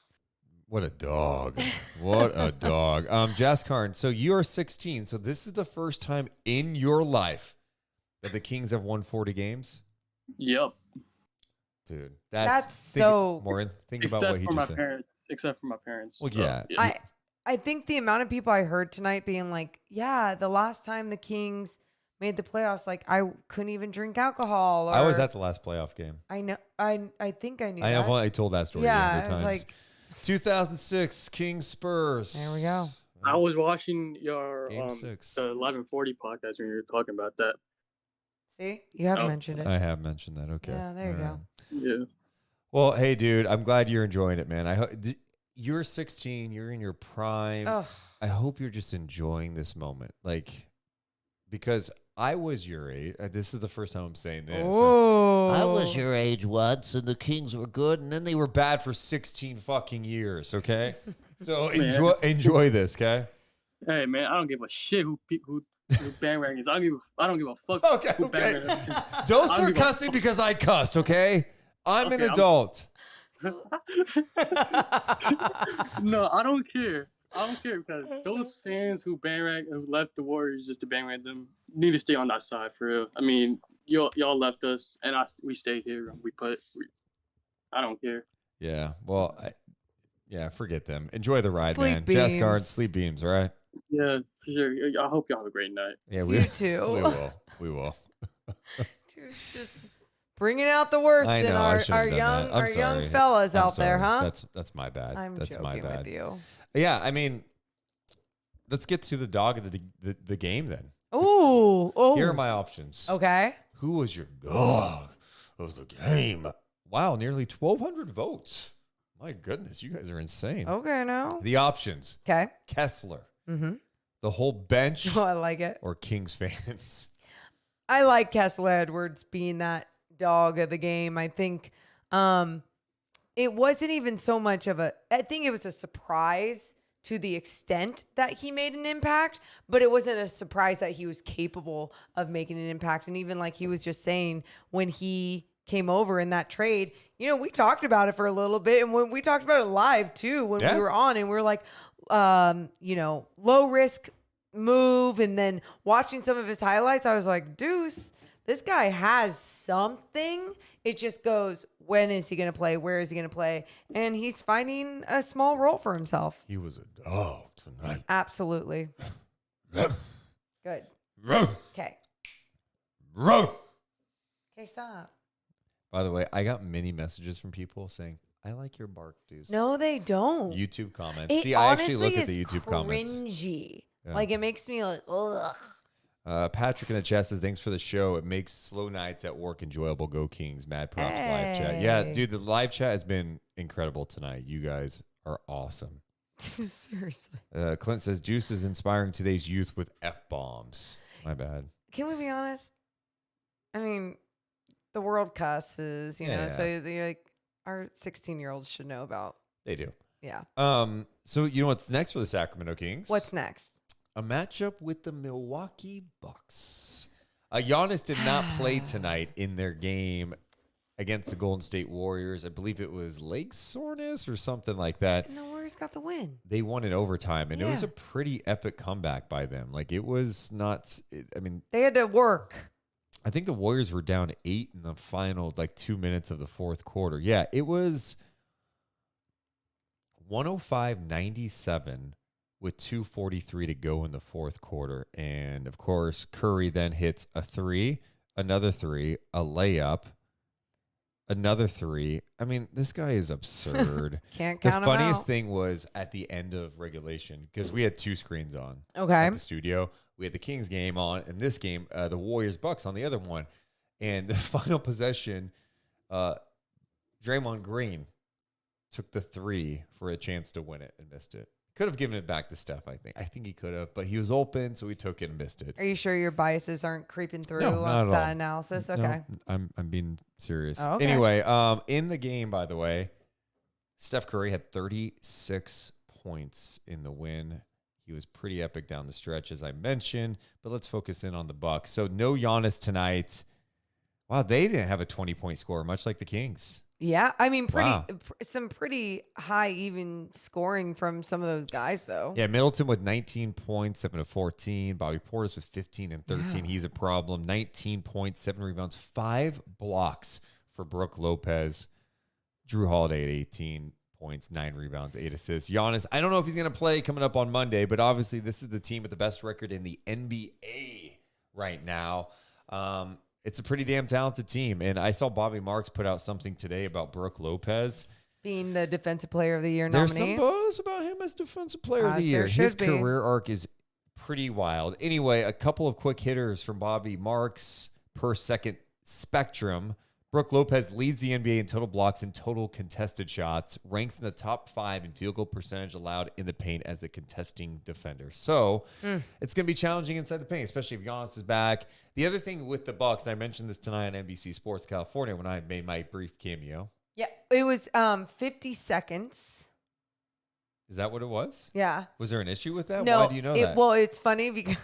What a dog. What a dog. Jask Karn, so you are 16. So this is the first time in your life that the Kings have won 40 games? Yep. Dude, that's so. Morgan, think about what he just said. Except for my parents. Well, yeah. I think the amount of people I heard tonight being like, yeah, the last time the Kings made the playoffs, like I couldn't even drink alcohol. Or, I was at the last playoff game. I know. I think I knew. I know. I told that story. Yeah, a number of I was times. like, 2006 Kings Spurs. There we go. I was watching your Game 6. the 1140 podcast when you were talking about that. See, you haven't mentioned it. I have mentioned that. Okay. Yeah, there you go. Yeah. Well, hey, dude, I'm glad you're enjoying it, man. You're 16. You're in your prime. Ugh. I hope you're just enjoying this moment, like, because I was your age. This is the first time I'm saying this. I was your age once, and the Kings were good, and then they were bad for 16 fucking years. Okay, so enjoy this, okay? Hey man, I don't give a shit who bandwagons. I don't give a fuck. Okay. Don't start cussing because I cussed. Okay, I'm an adult. No, I don't care. I don't care because those fans who left the Warriors just to bandwagon them need to stay on that side for real. I mean, y'all left us, and we stayed here. I don't care. Yeah. Well, forget them. Enjoy the ride, Sleep man. beams. Jask Karn, sleep beams. All right. Yeah, for sure. I hope y'all have a great night. Yeah, You too. We will. Dude, just bringing out the worst I in know, I our shouldn't have done that. I'm young sorry. fellas I'm out there, sorry. huh? That's my bad. I'm That's joking my bad. with you. Yeah, I mean, let's get to the dog of the game then. Ooh. Here are my options. Okay. Who was your dog of the game? Wow, nearly 1,200 votes. My goodness, you guys are insane. Okay, now. The options. Okay. Kessler. Mm-hmm. The whole bench. Oh, I like it. Or Kings fans. I like Kessler Edwards being that dog of the game. I think it wasn't even so much of I think it was a surprise to the extent that he made an impact, but it wasn't a surprise that he was capable of making an impact. And even like he was just saying, when he came over in that trade, we talked about it for a little bit. And when we talked about it live too, when we were on, and we were like, low risk move. And then watching some of his highlights, I was like, Deuce, this guy has something. It just goes, when is he going to play? Where is he going to play? And he's finding a small role for himself. He was a dog tonight. Absolutely. Good. Okay. Okay, stop. By the way, I got many messages from people saying, I like your bark, Deuce. No, they don't. YouTube comments. It See, I actually honestly look at the is YouTube comments. Cringy. Yeah. Like, it makes me like, ugh. Patrick in the chat says, thanks for the show. It makes slow nights at work enjoyable. Go Kings. Mad props live chat. Yeah, dude, the live chat has been incredible tonight. You guys are awesome. Seriously. Clint says, Juice is inspiring today's youth with F-bombs. My bad. Can we be honest? I mean, the world cusses, so our 16-year-olds should know about. They do. Yeah. So you know what's next for the Sacramento Kings? What's next? A matchup with the Milwaukee Bucks. Giannis did not play tonight in their game against the Golden State Warriors. I believe it was leg soreness or something like that. And the Warriors got the win. They won in overtime, and it was Yeah. a pretty epic comeback by them. Like, it was not, They had to work. I think the Warriors were down 8 in the final, 2 minutes of the fourth quarter. Yeah, it was 105-97 with 2:43 to go in the fourth quarter. And, of course, Curry then hits a 3, another 3, a layup, another 3. I mean, this guy is absurd. Can't count him The funniest out. thing was at the end of regulation, because we had 2 screens on Okay. at the studio. We had the Kings game on, and this game, the Warriors-Bucks on the other one. And the final possession, Draymond Green took the 3 for a chance to win it and missed it. Could have given it back to Steph, I think. I think he could have, but he was open, so he took it and missed it. Are you sure your biases aren't creeping through No, not of at that all. analysis? No, Okay. I'm being serious. Oh, okay. Anyway, in the game, by the way, Steph Curry had 36 points in the win. He was pretty epic down the stretch, as I mentioned, but let's focus in on the Bucks. So no Giannis tonight. Wow, they didn't have a 20-point score, much like the Kings. Yeah, I mean, Wow. some pretty high even scoring from some of those guys, though. Yeah, Middleton with 19 points, 7 of 14. Bobby Portis with 15 and 13. Yeah. He's a problem. 19 points, 7 rebounds, 5 blocks for Brooke Lopez. Drew Holiday at 18 points, 9 rebounds, 8 assists. Giannis, I don't know if he's going to play coming up on Monday, but obviously this is the team with the best record in the NBA right now. It's a pretty damn talented team. And I saw Bobby Marks put out something today about Brooke Lopez. Being the Defensive Player of the Year There's nominee. some buzz about him as Defensive Player of As the Year. there should His be. career arc is pretty wild. Anyway, a couple of quick hitters from Bobby Marks per second spectrum. Brooke Lopez leads the NBA in total blocks and total contested shots, ranks in the top 5 in field goal percentage allowed in the paint as a contesting defender. So it's going to be challenging inside the paint, especially if Giannis is back. The other thing with the Bucks, and I mentioned this tonight on NBC Sports California when I made my brief cameo. Yeah, it was 50 seconds. Is that what it was? Yeah. Was there an issue with that? No, Why do you know that? Well, it's funny because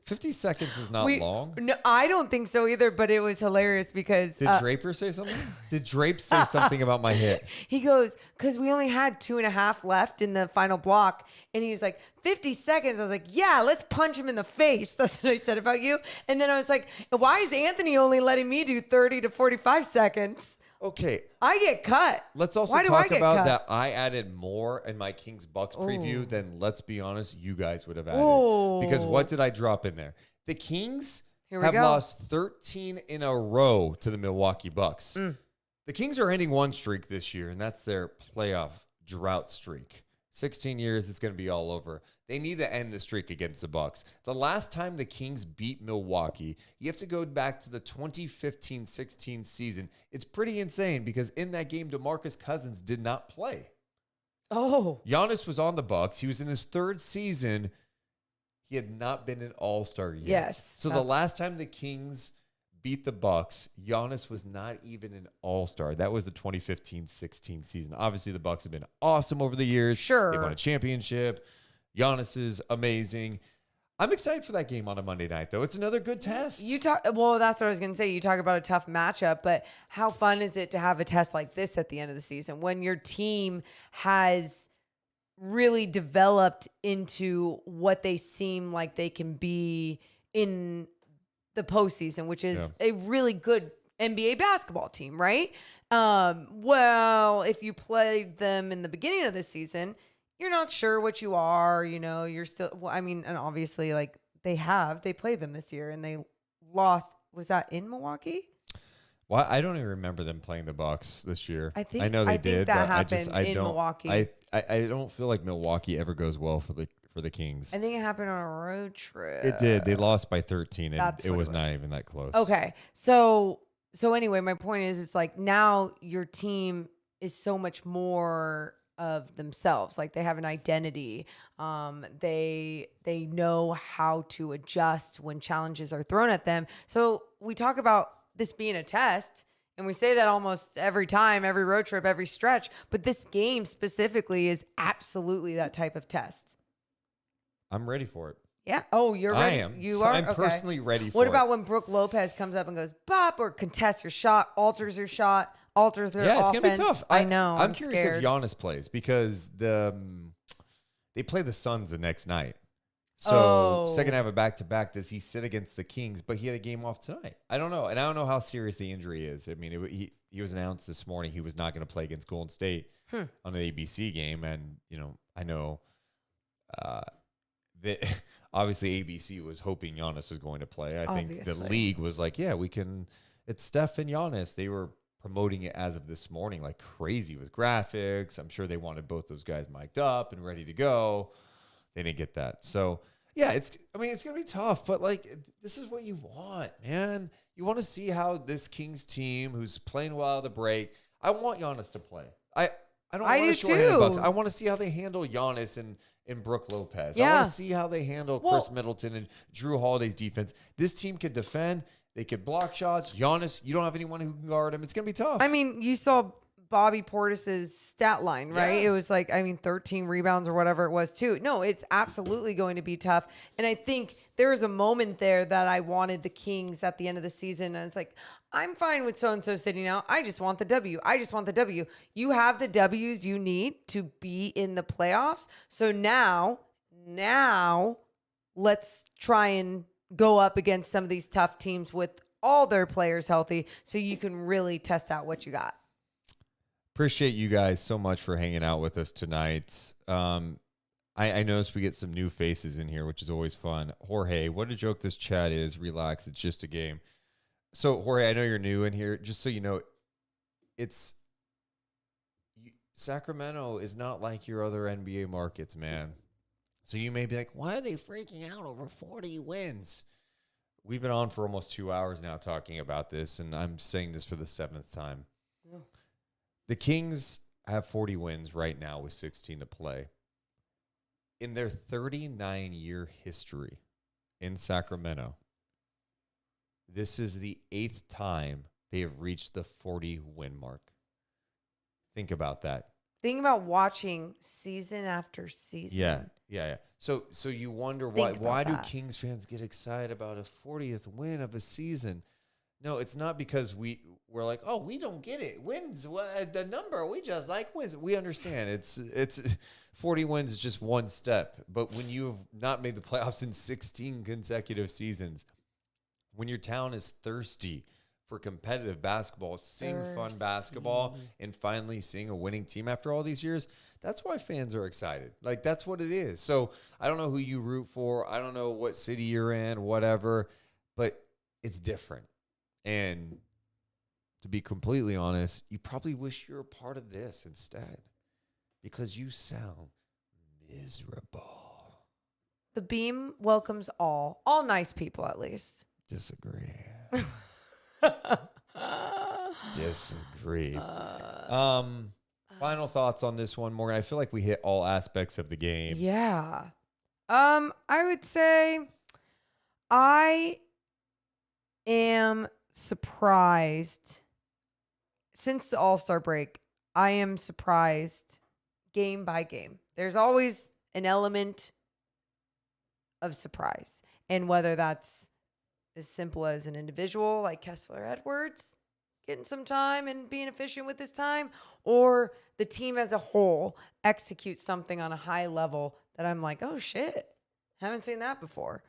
50 seconds is not long. No, I don't think so either, but it was hilarious because Did Draper say something? Did Drape say something about my hit? he goes, because we only had 2.5 left in the final block. And he was like, 50 seconds. I was like, yeah, let's punch him in the face. That's what I said about you. And then I was like, why is Anthony only letting me do 30 to 45 seconds? Okay. I get cut. Let's also Why do I talk get about cut? that I added more in my Kings Bucks preview Ooh. than, let's be honest, you guys would have added. Ooh. Because what did I drop in there? The Kings Here we have go. lost 13 in a row to the Milwaukee Bucks. Mm. The Kings are ending one streak this year, and that's their playoff drought streak. 16 years, it's going to be all over. They need to end the streak against the Bucks. The last time the Kings beat Milwaukee, you have to go back to the 2015-16 season. It's pretty insane because in that game, DeMarcus Cousins did not play. Oh. Giannis was on the Bucks. He was in his third season. He had not been an all-star yet. Yes. So the last time the Kings beat the Bucks, Giannis was not even an all-star. That was the 2015-16 season. Obviously, the Bucks have been awesome over the years. Sure. They won a championship. Giannis is amazing. I'm excited for that game on a Monday night, though. It's another good test. Well, that's what I was going to say. You talk about a tough matchup, but how fun is it to have a test like this at the end of the season when your team has really developed into what they seem like they can be in the postseason, which is a really good NBA basketball team, right? Well, if you played them in the beginning of the season, you're not sure what you are, you're still, and obviously like they played them this year and they lost. Was that in Milwaukee? Well, I don't even remember them playing the Bucks this year. I know they did, that but happened in don't. Milwaukee. I don't feel like Milwaukee ever goes well for the Kings. I think it happened on a road trip. It did. They lost by 13, and That's it what was not even that close. Okay, so anyway, my point is, it's like now your team is so much more of themselves. Like they have an identity. They know how to adjust when challenges are thrown at them. So we talk about this being a test, and we say that almost every time, every road trip, every stretch. But this game specifically is absolutely that type of test. I'm ready for it. Yeah. Oh, you're ready. I am. You are. I'm Okay. personally ready for it. What about when Brooke Lopez comes up and goes bop or contests your shot, alters your shot, alters their offense? Yeah, it's gonna be tough. I know. I'm curious scared. if Giannis plays because they play the Suns the next night. So second half of back-to-back, does he sit against the Kings? But he had a game off tonight. I don't know. And I don't know how serious the injury is. I mean, he was announced this morning he was not going to play against Golden State on the ABC game. And, I know that obviously ABC was hoping Giannis was going to play. I think the league was like, yeah, we can. It's Steph and Giannis. They were promoting it as of this morning like crazy with graphics. I'm sure they wanted both those guys mic'd up and ready to go. They didn't get that. So, yeah, it's going to be tough, but like this is what you want, man. You want to see how this Kings team who's playing well at the break. I want Giannis to play. I don't want to shorthand the Bucks. I want to see how they handle Giannis and Brooke Lopez. I want to see how they handle Chris Middleton and Drew Holiday's defense. This team could defend. They could block shots. Giannis, you don't have anyone who can guard him. It's going to be tough. I mean, you saw Bobby Portis's stat line, right? Yeah. It was like, 13 rebounds or whatever it was too. No, it's absolutely going to be tough. And I think there was a moment there that I wanted the Kings at the end of the season. And it's like, I'm fine with so-and-so sitting out. I just want the W. I just want the W. You have the W's you need to be in the playoffs. So now let's try and go up against some of these tough teams with all their players healthy so you can really test out what you got. Appreciate you guys so much for hanging out with us tonight. I noticed we get some new faces in here, which is always fun. Jorge, what a joke this chat is. Relax, it's just a game. So, Jorge, I know you're new in here. Just so you know, Sacramento is not like your other NBA markets, man. So you may be like, why are they freaking out over 40 wins? We've been on for almost 2 hours now talking about this, and I'm saying this for the 7th time. Yeah. The Kings have 40 wins right now with 16 to play. In their 39-year history in Sacramento, this is the 8th time they have reached the 40-win mark. Think about that. Think about watching season after season. Yeah. So you wonder why do Kings fans get excited about a 40th win of a season? No, it's not because we're like, oh, we don't get it. Wins, the number, we just like wins. We understand. It's 40 wins is just one step. But when you have not made the playoffs in 16 consecutive seasons, when your town is thirsty for competitive basketball, seeing fun basketball, and finally seeing a winning team after all these years, that's why fans are excited. Like, that's what it is. So I don't know who you root for. I don't know what city you're in, whatever, but it's different. And to be completely honest, you probably wish you were a part of this instead because you sound Miserable. The Beam welcomes all nice people at least. Disagree. Disagree. Final thoughts on this one, Morgan. I feel like we hit all aspects of the game. Yeah. I would say I am surprised since the All-Star break. I am surprised game by game. There's always an element of surprise. And whether that's as simple as an individual like Kessler Edwards getting some time and being efficient with his time, or the team as a whole executes something on a high level that I'm like, oh shit, haven't seen that before.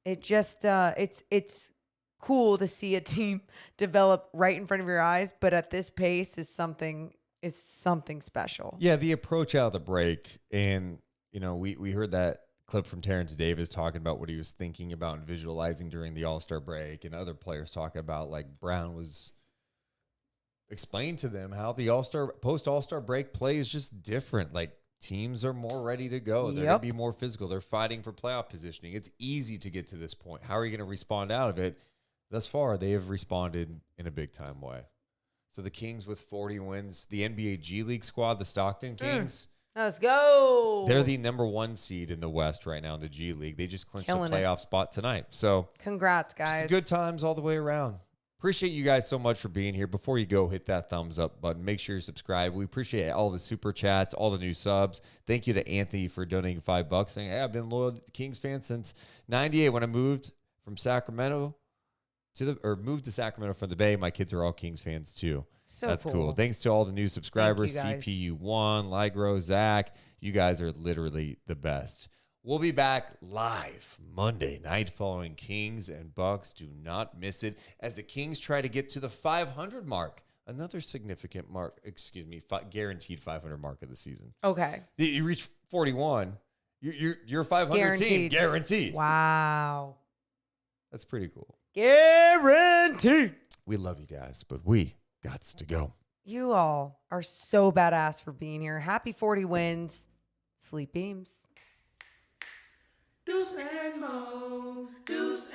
It just, it's cool to see a team develop right in front of your eyes, but at this pace is something special. Yeah, the approach out of the break, and we heard that clip from Terrence Davis talking about what he was thinking about and visualizing during the All-Star break, and other players talking about, like, Brown was explaining to them how the post-All-Star break play is just different. Like, teams are more ready to go. They're going to be more physical. They're fighting for playoff positioning. It's easy to get to this point. How are you going to respond out of it? Thus far, they have responded in a big-time way. So the Kings with 40 wins. The NBA G League squad, the Stockton Kings. Let's go. They're the number 1 seed in the West right now in the G League. They just clinched Killing a playoff spot tonight. So congrats, guys. Just good times all the way around. Appreciate you guys so much for being here. Before you go, hit that thumbs up button. Make sure you subscribe. We appreciate all the super chats, all the new subs. Thank you to Anthony for donating $5, saying, hey, I've been loyal Kings fan since 98 when I moved from Sacramento moved to Sacramento from the Bay. My kids are all Kings fans too. So that's cool. cool. Thanks to all the new subscribers, Thank you, guys. CPU1, Ligro, Zach. You guys are literally the best. We'll be back live Monday night following Kings and Bucks. Do not miss it as the Kings try to get to the 500 mark. Another significant mark, guaranteed 500 mark of the season. Okay. You reach 41, you're 500 team. Guaranteed. Wow. That's pretty cool. Guaranteed. We love you guys, but we got to go. You all are so badass for being here. Happy 40 wins. Sleep beams. Deuce and Mo, Deuce